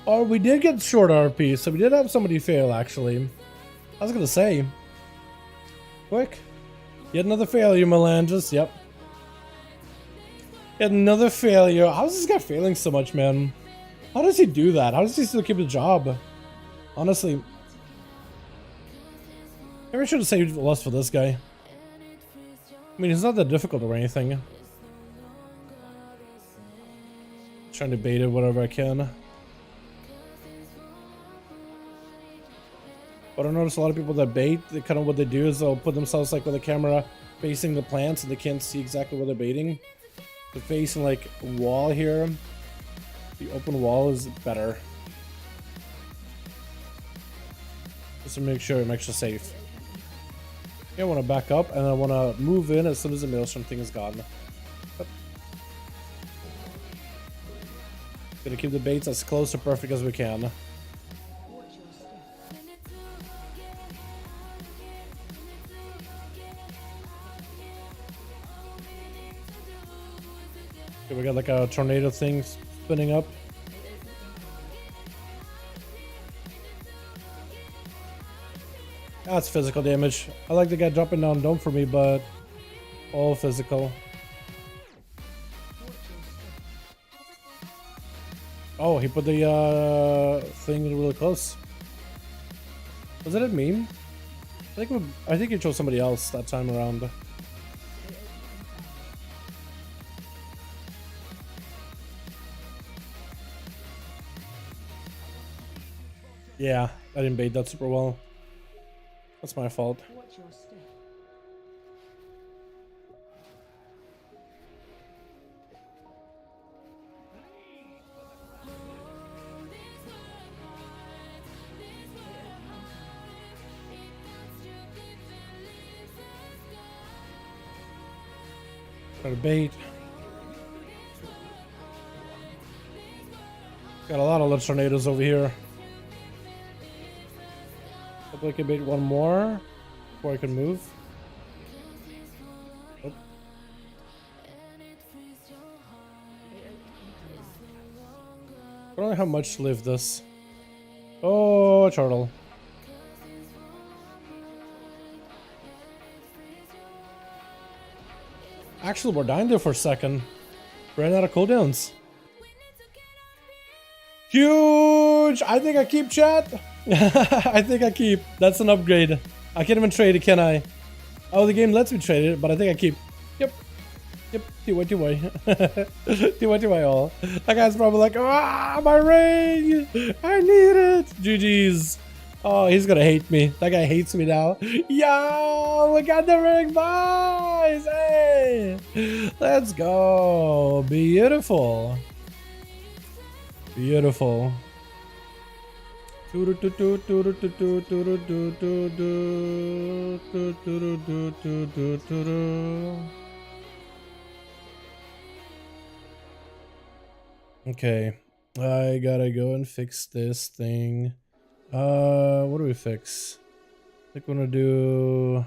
Or we did get short RP, so we did have somebody fail, actually. I was gonna say. Quick. Yet another failure, Melangis. Yep. Yet another failure. How is this guy failing so much, man? How does he do that? How does he still keep his job? Honestly. Maybe I should have saved less for this guy. I mean, he's not that difficult or anything. Trying to bait it whatever I can. But I notice a lot of people that bait, kind of what they do is they'll put themselves like with the camera facing the plants and they can't see exactly where they're baiting. They're facing like a wall here. The open wall is better. Just to make sure I'm actually safe. Okay, I want to back up and I want to move in as soon as the maelstrom thing is gone. Yep. Gonna keep the baits as close to perfect as we can. Watch your step. Okay, we got like a tornado thing spinning up. That's physical damage. I like the guy dropping down dome for me, but all physical. Oh, he put the thing really close. Was it a meme? I think he chose somebody else that time around. Yeah, I didn't bait that super well. That's my fault. Watch your step. Got a bait. Got a lot of little tornadoes over here. Hope I can bait one more before I can move. Oh. I don't know how much to live this. Oh, turtle. Actually, we're dying there for a second. Ran out of cooldowns. Huge! I think I keep, chat. I think I keep. That's an upgrade. I can't even trade it, can I? Oh, the game lets me trade it, but I think I keep. Yep. Yep. TY all. That guy's probably like, ah, my ring! I need it! GG's. Oh, he's gonna hate me. That guy hates me now. Yo, we got the ring, boys! Hey! Let's go. Beautiful. Beautiful. Okay, I gotta go and fix this thing. What do we fix? I think we're gonna do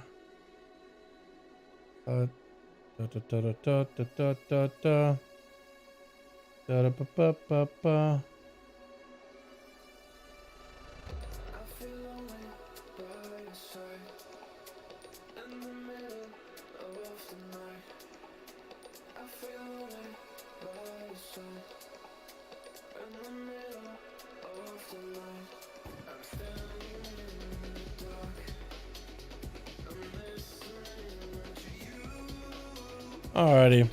Alrighty.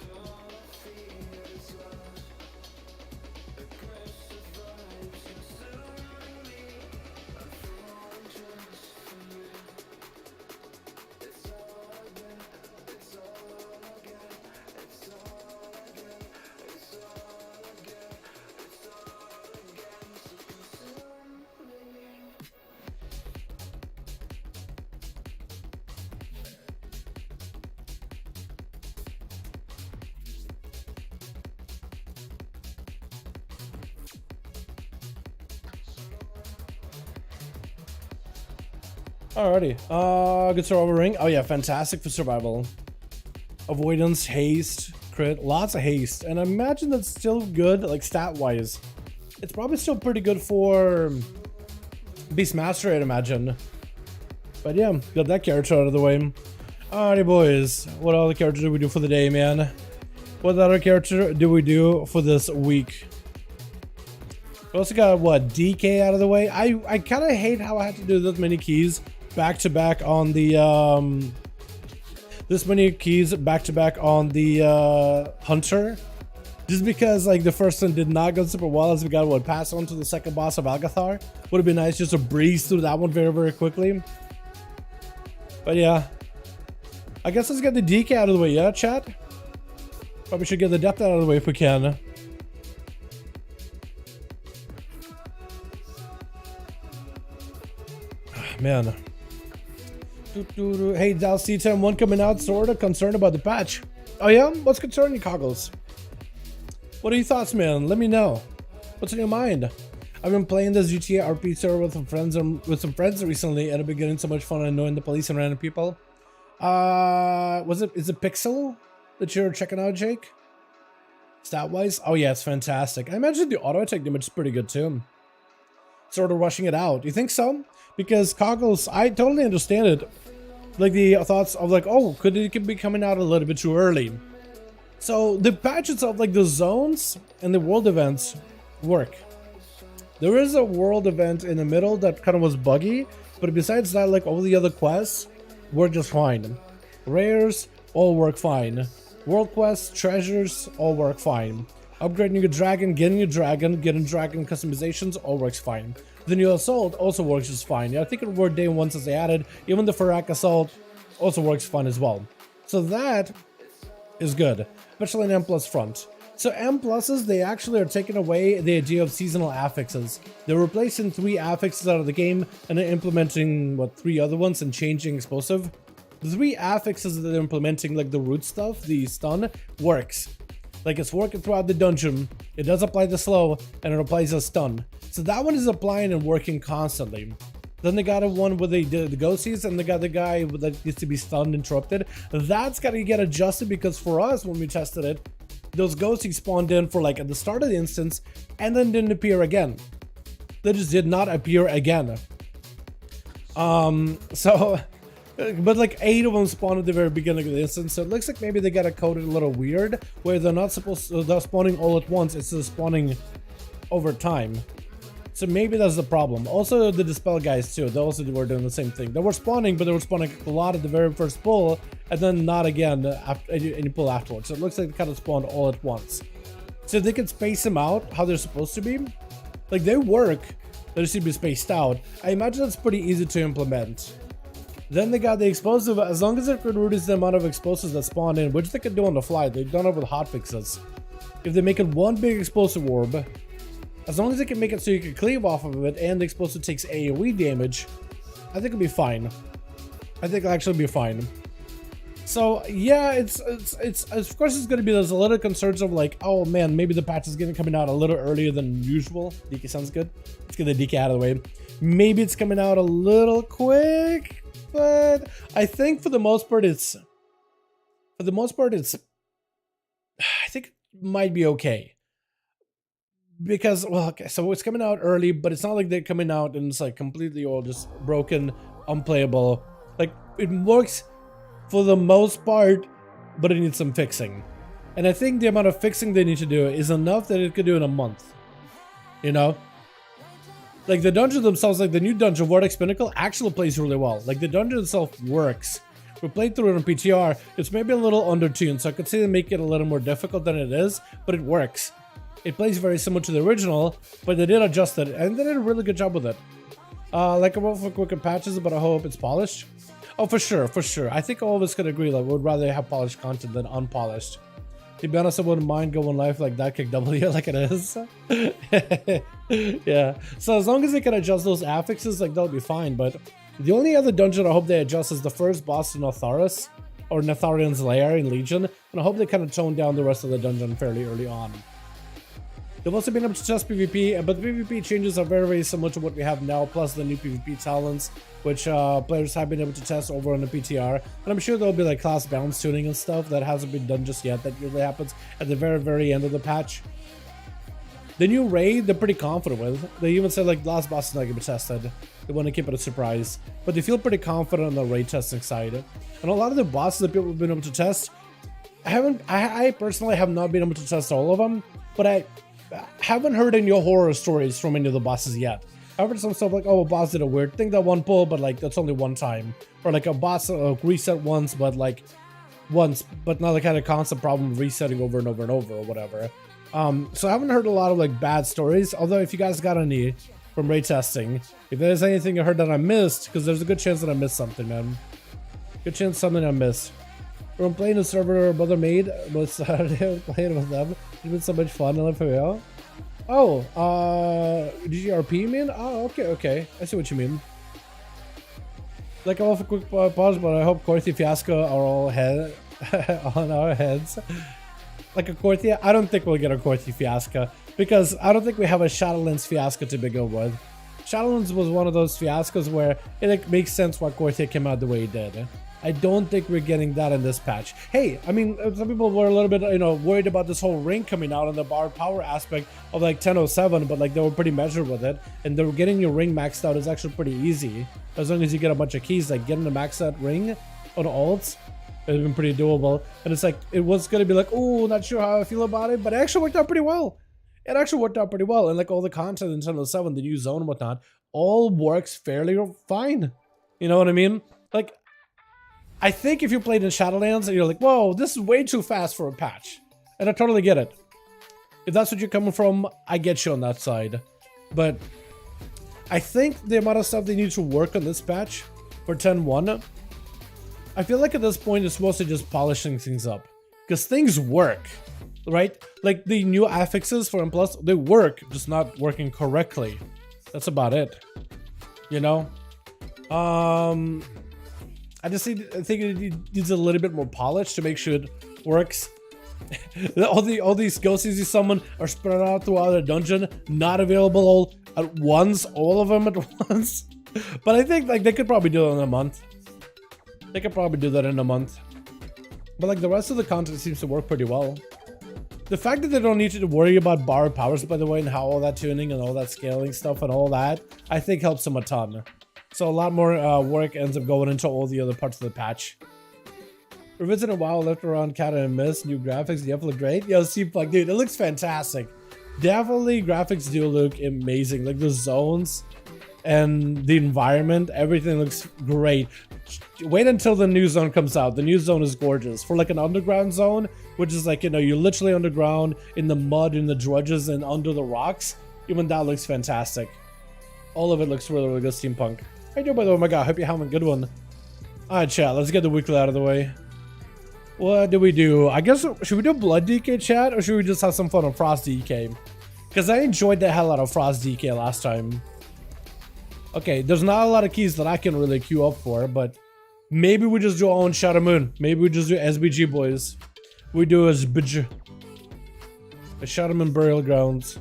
Alrighty. Good survival ring. Oh yeah, fantastic for survival. Avoidance, haste, crit, lots of haste. And I imagine that's still good, like stat-wise. It's probably still pretty good for Beastmaster, I'd imagine. But yeah, got that character out of the way. Alrighty, boys. What other character do we do for the day, man? What other character do we do for this week? We also got, what, DK out of the way? I kind of hate how I had to do this many keys back to back on the this many keys back to back on the hunter, just because like the first one did not go super well, as we got what, pass on to the second boss of Algathar. Would have been nice just to breeze through that one very quickly. But yeah, I guess let's get the DK out of the way. Yeah, chat, probably should get the depth out of the way if we can. Man. Hey, Dallas C10-1 coming out, sorta concerned about the patch. Oh yeah? What's concerning you, Coggles? What are your thoughts, man? Let me know. What's in your mind? I've been playing this GTA RP server with some friends recently, and I've been getting so much fun annoying the police and random people. Is it Pixel that you're checking out, Jake? Stat-wise? Oh yeah, it's fantastic. I imagine the auto attack damage is pretty good too. Sort of rushing it out. You think so? Because Coggles, I totally understand it. Like the thoughts of like, oh, could it be coming out a little bit too early? So the patch itself, like the zones and the world events work. There is a world event in the middle that kind of was buggy, but besides that, like all the other quests work just fine. Rares all work fine. World quests, treasures all work fine. Upgrading your dragon, getting dragon customizations all works fine. The new assault also works just fine. Yeah, I think it worked day one since they added. Even the Farak assault also works fine as well. So that is good, especially in M Plus front. So M pluses, they actually are taking away the idea of seasonal affixes. They're replacing 3 affixes out of the game and then implementing, what, 3 other ones and changing explosive. The 3 affixes that they're implementing, like the root stuff, the stun, works. Like it's working throughout the dungeon, it does apply the slow, and it applies a stun. So that one is applying and working constantly. Then they got a one where they did the ghosties, and they got the guy that needs to be stunned, interrupted. That's got to get adjusted because for us, when we tested it, those ghosties spawned in for like at the start of the instance and then didn't appear again. They just did not appear again. But like 8 of them spawned at the very beginning of the instance, so it looks like maybe they got it coded a little weird, where they're not supposed to, they're spawning all at once, it's just spawning over time. So maybe that's the problem. Also the dispel guys too, they also were doing the same thing. They were spawning, but they were spawning a lot at the very first pull, and then not again after any pull afterwards. So it looks like they kind of spawned all at once. So if they can space them out how they're supposed to be, like they work, they should be spaced out. I imagine that's pretty easy to implement. Then they got the explosive, as long as it could reduce the amount of explosives that spawn in, which they could do on the fly. They've done it with hotfixes. If they make it one big explosive orb, as long as they can make it so you can cleave off of it and the explosive takes AoE damage, I think it'll be fine. I think it'll actually be fine. So yeah, it's of course it's gonna be, there's a lot of concerns of like, oh man, maybe the patch is gonna coming out a little earlier than usual. DK sounds good. Let's get the DK out of the way. Maybe it's coming out a little quick, but I think for the most part it's I think it might be okay. Because, well, okay, so it's coming out early, but it's not like they're coming out and it's like completely all just broken, unplayable. Like, it works for the most part, but it needs some fixing. And I think the amount of fixing they need to do is enough that it could do in a month. You know? Like, the dungeons themselves, like the new dungeon, Vortex Pinnacle, actually plays really well. Like, the dungeon itself works. We played through it on PTR, it's maybe a little undertuned, so I could see them make it a little more difficult than it is, but it works. It plays very similar to the original, but they did adjust it, and they did a really good job with it. Like a roll for quicker patches, but I hope it's polished. Oh, for sure, for sure. I think all of us could agree, like, we would rather have polished content than unpolished. To be honest, I wouldn't mind going live like that kick W like it is. Yeah, so as long as they can adjust those affixes, like, that'll be fine, but the only other dungeon I hope they adjust is the first boss in Notharis, or Natharian's Lair in Legion, and I hope they kind of tone down the rest of the dungeon fairly early on. They've also been able to test PvP, but the PvP changes are very, very similar to what we have now, plus the new PvP talents, which players have been able to test over on the PTR. And I'm sure there'll be like class balance tuning and stuff that hasn't been done just yet. That usually happens at the very, very end of the patch. The new raid, they're pretty confident with. They even said like last boss is not going to be tested. They want to keep it a surprise. But they feel pretty confident on the raid testing side. And a lot of the bosses that people have been able to test, I personally have not been able to test all of them, but I haven't heard any horror stories from any of the bosses yet. I've heard some stuff like, oh, a boss did a weird thing that one pull, but like that's only one time. Or like a boss reset once, but like once, but not like had a constant problem resetting over and over and over or whatever. So I haven't heard a lot of like bad stories, although if you guys got any from raid testing, if there's anything you heard that I missed, because there's a good chance that I missed something, man. Good chance something I missed. When playing a server Mother made was Saturday, playing with them. It's been so much fun. I love FML. Oh, GRP you mean? Oh, okay. I see what you mean. Like off a quick pause, but I hope Corti Fiasco are all on our heads. Like a Corti, I don't think we'll get a Corti Fiasco because I don't think we have a Shadowlands Fiasco to begin with. Shadowlands was one of those fiascos where it makes sense why Corti came out the way it did. I don't think we're getting that in this patch. Hey, I mean, some people were a little bit, worried about this whole ring coming out and the bar power aspect of like 1007, but like they were pretty measured with it, and they're getting your ring maxed out is actually pretty easy as long as you get a bunch of keys. Like getting a maxed out ring on alts has been pretty doable, and it's like it was gonna be like, oh, not sure how I feel about it, but it actually worked out pretty well. It actually worked out pretty well, and like all the content in 1007, the new zone and whatnot, all works fairly fine. You know what I mean? Like, I think if you played in Shadowlands and you're like, whoa, this is way too fast for a patch. And I totally get it. If that's what you're coming from, I get you on that side. But I think the amount of stuff they need to work on this patch for 10.1, I feel like at this point it's mostly just polishing things up. Because things work, right? Like the new affixes for M+, they work, just not working correctly. That's about it. You know? I think it needs a little bit more polish to make sure it works. all these ghosties you summon are spread out throughout the dungeon, not available all at once, all of them at once. But I think like they could probably do it in a month. They could probably do that in a month. But like the rest of the content seems to work pretty well. The fact that they don't need to worry about borrowed powers, by the way, and how all that tuning and all that scaling stuff and all that, I think helps them a ton. So a lot more work ends up going into all the other parts of the patch. Revisiting WoW, left around Cat and Miss, new graphics, the look great. Yo, C-Plug, dude, it looks fantastic. Definitely graphics do look amazing. Like the zones and the environment, everything looks great. Wait until the new zone comes out. The new zone is gorgeous. For like an underground zone, which is like, you're literally underground in the mud, in the drudges, and under the rocks. Even that looks fantastic. All of it looks really, really good steampunk. How you doing, by the way? Oh my god, hope you're having a good one. Alright, chat, let's get the weekly out of the way. What do we do? I guess, should we do Blood DK, chat? Or should we just have some fun on Frost DK? Because I enjoyed the hell out of Frost DK last time. Okay, there's not a lot of keys that I can really queue up for, but maybe we just do our own Shadow Moon. Maybe we just do SBG, boys. We do SBG. The Shadow Moon Burial Grounds.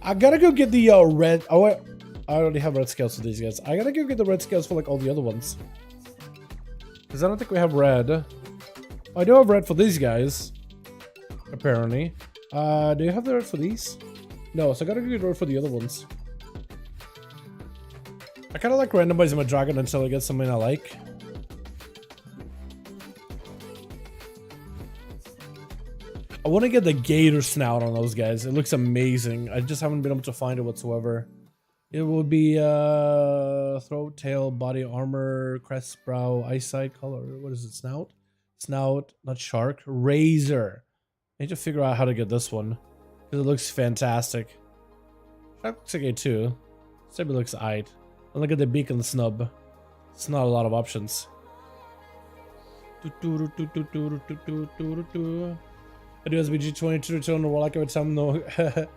I gotta go get the red... Oh, wait. I already have red scales for these guys. I gotta go get the red scales for like all the other ones. Because I don't think we have red. Oh, I do have red for these guys. Apparently. Do you have the red for these? No, so I gotta go get red for the other ones. I kinda like randomizing my dragon until I get something I like. I want to get the gator snout on those guys. It looks amazing. I just haven't been able to find it whatsoever. It will be throat, tail, body armor, crest, brow, eyesight, color. What is it? Snout? Snout, not shark. Razor. I need to figure out how to get this one. Because it looks fantastic. Shark looks okay too. Saber looks aight. And look at the beak and the snub. It's not a lot of options. I do SBG 22 to turn the warlock every time to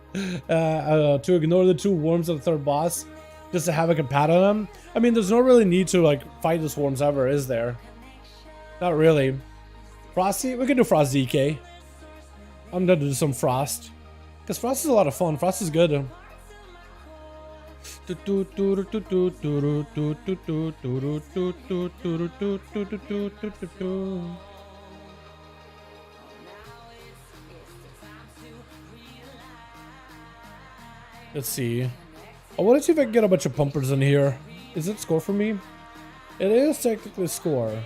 ignore the two worms of the third boss, just to have a compat on them. I mean, there's no really need to like fight the swarms ever, is there? Not really. Frosty? We can do Frost DK. I'm gonna do some Frost. Because Frost is a lot of fun. Frost is good. Let's see. I want to see if I can get a bunch of pumpers in here. Is it score for me? It is technically score.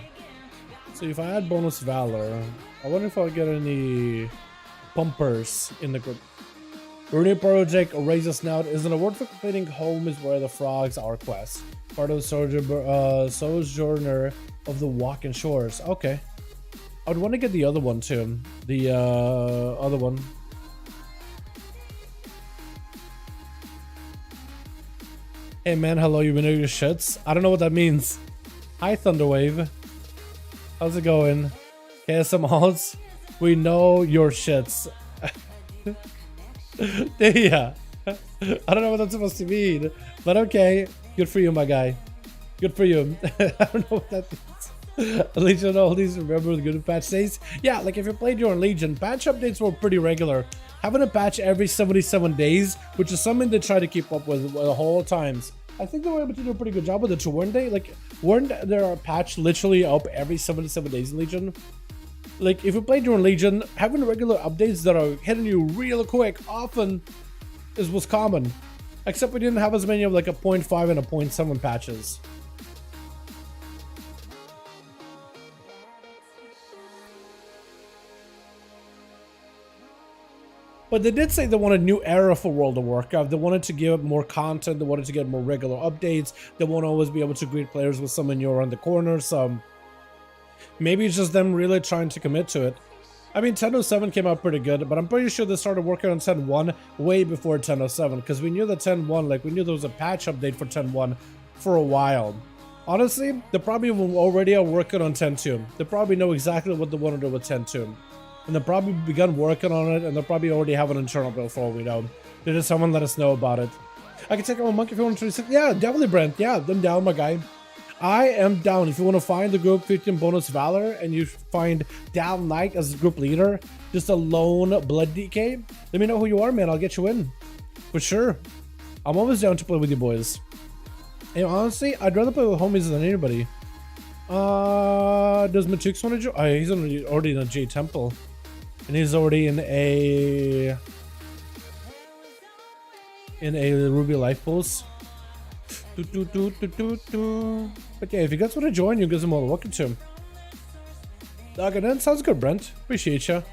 So if I add bonus valor, I wonder if I'll get any pumpers in the group. Rooney Project Razor Snout is an award for completing Home is Where the Frogs Are quest. Part of the Sojourner of the Walking Shores. Okay. I would want to get the other one too. The other one. Hey man, hello, you been doing your shits? I don't know what that means. Hi Thunderwave. How's it going? KSM Halls? We know your shits. Yeah. I don't know what that's supposed to mean, but okay. Good for you, my guy. Good for you. I don't know what that means. Legion oldies, remember the good patch days? Yeah, like if you played during Legion, patch updates were pretty regular. Having a patch every 77 days, which is something they try to keep up with the whole times. I think they were able to do a pretty good job with it, weren't they? Like, weren't there a patch literally up every 77 days in Legion? Like, if you play during Legion, having regular updates that are hitting you real quick often was common. Except we didn't have as many of like a 0.5 and a 0.7 patches. But they did say they wanted a new era for World of Warcraft. They wanted to give more content. They wanted to get more regular updates. They won't always be able to greet players with someone new around the corner. So maybe it's just them really trying to commit to it. I mean, 10.07 came out pretty good, but I'm pretty sure they started working on 10.1 way before 10.07, because we knew that 10.1, like we knew there was a patch update for 10.1 for a while. Honestly, they probably already are working on 10.2. They probably know exactly what they want to do with 10.2. And they've probably begun working on it, and they'll probably already have an internal build for all we know. They just someone let us know about it. I can take out a monk if you want to. Yeah, definitely, Brent. Yeah, them down, my guy. I am down. If you want to find the group 15 bonus valor and you find Down Knight as the group leader, just a lone blood DK, let me know who you are, man. I'll get you in. For sure. I'm always down to play with you boys. And honestly, I'd rather play with homies than anybody. Does Mythic want to join? Oh, he's already in a J Temple. And he's already in a Ruby Life Pulse. But yeah, if you guys want to join, you guys are more than welcome to. Okay, that sounds good, Brent. Appreciate you. I'm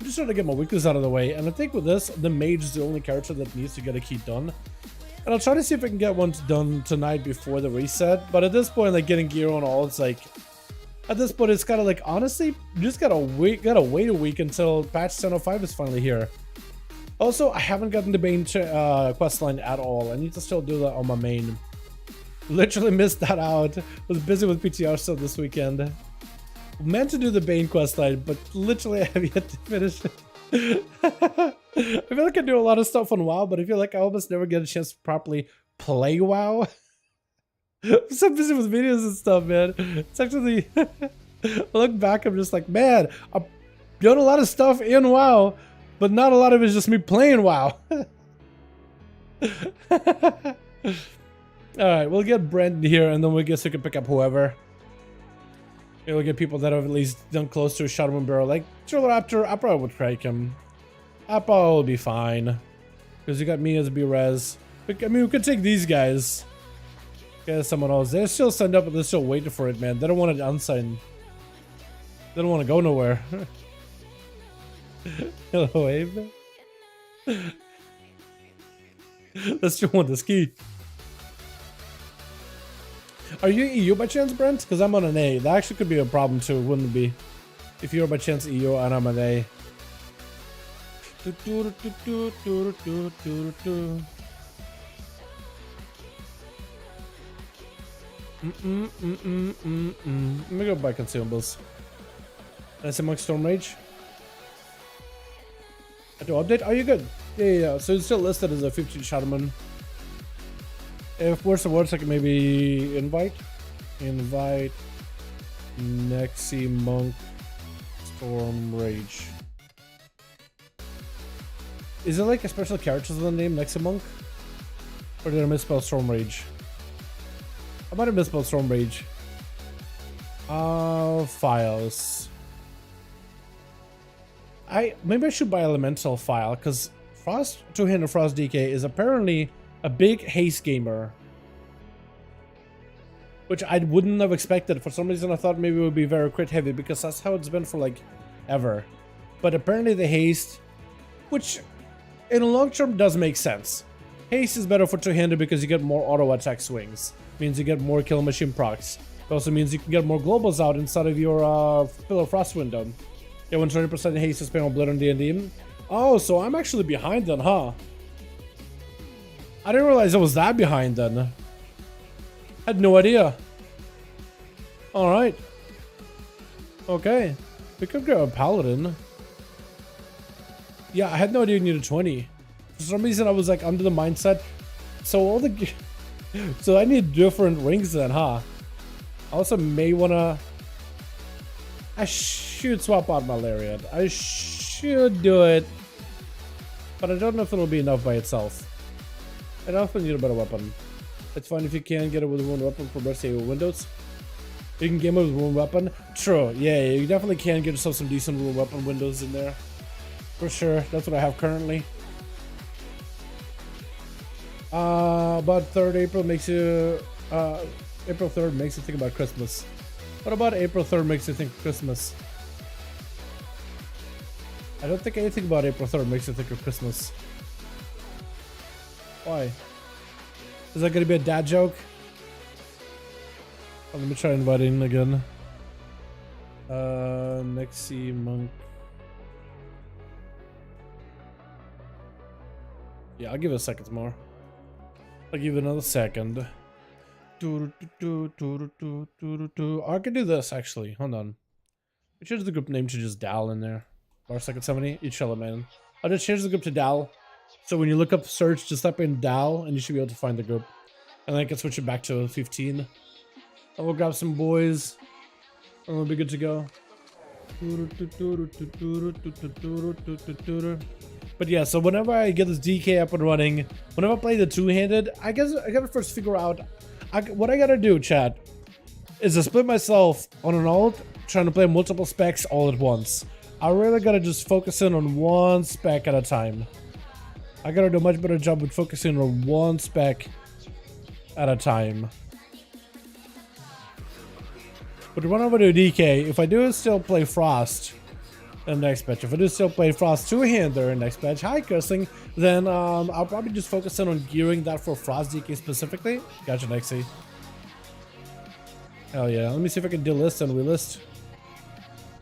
just trying to get my weakness out of the way, and I think with this, the mage is the only character that needs to get a key done. And I'll try to see if I can get one done tonight before the reset. But at this point, like getting gear on all, it's like at this point, it's kind of like honestly, you just gotta wait a week until patch 10.05 is finally here. Also, I haven't gotten the Bane questline at all. I need to still do that on my main. Literally missed that out. Was busy with PTR stuff this weekend. Meant to do the Bane questline, but literally I have yet to finish it. I feel like I do a lot of stuff on WoW, but I feel like I almost never get a chance to properly play WoW. I'm so busy with videos and stuff, man. It's actually... I look back, I'm just like, man, I've done a lot of stuff in WoW, but not a lot of it is just me playing WoW. Alright, we'll get Brent here, and then we guess we can pick up whoever. We'll get people that have at least done close to a Shadowman Barrel. Like, Raptor, I probably would crank him. I probably will be fine. Because you got me as B-Res. I mean, we could take these guys. Get someone else. They're still signed up, but they're still waiting for it, man. They don't want to unsign. They don't want to go nowhere. Hello, Abe. Let's just want the ski. Are you EU by chance, Brent? Because I'm on an A. That actually could be a problem too, wouldn't it be? If you're by chance EU and I'm an A. Let me go buy consumables. That's among Storm Rage. To update? Are you good? Yeah. So it's still listed as a 15 Shadowman. If worse or worse, I can maybe invite Nexi Monk Storm Rage. Is it like a special character with the name Nexi Monk? Or did I misspell Storm Rage? I might have misspelled Storm Rage. Files. Maybe I should buy Elemental File, because Frost 200 Frost DK is apparently a big haste gamer, which I wouldn't have expected. For some reason I thought maybe it would be very crit heavy, because that's how it's been for like ever. But apparently the haste, which in the long term does make sense. Haste is better for two-handed because you get more auto attack swings. Means you get more kill machine procs. It also means you can get more globals out inside of your Pillar Frost window. Yeah, 120% haste is spam on Blood on D&D. Oh, so I'm actually behind then, huh? I didn't realize I was that behind then. Had no idea. Alright. Okay. We could grab a Paladin. Yeah, I had no idea you needed 20. For some reason I was like under the mindset. So all the So I need different rings then, huh? I also may wanna... I should swap out my lariat. I should do it. But I don't know if it'll be enough by itself. I definitely need a better weapon. It's fine if you can get it with one weapon for rest of windows. You can game it with one weapon. True, yeah, you definitely can get yourself some decent one weapon windows in there. For sure, that's what I have currently. But 3rd April makes you... April 3rd makes you think about Christmas. What about April 3rd makes you think of Christmas? I don't think anything about April 3rd makes you think of Christmas. Why? Is that gonna be a dad joke? Oh, let me try inviting again. Nexi Monk. Yeah, I'll give it a second more. I'll give it another second. I can do this actually. Hold on. We change the group name to just Dal in there. Bar second 70. You chill it, man. I'll just change the group to Dal. So when you look up search, just type in Dal and you should be able to find the group. And then I can switch it back to 15. And we'll grab some boys. And we'll be good to go. But yeah, so whenever I get this DK up and running, whenever I play the two-handed, I guess I gotta first figure out what I gotta do, chat, is to split myself on an ult, trying to play multiple specs all at once. I really gotta just focus in on one spec at a time. I gotta do a much better job with focusing on one spec at a time. But to run over to DK, if I do still play Frost in the next patch, if I do still play Frost two-hander in next patch, hi cursing, then I'll probably just focus in on gearing that for Frost DK specifically. Gotcha, Nexi. Hell yeah. Let me see if I can delist and relist.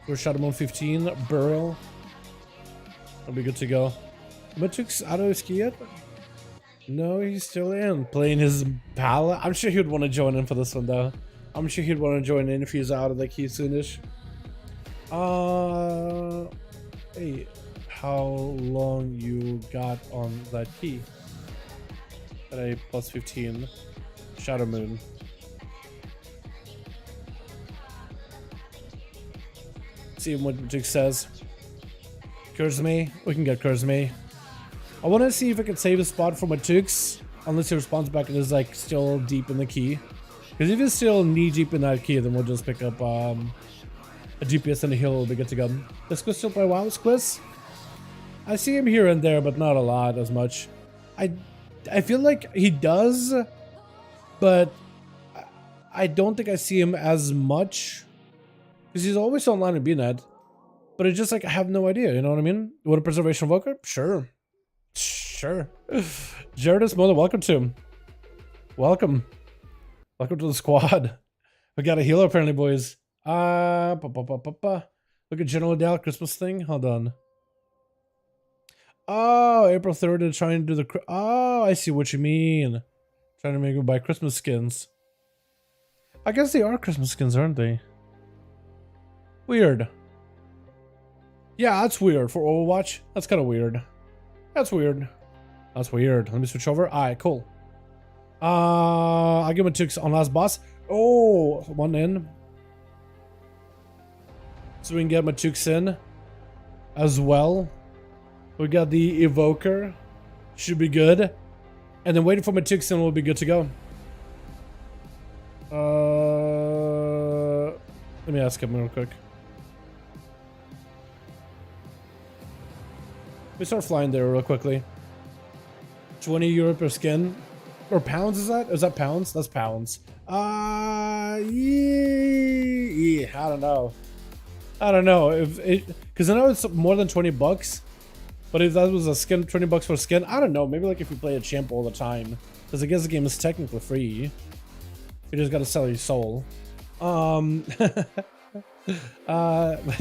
We're shot him on 15. Burial. I'll be good to go. Mythic's out of his key yet? No, he's still in. Playing his palette. I'm sure he'd want to join in for this one though. I'm sure he'd want to join in if he's out of the key soonish. Hey, how long you got on that key? At a plus 15. Shadow Moon. See what Jig says. Kurzme. We can get Kurzme. I want to see if I can save a spot for my Tux, unless he responds back and is like still deep in the key. Because if he's still knee deep in that key, then we'll just pick up a GPS and a heal. We'll be good to go. Does Squiz still play WoW? Squiz? I see him here and there, but not a lot as much. I feel like he does, but I don't think I see him as much. Because he's always online in BNet. But it's just like, I have no idea, you know what I mean? You want a preservation evoker? Sure. Sure. Jaredus Mother, welcome to him. Welcome. Welcome to the squad. We got a healer apparently, boys. Look at General Dal Christmas thing. Hold on. Oh, April 3rd, they're trying to do the... Oh, I see what you mean. Trying to make them buy Christmas skins. I guess they are Christmas skins, aren't they? Weird. Yeah, that's weird for Overwatch. That's kind of weird. That's weird. That's weird. Let me switch over. Alright, cool. I'll give him a Tux on last boss. Oh, one in. So we can get my Tux in as well. We got the Evoker. Should be good. And then waiting for my Tux in, we'll be good to go. Let me ask him real quick. We start flying there real quickly. 20 euro per skin. Or pounds, is that? Is that pounds? That's pounds. Yeah, I don't know. I don't know. If it, because I know it's more than 20 bucks. But if that was a skin, 20 bucks for a skin, I don't know. Maybe like if you play a champ all the time. Because I guess the game is technically free. You just gotta sell your soul. But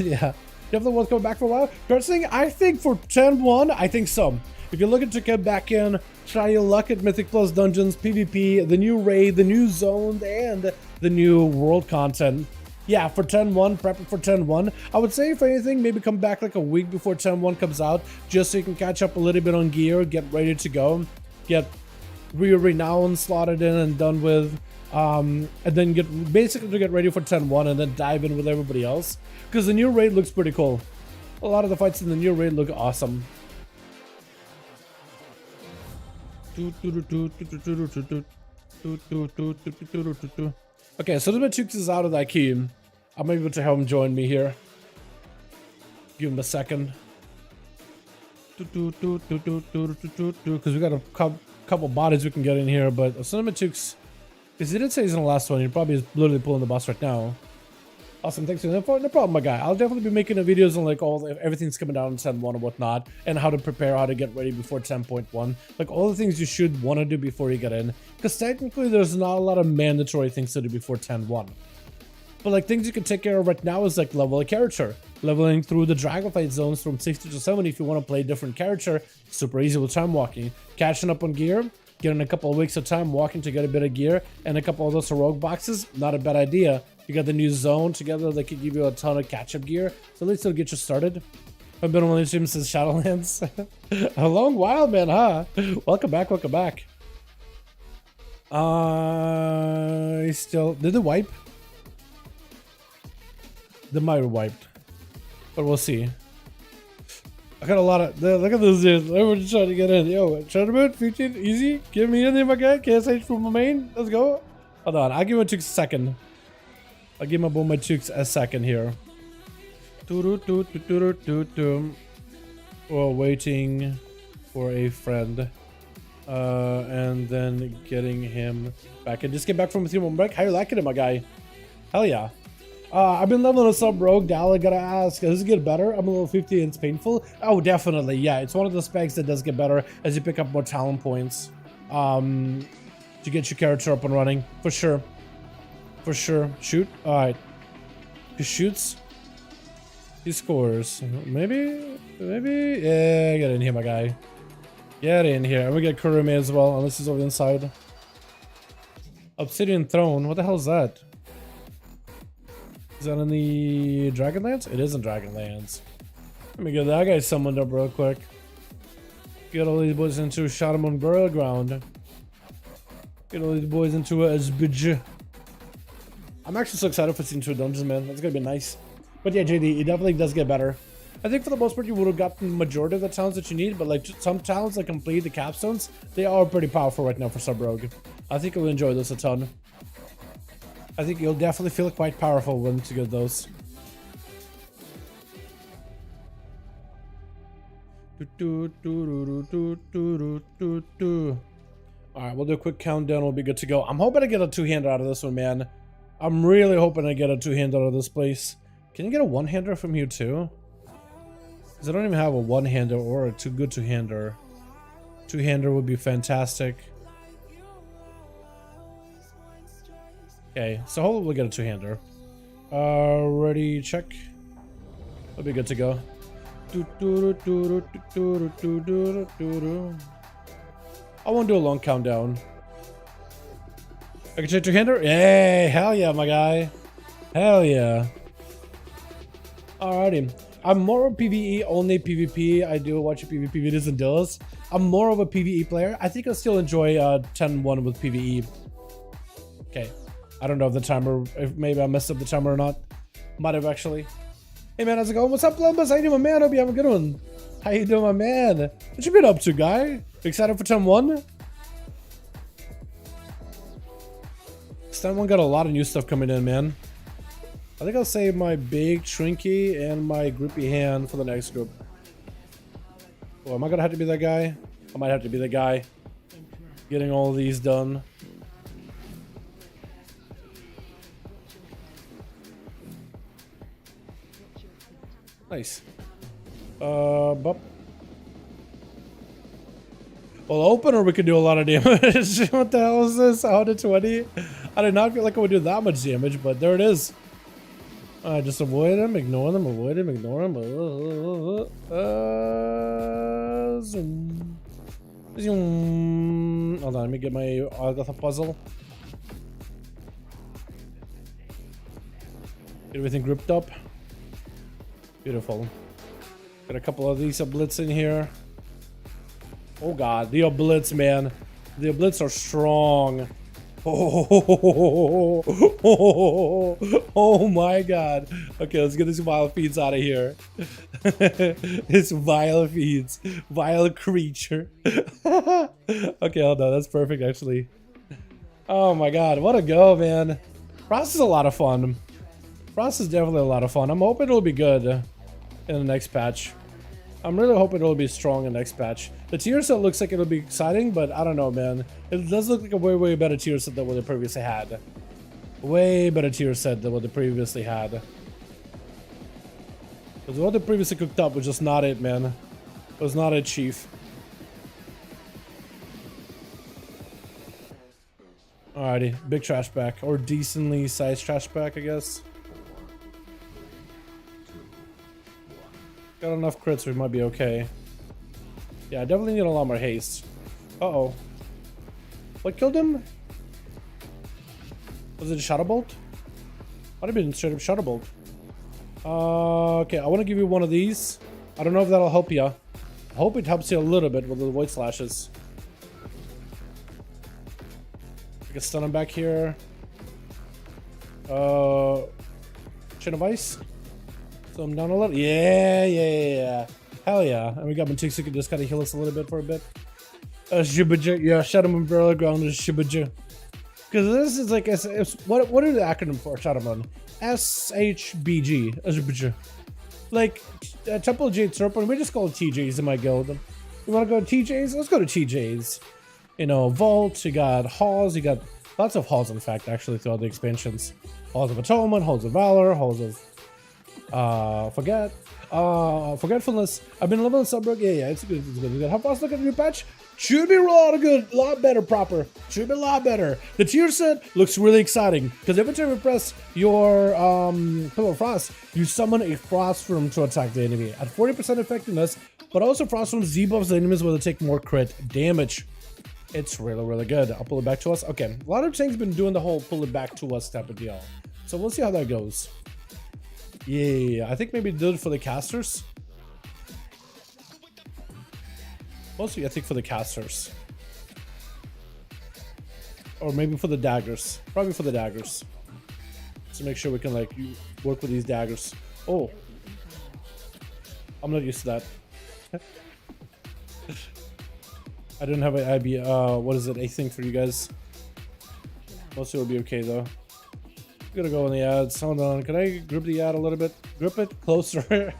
yeah. Definitely won't come back for a while. Cursing, I think for 10-1, I think so. If you're looking to get back in, try your luck at Mythic Plus Dungeons, PvP, the new raid, the new zone, and the new world content. Yeah, for 10-1, prepping for 10-1. I would say, if anything, maybe come back like a week before 10-1 comes out, just so you can catch up a little bit on gear, get ready to go, get Renown slotted in and done with. And then basically get ready for 10-1 and then dive in with everybody else. Because the new raid looks pretty cool. A lot of the fights in the new raid look awesome. Okay, so the Chooks is out of that key. I'm able to have him join me here. Give him a second. Because we got a couple bodies we can get in here, but Cinematics, because he did say he's in the last one, he probably is literally pulling the boss right now. Awesome, thanks. No problem, my guy. I'll definitely be making the videos on like everything's coming down in 10.1 and whatnot, and how to prepare, how to get ready before 10.1, like all the things you should want to do before you get in. Because technically, there's not a lot of mandatory things to do before 10.1. But like things you can take care of right now is like level a character, leveling through the Dragonflight zones from 60 to 70 if you want to play a different character. Super easy with time walking, catching up on gear, getting a couple of weeks of time walking to get a bit of gear, and a couple of those heroic boxes. Not a bad idea. You got the new zone together that could give you a ton of catch-up gear, so at least it'll get you started. I've been on Livestream since Shadowlands. A long while, man, huh? Welcome back, welcome back. Still, did it wipe? They might have wiped, but we'll see. I got a lot of, look at this dude. Everyone's trying to get in. Yo, tournament, 15, easy. Give me in there, my guy. KSH from my main. Let's go. Hold on, I'll give my Chooks a second. I'll give my Chooks a second here. We're waiting for a friend. And then getting him back. And just get back from a 3-1 break. How you liking it, my guy? Hell yeah. I've been leveling us up, Rogue. Dala, gotta ask, does it get better? I'm a level 50 and it's painful. Oh, definitely. Yeah, it's one of the specs that does get better as you pick up more talent points. To get your character up and running. For sure. For sure. Shoot. Alright. He shoots. He scores. Maybe? Maybe? Yeah, get in here, my guy. Get in here. And we get Kurumi as well, unless he's over the inside. Obsidian Throne. What the hell is that? Is that in the Dragonlands? It is in Dragonlands. Let me get that guy summoned up real quick. Get all these boys into Shadowmoon Burial Ground. Get all these boys into a SBJ. I'm actually so excited for Season 2 Dungeons, man. That's gonna be nice. But yeah, JD, it definitely does get better. I think for the most part you would have gotten the majority of the talents that you need, but like some talents that complete the capstones, they are pretty powerful right now for Sub-Rogue. I think you'll enjoy this a ton. I think you'll definitely feel quite powerful once you get those. Alright, we'll do a quick countdown. We'll be good to go. I'm hoping to get a two-hander out of this one, man. I'm really hoping to get a two-hander out of this place. Can you get a one-hander from here too? Because I don't even have a one-hander or a good two-hander. Two-hander would be fantastic. Okay, so hopefully we'll get a two-hander. Ready, check. We'll be good to go. I won't do a long countdown. I can check two-hander? Yay! Hell yeah, my guy. Hell yeah. Alrighty. I'm more of a PvE, only PvP. I do watch PvP videos and Duels. I'm more of a PvE player. I think I'll still enjoy 10-1 with PvE. Okay. I don't know if the timer, if maybe I messed up the timer or not. Might have actually. Hey man, how's it going? What's up, Columbus? How you doing, my man? Hope you have a good one. How you doing, my man? What you been up to, guy? Excited for 10-1? 10-1 got a lot of new stuff coming in, man. I think I'll save my big Trinky and my groupie hand for the next group. Oh, am I gonna have to be that guy? I might have to be the guy. Getting all of these done. Nice. Bup. Well, opener we could do a lot of damage. What the hell is this? 120? I did not feel like I would do that much damage, but there it is. Just avoid them, ignore them, avoid them, ignore them. Zoom. Zoom. Hold on, let me get my Agatha puzzle. Get everything grouped up. Beautiful. Got a couple of these blitz in here. Oh god, the blitz, man. The oblits are strong. Oh my god. Okay, let's get these vile feeds out of here. This vile feeds. Vile creature. Okay, hold on. That's perfect, actually. Oh my god. What a go, man. Frost is a lot of fun. Frost is definitely a lot of fun. I'm hoping it'll be good in the next patch. I'm really hoping it'll be strong in the next patch. The tier set looks like it'll be exciting, but I don't know, man. It does look like a way, way better tier set than what they previously had. Way better tier set than what they previously had. Because what they previously cooked up was just not it, man. It was not it, chief. Alrighty, big trash back. Or decently sized trash back, I guess. Got enough crits, we might be okay. Yeah, I definitely need a lot more haste. Uh-oh. What killed him? Was it a Shadow Bolt? Might have been straight up Shadow Bolt. Okay, I want to give you one of these. I don't know if that'll help you. I hope it helps you a little bit with the Void Slashes. I can stun him back here. Chain of Ice. So I'm down a little. Yeah. Hell yeah. And we got Mythic, so you can just kind of heal us a little bit for a bit. Shibuja. Yeah, Shadow Moon Barrel Ground is Shibuja. Because this is like, what are the acronym for Shadow Moon? SHBG. Shibuja. Like, Temple Jade Serpent, we just call it TJs in my guild. You want to go to TJs? Let's go to TJs. You know, Vault, you got Halls, you got lots of Halls, in fact, actually, throughout the expansions. Halls of Atonement, Halls of Valor, Halls of Forgetfulness. I've been leveling Subrug. Yeah, it's good. It's good. How fast look at the new patch? Should be a lot better, proper. Should be a lot better. The tier set looks really exciting because every time you press your Pillar of Frost, you summon a Frost Room to attack the enemy at 40% effectiveness, but also Frost Room debuffs the enemies where they take more crit damage. It's really, really good. I'll pull it back to us. Okay, a lot of things been doing the whole pull it back to us type of deal. So we'll see how that goes. Yeah, I think maybe do it for the casters. Mostly, I think for the casters. Or maybe for the daggers. Probably for the daggers. To make sure we can, like, work with these daggers. Oh. I'm not used to that. I didn't have an IB, what is it, a thing for you guys. Mostly will be okay, though. Gonna go on the ads. Hold on. Can I grip the ad a little bit? Grip it closer.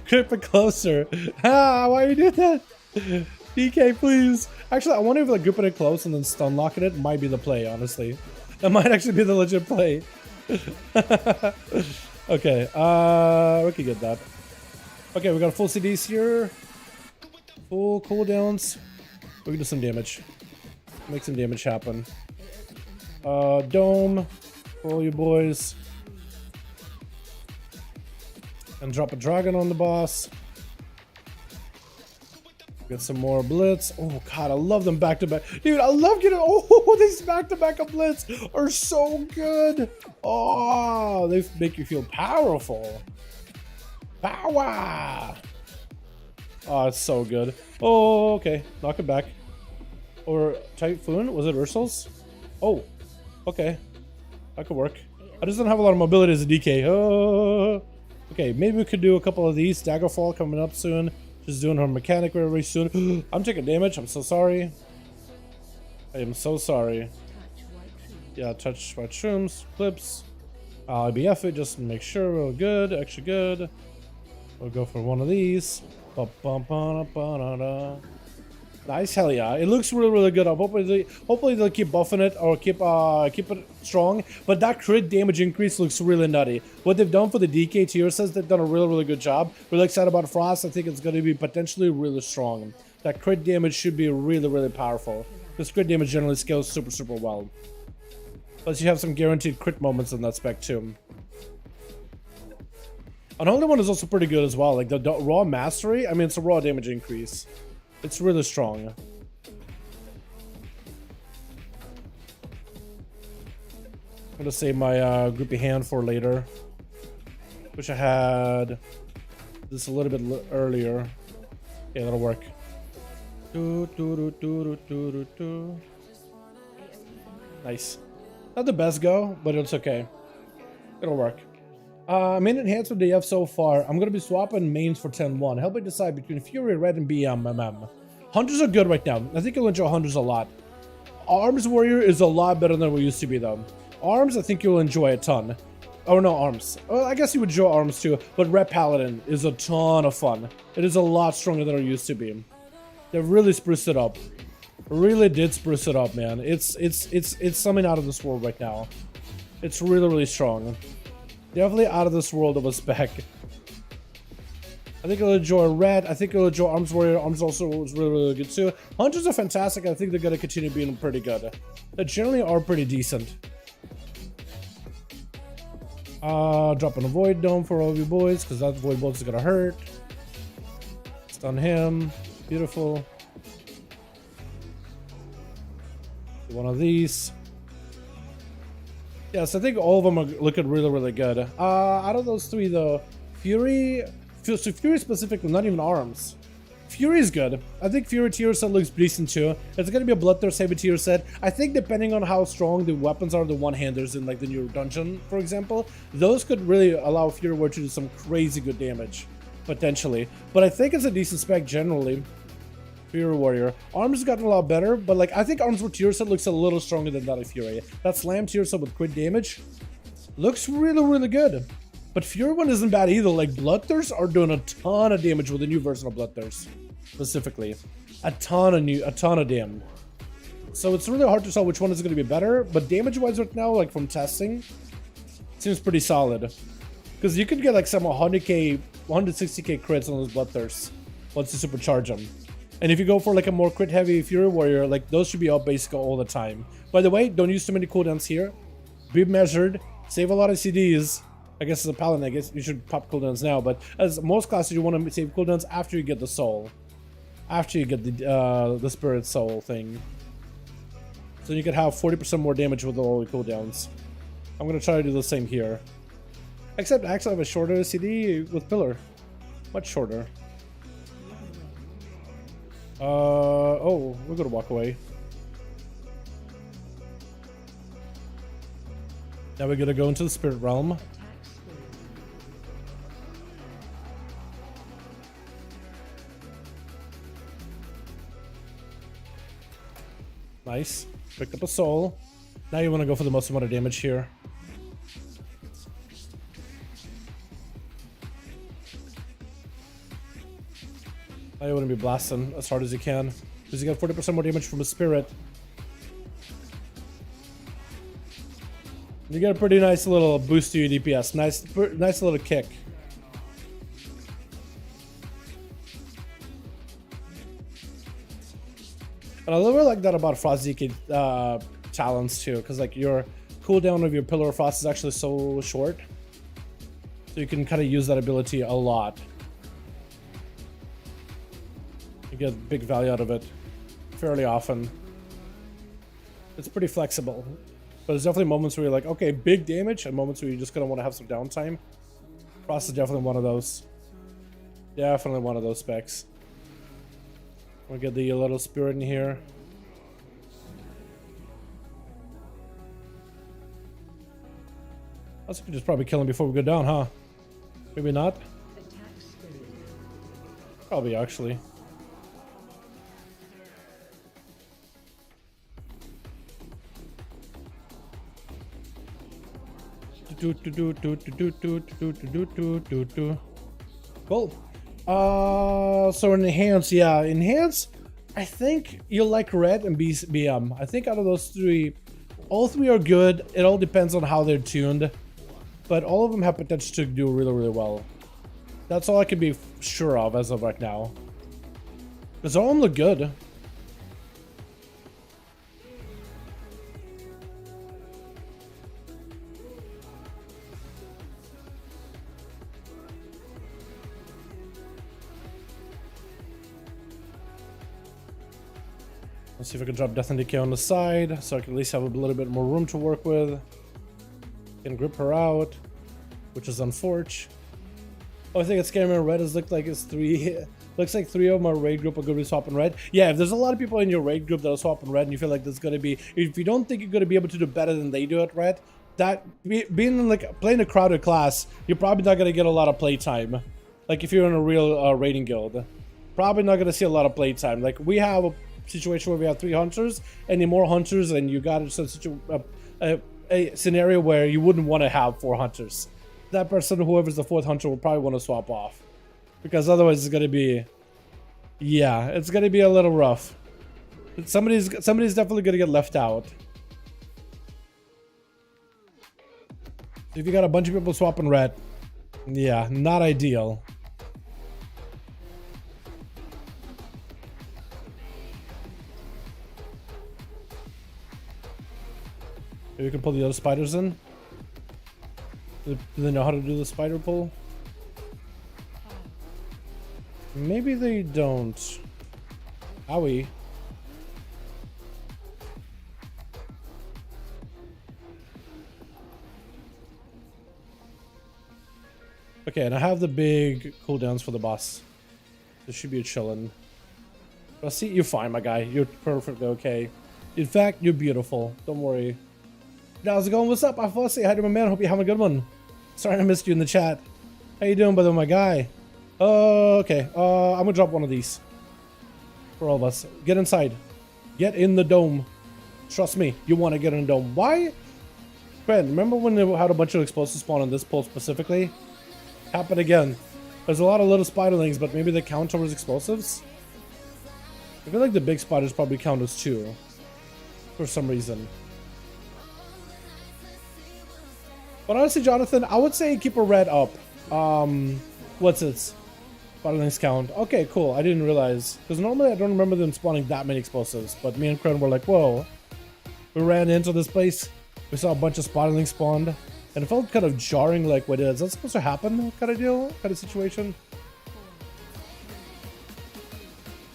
Grip it closer. Ah, why you do that? DK, please. Actually, I wonder if like gripping it close and then stun locking it might be the play, honestly. That might actually be the legit play. Okay, we can get that. Okay, we got full CDs here. Full cooldowns. We can do some damage. Make some damage happen. Dome. For all you boys. And drop a dragon on the boss. Get some more blitz. Oh god, I love them back to back. Dude, I love getting, oh, these back to back blitz are so good. Oh, they make you feel powerful. Power. Oh, it's so good. Oh, okay. Knock it back. Or Typhoon? Was it Ursul's? Oh, okay. That could work. I just don't have a lot of mobility as a DK. Oh. Okay, maybe we could do a couple of these. Daggerfall coming up soon. Just doing her mechanic very soon. I'm taking damage. I'm so sorry. I am so sorry. Yeah, touch white shrooms, clips. I'll IBF it just to make sure we're good, extra good. We'll go for one of these. Nice, hell yeah! It looks really, really good. Hopefully they'll keep buffing it or keep it strong. But that crit damage increase looks really nutty. What they've done for the DK tier says they've done a really, really good job. Really excited about Frost. I think it's going to be potentially really strong. That crit damage should be really, really powerful. Because crit damage generally scales super, super well. Plus you have some guaranteed crit moments in that spec too. Another one is also pretty good as well. Like the raw mastery. I mean, it's a raw damage increase. It's really strong. I'm gonna save my groupie hand for later. Wish I had this a little bit earlier. Yeah, that'll work. Nice. Not the best go, but it's okay. It'll work. Main enhancement they have so far. I'm gonna be swapping mains for 10-1. Help me decide between Fury, Red, and BM. Hunters are good right now. I think you'll enjoy Hunters a lot. Arms Warrior is a lot better than we used to be though. Arms, I think you'll enjoy a ton. Oh no, Arms. Well, I guess you would enjoy Arms too, but Red Paladin is a ton of fun. It is a lot stronger than it used to be. They really spruced it up. Really did spruce it up, man. It's something out of this world right now. It's really, really strong. Definitely out of this world of a spec. I think you'll enjoy Red. I think you'll enjoy Arms Warrior. Arms also was really, really good too. Hunters are fantastic. I think they're going to continue being pretty good. They generally are pretty decent. Dropping a Void Dome for all of you boys, because that Void Bolt is going to hurt. Stun him. Beautiful. One of these. Yes, I think all of them are looking really, really good. Out of those three, though, Fury specifically, not even Arms. Fury is good. I think Fury tier set looks decent too. It's gonna be a Bloodthirst heavy tier set. I think depending on how strong the weapons are, the one-handers in like the new dungeon, for example, those could really allow Fury Warrior to do some crazy good damage, potentially. But I think it's a decent spec generally. Fury Warrior. Arms has gotten a lot better, but like I think Arms with tier set looks a little stronger than that of Fury. That Slam tier set with crit damage looks really, really good. But Fury one isn't bad either. Like Bloodthirst are doing a ton of damage with the new version of Bloodthirst, specifically. A ton of damage. So it's really hard to tell which one is going to be better. But damage-wise right now, like from testing, seems pretty solid. Because you could get like some 100k, 160k crits on those Bloodthirsts once you supercharge them. And if you go for like a more crit heavy Fury Warrior, like those should be up basically all the time. By the way, don't use too many cooldowns here. Be measured. Save a lot of CDs. I guess as a paladin, I guess you should pop cooldowns now. But as most classes, you want to save cooldowns after you get the soul. After you get the spirit soul thing. So you could have 40% more damage with all the cooldowns. I'm going to try to do the same here. Except I actually have a shorter CD with Pillar. Much shorter. Oh, we're gonna walk away. Now we're gonna go into the spirit realm. Nice. Picked up a soul. Now you want to go for the most amount of damage here. Now you want to be blasting as hard as you can, because you got 40% more damage from a spirit. You get a pretty nice little boost to your DPS. Nice little kick. And I really like that about Frostzeek talents too, because like your cooldown of your Pillar of Frost is actually so short, so you can kind of use that ability a lot. You get big value out of it fairly often. It's pretty flexible, but there's definitely moments where you're like, okay, big damage, and moments where you're just gonna want to have some downtime. Frost is definitely one of those. Definitely one of those specs. We'll get the little spirit in here. I was just probably kill him before we go down, huh? Maybe not. Probably actually. Cool. So enhance, yeah, enhance. I think you'll like Red and BM. I think out of those three, all three are good. It all depends on how they're tuned, but all of them have potential to do really, really well. That's all I can be sure of as of right now, because all of them look good. Let's see if I can drop Death and Decay on the side, so I can at least have a little bit more room to work with. Can grip her out, which is unfortunate. Oh, I think it's scaring me. Red has looked like it's 3 Looks like 3 of them are raid group are going to be swapping red. Yeah, if there's a lot of people in your raid group that are swapping red and you feel like there's going to be, if you don't think you're going to be able to do better than they do at red, that being like playing a crowded class, you're probably not going to get a lot of play time. Like if you're in a real raiding guild, probably not going to see a lot of play time. Like we have a situation where we have 3 hunters, any more hunters, and you got a scenario where you wouldn't want to have 4 hunters. That person, whoever's the 4th hunter, will probably want to swap off. Because otherwise it's going to be, yeah, it's going to be a little rough. Somebody's definitely going to get left out. If you got a bunch of people swapping red, yeah, not ideal. Maybe we can pull the other spiders in. Do they know how to do the spider pull? Maybe they don't. Owie. Okay, and I have the big cooldowns for the boss. This should be a chillin'. But see, you're fine, my guy. You're perfectly okay. In fact, you're beautiful. Don't worry. How's it going? What's up? I thought say hi to my man. Hope you're having a good one. Sorry I missed you in the chat. How you doing, by the way, my guy? Okay. I'm gonna drop one of these. For all of us. Get inside. Get in the dome. Trust me, you want to get in the dome. Why? Friend, remember when they had a bunch of explosives spawn on this pole specifically? Happened again. There's a lot of little spiderlings, but maybe they count towards explosives? I feel like the big spiders probably count as 2. For some reason. But honestly, Jonathan, I would say keep a red up. What's its spiderlings count? Okay, cool. I didn't realize. Because normally I don't remember them spawning that many explosives. But me and Kren were like, whoa. We ran into this place. We saw a bunch of spiderlings spawned. And it felt kind of jarring, like, wait, is that supposed to happen? Kind of deal? Kind of situation?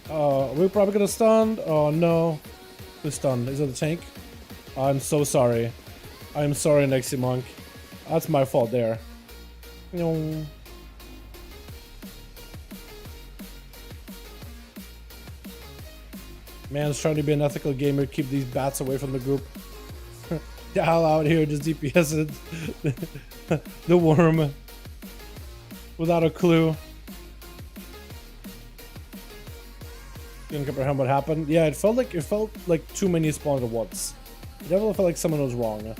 We're probably gonna stun. Oh no. Who's stunned? Is it the tank? I'm so sorry. I'm sorry, Nexi Monk. That's my fault there. No. Man's trying to be an ethical gamer, keep these bats away from the group. The hell out here, just DPS the worm without a clue. You can comprehend what happened. Yeah, it felt like too many spawned at once. It definitely felt like someone was wrong.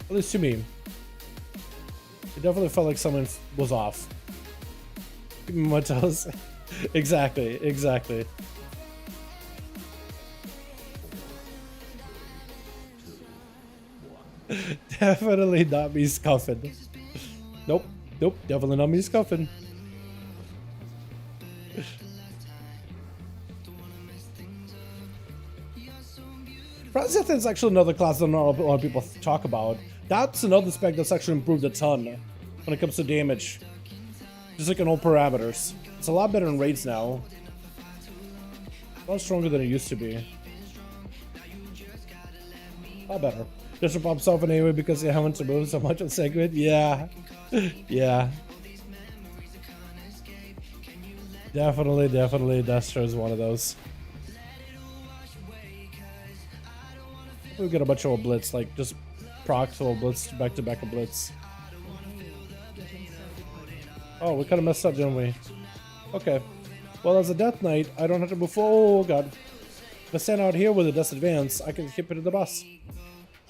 At least to me. It definitely felt like someone was off. Give me my toes. Exactly, exactly. Definitely not me scuffing. Nope, nope, definitely not me scuffing. Francis is actually another class that not a lot of people talk about. That's another spec that's actually improved a ton when it comes to damage. Just like in all parameters. It's a lot better in raids now. A lot stronger than it used to be. A lot better. Just pops off anyway because they haven't removed so much on segment. Yeah. Yeah. Definitely, definitely. Duster is one of those. We'll get a bunch of blitz, like just procs or blitz back to back of blitz. Oh, we kind of messed up, didn't we? Okay. Well, as a death knight, I don't have to move forward. Oh god. If I stand out here with a death advance, I can hit it to the boss.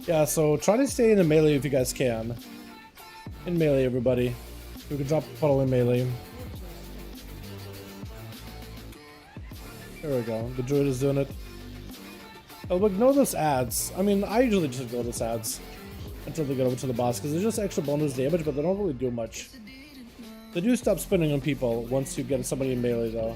Yeah, so try to stay in the melee if you guys can. In melee, everybody. We can drop the puddle in melee. There we go. The druid is doing it. I'll ignore those ads. I mean, I usually just ignore those ads until they get over to the boss because they're just extra bonus damage, but they don't really do much. They do stop spinning on people once you get somebody in melee, though.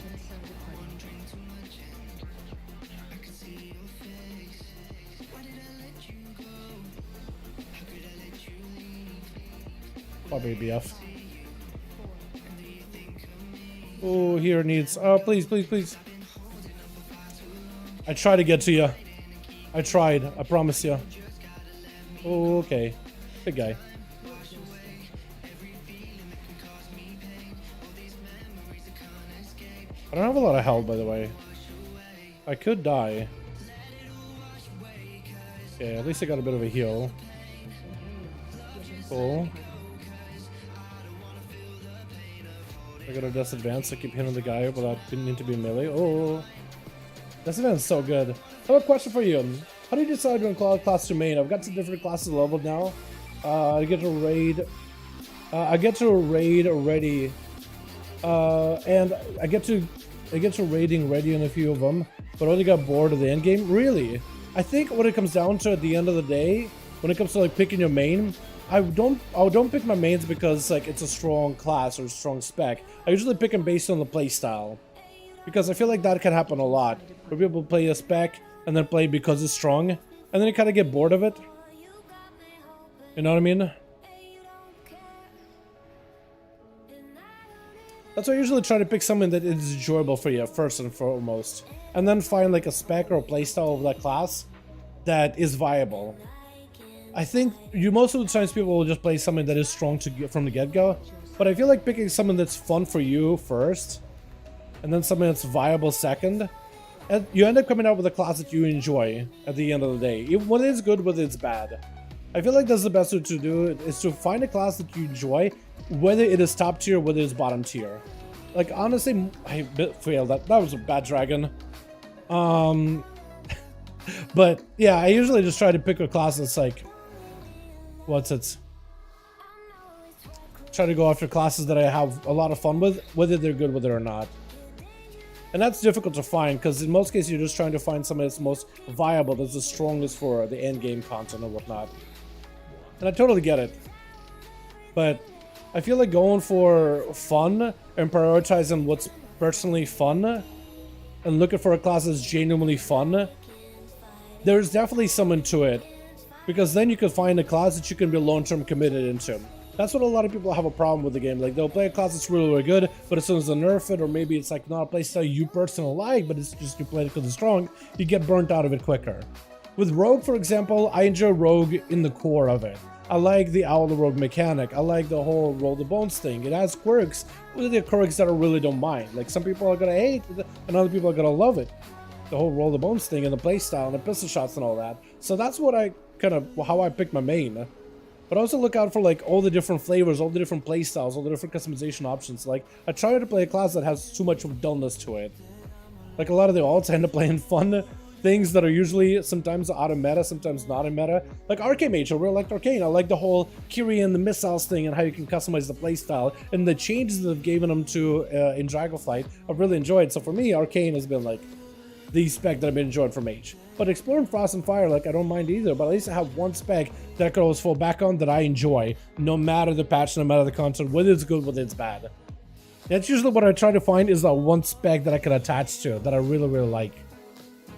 Probably BF. Oh, here needs. Oh, please, please, please. I tried to get to you. I tried. I promise you. Oh, okay. Big guy. I don't have a lot of health, by the way. I could die. Okay, at least I got a bit of a heal. Cool. I got a disadvantage. I keep hitting the guy without didn't need to be melee. Oh, disadvantage is so good. I have a question for you. How do you decide when class to main? I've got some different classes leveled now. I get to raid. I get to raid already, and I get to raiding ready in a few of them, but I only got bored of the end game. Really, I think what it comes down to at the end of the day, when it comes to like picking your main, I don't pick my mains because like it's a strong class or a strong spec. I usually pick them based on the play style, because I feel like that can happen a lot, where people play a spec and then play because it's strong, and then you kind of get bored of it. You know what I mean? That's why I usually try to pick something that is enjoyable for you first and foremost, and then find like a spec or a playstyle of that class that is viable. I think most of the times people will just play something that is strong to get from the get-go, but I feel like picking something that's fun for you first, and then something that's viable second, and you end up coming out with a class that you enjoy at the end of the day, even whether it's good, whether it's bad. I feel like that's the best way to do it, is to find a class that you enjoy, whether it is top tier, whether it's bottom tier. Like, honestly, I failed that. That was a bad dragon. But yeah, I usually just try to pick a class that's like, try to go after classes that I have a lot of fun with, whether they're good with it or not. And that's difficult to find, because in most cases you're just trying to find something that's most viable, that's the strongest for the end game content and whatnot. And I totally get it. But I feel like going for fun and prioritizing what's personally fun and looking for a class that's genuinely fun, there's definitely something to it. Because then you can find a class that you can be long-term committed into. That's what a lot of people have a problem with the game. Like, they'll play a class that's really, really good, but as soon as they nerf it, or maybe it's like not a playstyle you personally like, but it's just you play it because it's strong, you get burnt out of it quicker. With Rogue, for example, I enjoy Rogue in the core of it. I like the Owl the Rogue mechanic. I like the whole roll the bones thing. It has quirks, but the quirks that I really don't mind. Like, some people are gonna hate it, and other people are gonna love it. The whole roll the bones thing and the playstyle and the pistol shots and all that. So that's what I how I pick my main. But I also look out for like all the different flavors, all the different playstyles, all the different customization options. Like, I try to play a class that has too much of dullness to it. Like, a lot of the alts end up playing fun things that are usually sometimes out of meta, sometimes not in meta. Like Arcane Mage, I really liked Arcane. I like the whole Kyrian, the missiles thing, and how you can customize the playstyle, and the changes that they've given them to in Dragonflight, I've really enjoyed. So for me, Arcane has been like the spec that I've been enjoying for Mage. But exploring Frost and Fire, like, I don't mind either, but at least I have one spec that I could always fall back on that I enjoy, no matter the patch, no matter the content, whether it's good, whether it's bad. That's usually what I try to find, is that one spec that I can attach to, that I really, really like.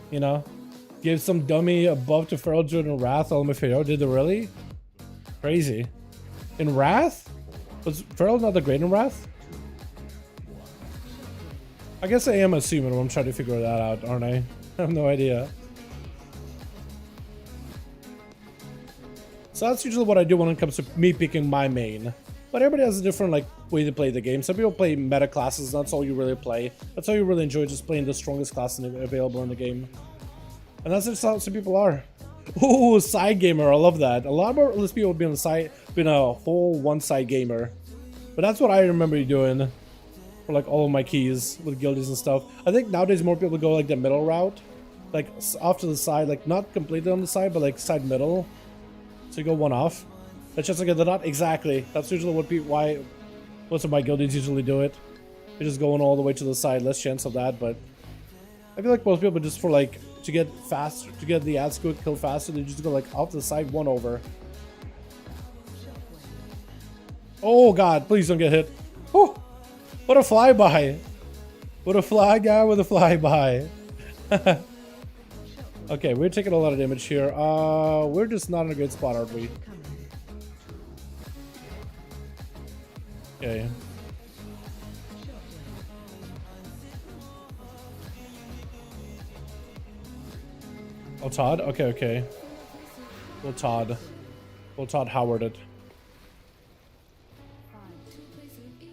You know? Give some dummy a buff to Feral Druid in Wrath, LMFAO, did they really? Crazy. In Wrath? Was Feral not that great in Wrath? I guess I am assuming, I'm trying to figure that out, aren't I? I have no idea. So that's usually what I do when it comes to me picking my main. But everybody has a different like way to play the game. Some people play meta classes, that's all you really play. That's all you really enjoy, just playing the strongest class available in the game. And that's just how some people are. Ooh, side gamer, I love that. A lot more less people being a whole one-side gamer. But that's what I remember doing for like all of my keys with guildies and stuff. I think nowadays more people go like the middle route. Like off to the side, like not completely on the side, but like side middle. So you go one off. That's just like they're not exactly. That's usually what most of my guildies usually do it. They're just going all the way to the side, less chance of that, but I feel like most people just for like to get faster, to get the ad squid kill faster, they just go like off to the side, one over. Oh god, please don't get hit. Oh, what a flyby. What a fly guy with a flyby. Okay, we're taking a lot of damage here. We're just not in a good spot, aren't we? Okay. Oh, Todd? Okay, okay. We'll Todd Howard it.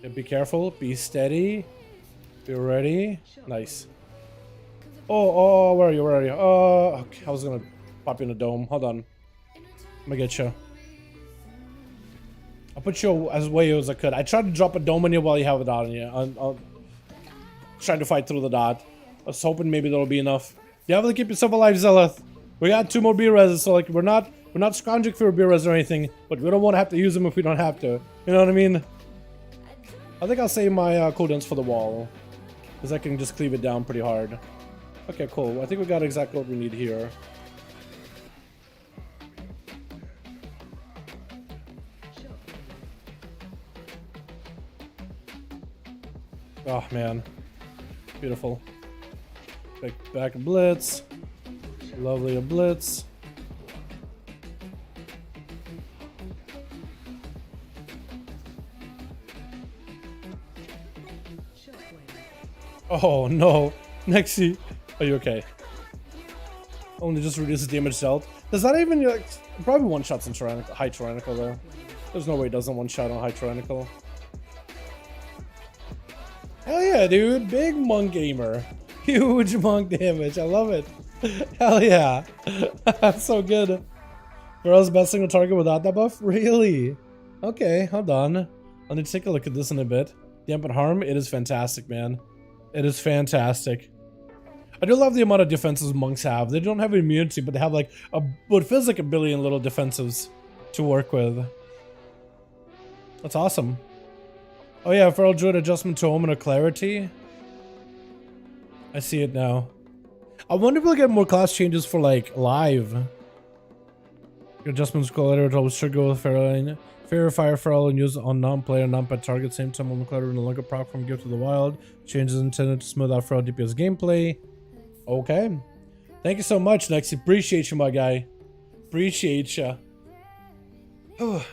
Yeah, be careful, be steady. You ready? Nice. Oh, where are you? Where are you? Oh, okay. I was gonna pop you in a dome. Hold on. Let me get you. I'll put you as way as I could. I tried to drop a dome on you while you have a dot on you. I'm trying to fight through the dot. I was hoping maybe there'll be enough. You have to keep yourself alive, Zeleth. We got 2 more beer reses, so like we're not scrounging for a beer res or anything, but we don't want to have to use them if we don't have to. You know what I mean? I think I'll save my cooldowns for the wall, because I can just cleave it down pretty hard. Okay, cool. I think we got exactly what we need here. Oh man, beautiful. Back a blitz. Lovely a blitz. Oh no, Nexi, are you okay? Only just reduces damage dealt. Does that even like probably one shots in tyrannical, high tyrannical though? There's no way it doesn't one shot on high tyrannical. Hell yeah, dude, big monk gamer, huge monk damage. I love it. Hell yeah, that's so good. For us best single target without that buff, really? Okay, hold on. I need to take a look at this in a bit. Dampen harm, it is fantastic, man. It is fantastic. I do love the amount of defenses monks have. They don't have immunity, but they have like what feels like a billion little defensives to work with. That's awesome. Oh yeah, Feral Druid adjustment to Omen of Clarity. I see it now. I wonder if we'll get more class changes for like live. Your adjustments collateral should go with Feral. Fair Fire Feral and use on non-player, non-pet target. Same time on the clutter and no longer proc from Gift of the Wild. Changes intended to smooth out Feral DPS gameplay. Okay. Thank you so much, Nexi. Appreciate you, my guy. Appreciate you. I've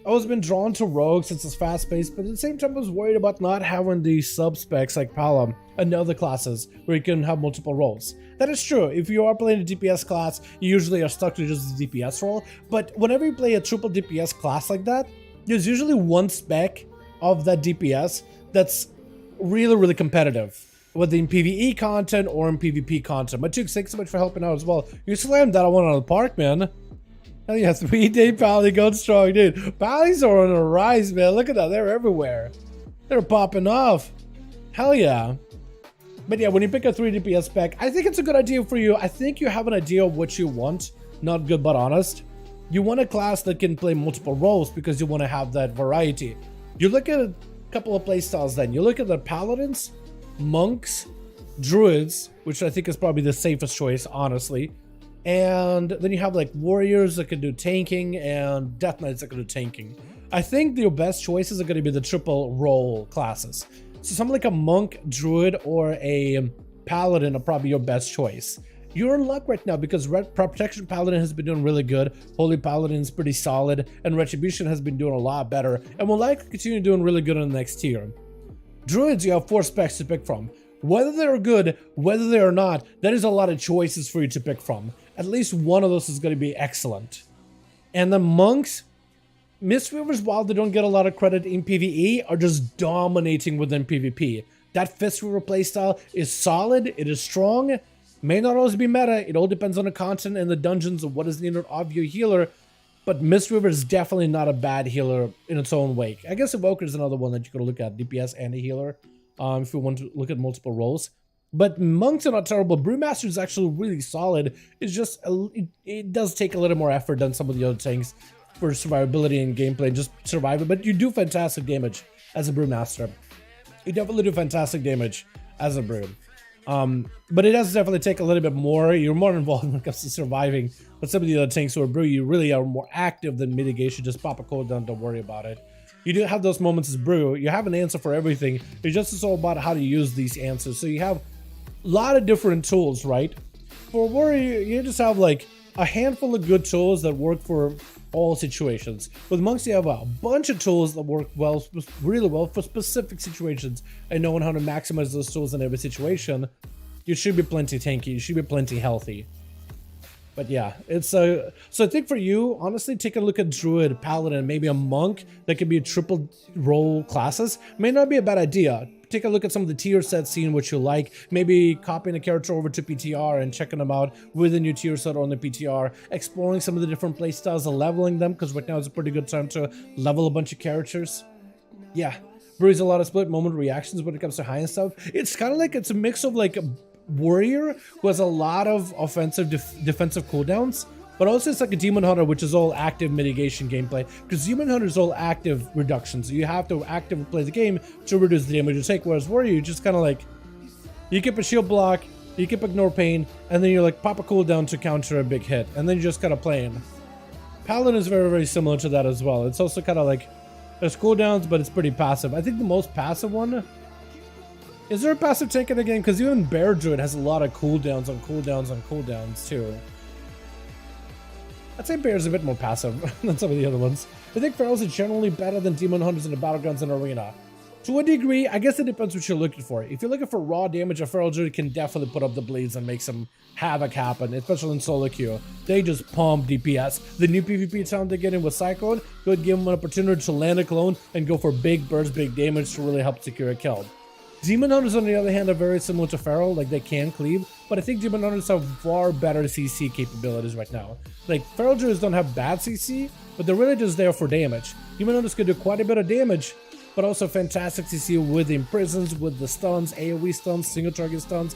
always been drawn to Rogue since it's fast-paced, but at the same time I was worried about not having the sub-specs like Pala and other classes where you can have multiple roles. That is true. If you are playing a DPS class, you usually are stuck to just the DPS role, but whenever you play a triple DPS class like that, there's usually one spec of that DPS that's really, really competitive, whether in PvE content or in PvP content. But Jukes, thanks so much for helping out as well. You slammed that one out of the park, man. Hell yeah, 3-day Pally going strong, dude. Pallies are on a rise, man. Look at that. They're everywhere. They're popping off. Hell yeah. But yeah, when you pick a 3 DPS spec, I think it's a good idea for you. I think you have an idea of what you want. Not good, but honest. You want a class that can play multiple roles because you want to have that variety. You look at a couple of playstyles then. You look at the Paladins, Monks, Druids, which I think is probably the safest choice, honestly. And then you have like Warriors that can do tanking and Death Knights that can do tanking. I think your best choices are going to be the triple role classes. So something like a Monk, Druid, or a Paladin are probably your best choice. You're in luck right now because Protection Paladin has been doing really good, Holy Paladin is pretty solid, and Retribution has been doing a lot better, and will likely continue doing really good in the next tier. Druids, you have 4 specs to pick from. Whether they're good, whether they are not, that is a lot of choices for you to pick from. At least one of those is going to be excellent. And the Monks, Mistweavers, while they don't get a lot of credit in PvE, are just dominating within PvP. That Fistweaver playstyle is solid, it is strong, may not always be meta, it all depends on the content and the dungeons of what is needed of your healer, but Mistweaver is definitely not a bad healer in its own way. I guess Evoker is another one that you could look at, DPS and a healer, if you want to look at multiple roles. But Monks are not terrible. Brewmaster is actually really solid. It's just, it does take a little more effort than some of the other things for survivability and gameplay, just survive it. But you do fantastic damage as a Brewmaster. You definitely do fantastic damage as a Brew. But it does definitely take a little bit more. You're more involved when it comes to surviving. But some of the other tanks who are Brew, you really are more active than mitigation. Just pop a cooldown, don't worry about it. You do have those moments as Brew. You have an answer for everything. It's just all about how to use these answers. So you have a lot of different tools, right? For Warrior, you just have like a handful of good tools that work for all situations. With Monks, you have a bunch of tools that work well, really well for specific situations, and knowing how to maximize those tools in every situation, you should be plenty tanky, you should be plenty healthy. But yeah, it's so I think for you, honestly, take a look at Druid, Paladin, maybe a Monk that could be a triple role classes. May not be a bad idea. take a look at some of the tier sets, seeing what you like, maybe copying a character over to PTR and checking them out with a new tier set on the PTR, exploring some of the different playstyles and leveling them, because right now is a pretty good time to level a bunch of characters. Yeah, brings a lot of split moment reactions when it comes to high-end stuff. It's kind of like, it's a mix of like a warrior who has a lot of offensive defensive cooldowns, but also it's like a Demon Hunter, which is all active mitigation gameplay, because Demon Hunter is all active reduction, so you have to actively play the game to reduce the damage you take, whereas Warrior, you just kind of like, you keep a shield block, you keep ignore pain, and then you like pop a cooldown to counter a big hit, and then you just kind of playing. Paladin is very, very similar to that as well. It's also kind of like, there's cooldowns, but it's pretty passive. I think the most passive one, is there a passive tank in the game? Because even Bear Druid has a lot of cooldowns on cooldowns on cooldowns too. I'd say Bear's a bit more passive than some of the other ones. I think Ferals are generally better than Demon Hunters in the Battlegrounds and Arena. To a degree, I guess it depends what you're looking for. If you're looking for raw damage, a Feral Druid can definitely put up the bleeds and make some havoc happen, especially in solo queue. They just pump DPS. The new PvP talent they get in with Cyclone could give them an opportunity to land a clone and go for big burst, big damage to really help secure a kill. Demon Hunters, on the other hand, are very similar to Feral, like they can cleave, but I think Demon Hunters have far better CC capabilities right now. Like, Feral Druids don't have bad CC, but they're really just there for damage. Demon Hunters can do quite a bit of damage, but also fantastic CC with the imprisons, with the stuns, AoE stuns, single target stuns,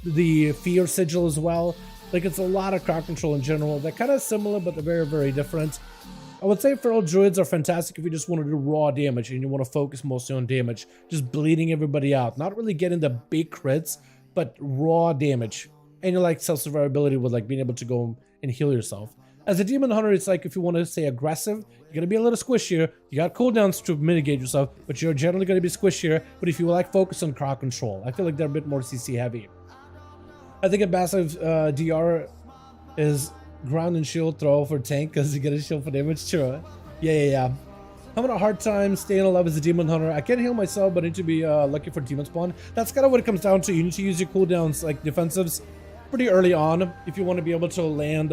the Fear Sigil as well. Like, it's a lot of crowd control in general. They're kind of similar, but they're very, very different. I would say Feral Druids are fantastic if you just want to do raw damage and you want to focus mostly on damage, just bleeding everybody out, not really getting the big crits, but raw damage. And you like self-survivability with like being able to go and heal yourself. As a Demon Hunter, it's like if you want to stay aggressive, you're going to be a little squishier. You got cooldowns to mitigate yourself, but you're generally going to be squishier. But if you like focus on crowd control, I feel like they're a bit more CC heavy. I think a massive DR is ground and shield throw for tank because you get a shield for damage. True. Yeah. Having a hard time staying alive as a Demon Hunter. I can heal myself, but I need to be lucky for Demon Spawn. That's kind of what it comes down to. You need to use your cooldowns, like defensives, pretty early on if you want to be able to land,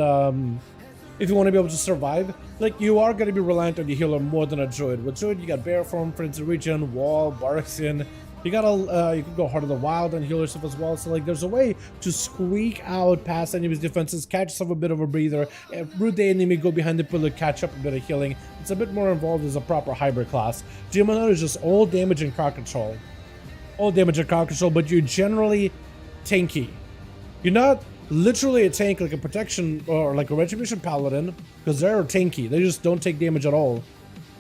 if you want to be able to survive. Like, you are going to be reliant on your healer more than a Druid. With Druid, you got Bear Form, Frenzy Regen, Wall, Barxian. You gotta, you can go Heart of the Wild and heal yourself as well. So like, there's a way to squeak out past enemy's defenses, catch yourself a bit of a breather, root the enemy, go behind the pillar, catch up a bit of healing. It's a bit more involved as a proper hybrid class. Demon Hunter is just all damage and crowd control. All damage and crowd control, but you're generally tanky. You're not literally a tank like a protection or like a retribution paladin, because they're tanky. They just don't take damage at all.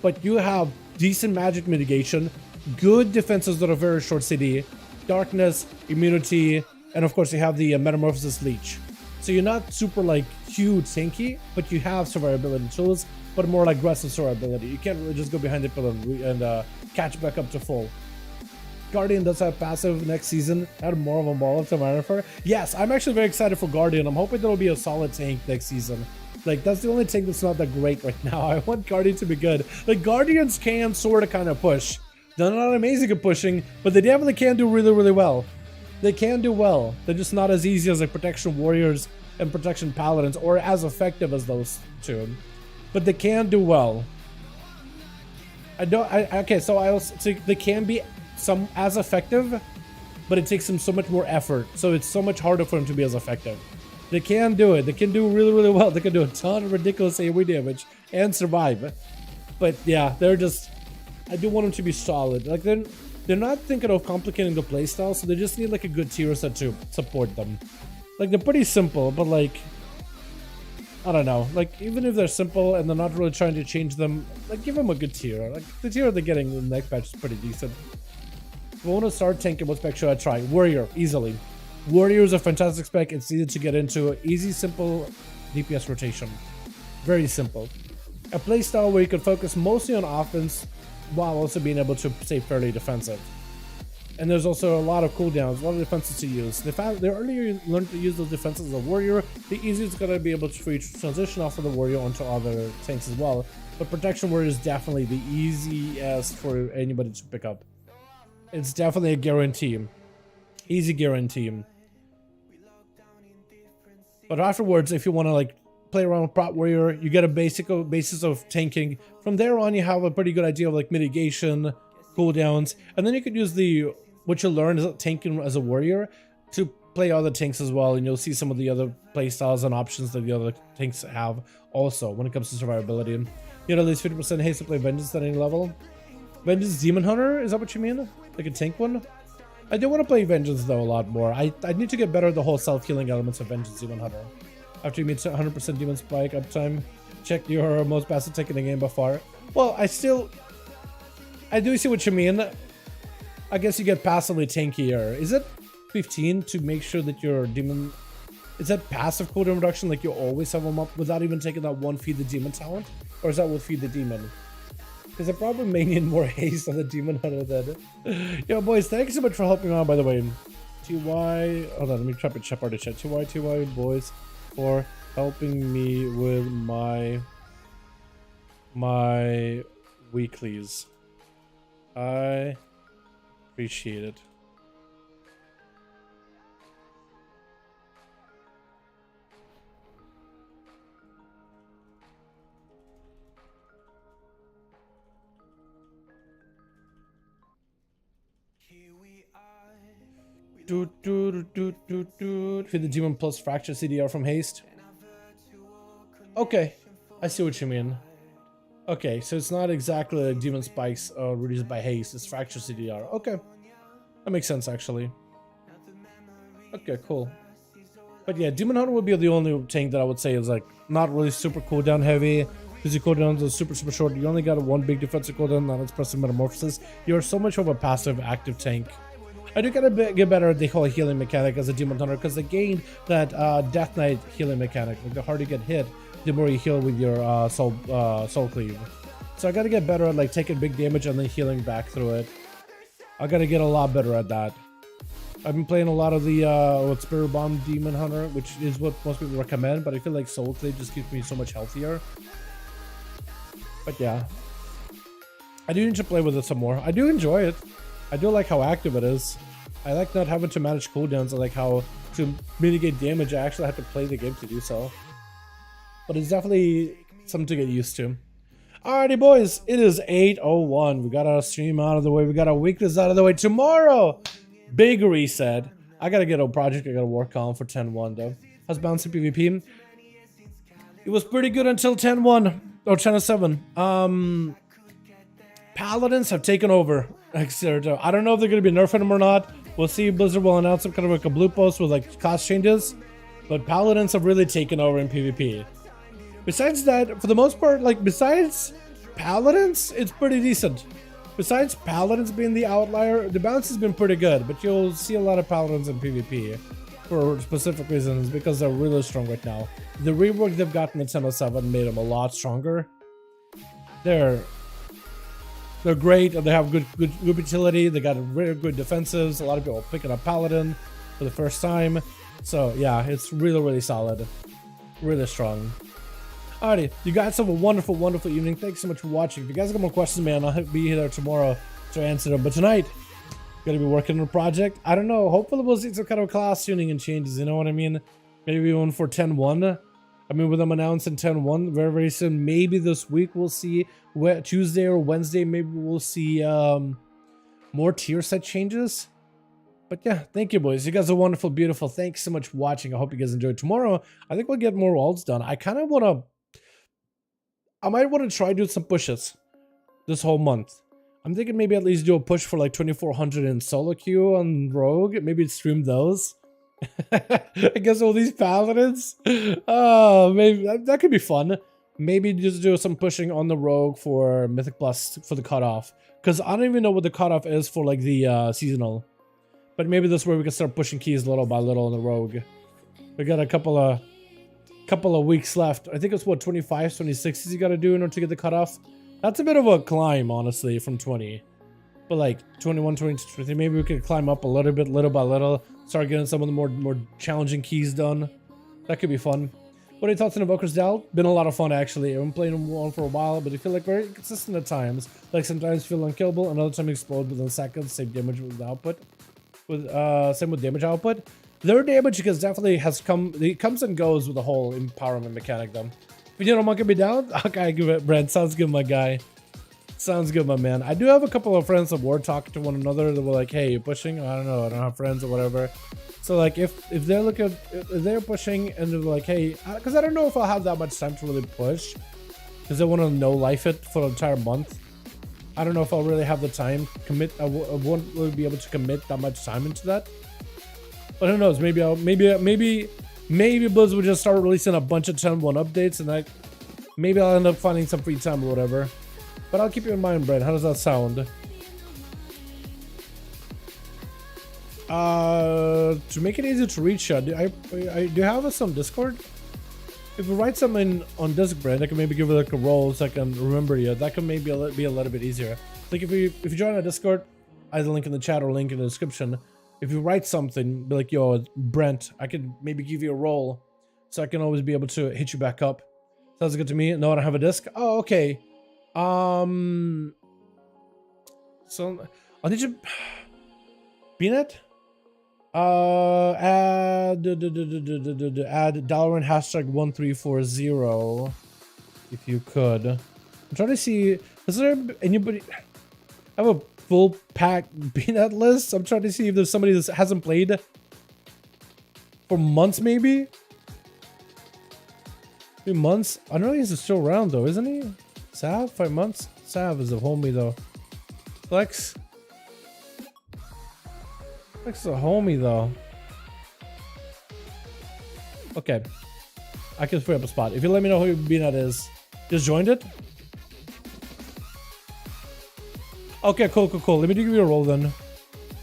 But you have decent magic mitigation, good defenses that are very short CD, darkness, immunity, and of course you have the Metamorphosis Leech. So you're not super like huge tanky, but you have survivability tools, but more like aggressive survivability. You can't really just go behind the pillar and catch back up to full. Guardian does have passive next season. Add more of a ball to Monifer. Yes, I'm actually very excited for Guardian. I'm hoping there'll be a solid tank next season. Like, that's the only tank that's not that great right now. I want Guardian to be good. Like, Guardians can sort of kind of push. They're not amazing at pushing, but they definitely can do really, really well. They can do well. They're just not as easy as like Protection Warriors and Protection Paladins, or as effective as those two. But they can do well. Okay, so they can be some as effective, but it takes them so much more effort. So it's so much harder for them to be as effective. They can do it. They can do really, really well. They can do a ton of ridiculous AoE damage and survive. But yeah, they're just, I do want them to be solid. Like, they're not thinking of complicating the playstyle, so they just need like a good tier set to support them. Like, they're pretty simple, but like, I don't know. Like, even if they're simple and they're not really trying to change them, like, give them a good tier. Like, the tier they're getting in the next patch is pretty decent. If I want to start tanking, what spec should I try? Warrior, easily. Warrior is a fantastic spec. It's easy to get into. Easy, simple DPS rotation. Very simple. A playstyle where you can focus mostly on offense while also being able to stay fairly defensive. And there's also a lot of cooldowns, a lot of defenses to use. The earlier you learn to use those defenses as a warrior, the easier it's going to be able to transition off of the warrior onto other tanks as well. But protection warrior is definitely the easiest for anybody to pick up. It's definitely a guarantee. Easy guarantee. But afterwards, if you want to like play around with prop warrior, you get a basis of tanking. From there on, you have a pretty good idea of like mitigation, cooldowns, and then you could use the what you learn as a tanking as a warrior to play other tanks as well, and you'll see some of the other playstyles and options that the other tanks have also when it comes to survivability. You know, at least 50% haste to play Vengeance at any level. Vengeance Demon Hunter, is that what you mean? Like a tank one? I do want to play Vengeance though a lot more. I need to get better at the whole self-healing elements of Vengeance Demon Hunter. After you meet 100% Demon Spike uptime, check your most passive tank in the game by far. Well, I do see what you mean. I guess you get passively tankier. Is it 15 to make sure that your demon... Is that passive cooldown reduction, like you always have them up without even taking that one feed the demon talent? Or is that with feed the demon? Because I probably may need more haste on the demon hunter then. Yo boys, thank you so much for helping out, by the way. TY, hold on, let me try to check our chat. TY boys for helping me with my weeklies. I appreciate it. Feed the demon plus fracture CDR from haste. Okay, I see what you mean. Okay, so it's not exactly like demon spikes reduced by haste, it's fracture CDR. Okay, that makes sense actually. Okay, cool. But yeah, Demon Hunter would be the only tank that I would say is like not really super cooldown heavy. Because your cooldowns are super short. You only got one big defensive cooldown, not expressive metamorphosis. You're so much of a passive active tank. I do gotta get better at the whole healing mechanic as a Demon Hunter because they gained that Death Knight healing mechanic. Like the harder you get hit, the more you heal with your soul cleave. So I gotta get better at like taking big damage and then healing back through it. I gotta get a lot better at that. I've been playing a lot of the Spirit Bomb Demon Hunter, which is what most people recommend, but I feel like Soul Cleave just keeps me so much healthier. But yeah, I do need to play with it some more. I do enjoy it. I do like how active it is. I like not having to manage cooldowns. I like how to mitigate damage, I actually have to play the game to do so. But it's definitely something to get used to. Alrighty boys, it is 8:01. We got our stream out of the way. We got our weakness out of the way. Tomorrow, big reset. I gotta get a project I gotta work on for 10-1 though. How's bouncing PvP? It was pretty good until 10-1 or 10-7. Paladins have taken over. I don't know if they're gonna be nerfing them or not. We'll see. Blizzard will announce some kind of like a blue post with like cost changes. But Paladins have really taken over in PvP. Besides that, for the most part, like besides Paladins, it's pretty decent. Besides Paladins being the outlier, the balance has been pretty good. But you'll see a lot of Paladins in PvP for specific reasons because they're really strong right now. The rework they've gotten in 10.07 made them a lot stronger. They're great, and they have good utility. They got very good defensives. A lot of people are picking up Paladin for the first time. So yeah, it's really solid. Really strong. Alrighty, you guys have a wonderful evening. Thanks so much for watching. If you guys got more questions, man, I'll be here tomorrow to answer them. But tonight, gonna be working on a project. I don't know. Hopefully we'll see some kind of class tuning and changes. You know what I mean? Maybe one for 10-1. I mean, with them announcing 10-1 very soon. Maybe this week we'll see Tuesday or Wednesday. Maybe we'll see more tier set changes. But yeah, thank you, boys. You guys are wonderful, beautiful. Thanks so much for watching. I hope you guys enjoyed. Tomorrow, I think we'll get more ults done. I might want to try doing some pushes this whole month. I'm thinking maybe at least do a push for like 2400 in solo queue on Rogue. Maybe stream those. I guess all these paladins. Oh, maybe that could be fun. Maybe just do some pushing on the Rogue for Mythic Plus for the cutoff. Because I don't even know what the cutoff is for like the seasonal. But maybe this way we can start pushing keys little by little on the Rogue. We got a couple of weeks left. I think it's what 25s, 26s you got to do in order to get the cutoff. That's a bit of a climb, honestly, from 20. But like 21, 22, 23, maybe we could climb up a little bit, little by little. Start getting some of the more challenging keys done. That could be fun. What are your thoughts on Evoker's Dal? Been a lot of fun, actually. I've been playing one for a while, but I feel like very consistent at times. Like sometimes feel unkillable, another time explode within seconds. Same damage with the output. Same with damage output. Their damage because definitely it comes and goes with the whole empowerment mechanic though. If you don't want to be down, okay, give it Brent. Sounds good, my guy. Sounds good, my man. I do have a couple of friends that were talking to one another that were like, hey, you pushing? I don't know, I don't have friends or whatever. So like if they're looking, if they're pushing and they're like, hey, because I don't know if I'll have that much time to really push, because I want to know life it for an entire month. I don't know if I'll really have the time commit. I won't really be able to commit that much time into that. But who knows? Maybe maybe Blizz will just start releasing a bunch of 10.1 updates, and maybe I'll end up finding some free time or whatever. But I'll keep you in mind, Brent. How does that sound? To make it easier to reach you, do you have us on Discord? If you write something on Discord, Brent, I can maybe give it like a role so I can remember you. That could maybe be a little bit easier. Like if you join our Discord, either link in the chat or link in the description. If you write something, be like, yo, Brent, I could maybe give you a role so I can always be able to hit you back up. Sounds good to me. No, I don't have a disc. Oh, okay. So I'll need you. Beanut? Add Dalaran #1340 if you could. I'm trying to see. Is there anybody? I have a full pack Beanut list. I'm trying to see if there's somebody that hasn't played for months, maybe. 3 months. I know he's still around though, isn't he? Sav, 5 months. Sav is a homie though. Flex. Flex is a homie though. Okay. I can free up a spot. If you let me know who your Beanut is. Just joined it? Okay, cool. Let me give you a roll then.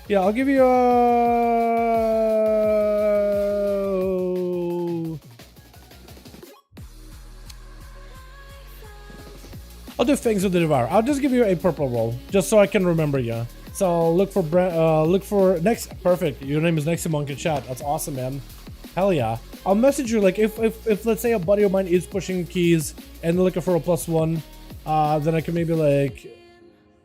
Yeah, I'll give you I'll do things with the Devour. I'll just give you a purple roll, just so I can remember you. So look for next. Perfect. Your name is Neximon in chat. That's awesome, man. Hell yeah. I'll message you like if let's say a buddy of mine is pushing keys and they're looking for a +1, then I can maybe like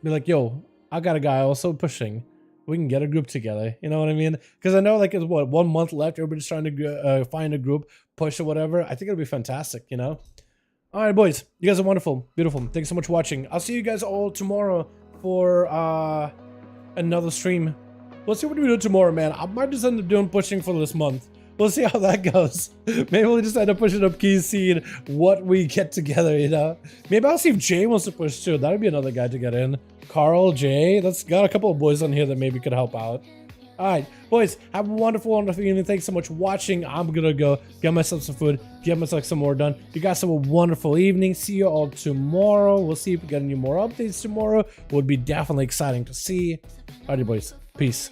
be like, yo, I got a guy also pushing. We can get a group together. You know what I mean? Because I know like it's what 1 month left. Everybody's trying to find a group, push or whatever. I think it'll be fantastic. You know. All right, boys. You guys are wonderful, beautiful. Thanks so much for watching. I'll see you guys all tomorrow for another stream. We'll see what we do tomorrow, man. I might just end up doing pushing for this month. We'll see how that goes. Maybe we'll just end up pushing up keys, seeing what we get together, you know? Maybe I'll see if Jay wants to push too. That'd be another guy to get in. Carl, Jay. That's got a couple of boys on here that maybe could help out. All right, boys, have a wonderful, wonderful evening. Thanks so much for watching. I'm going to go get myself some food, get myself some more done. You guys have a wonderful evening. See you all tomorrow. We'll see if we get any more updates tomorrow. Would be definitely exciting to see. All right, boys. Peace.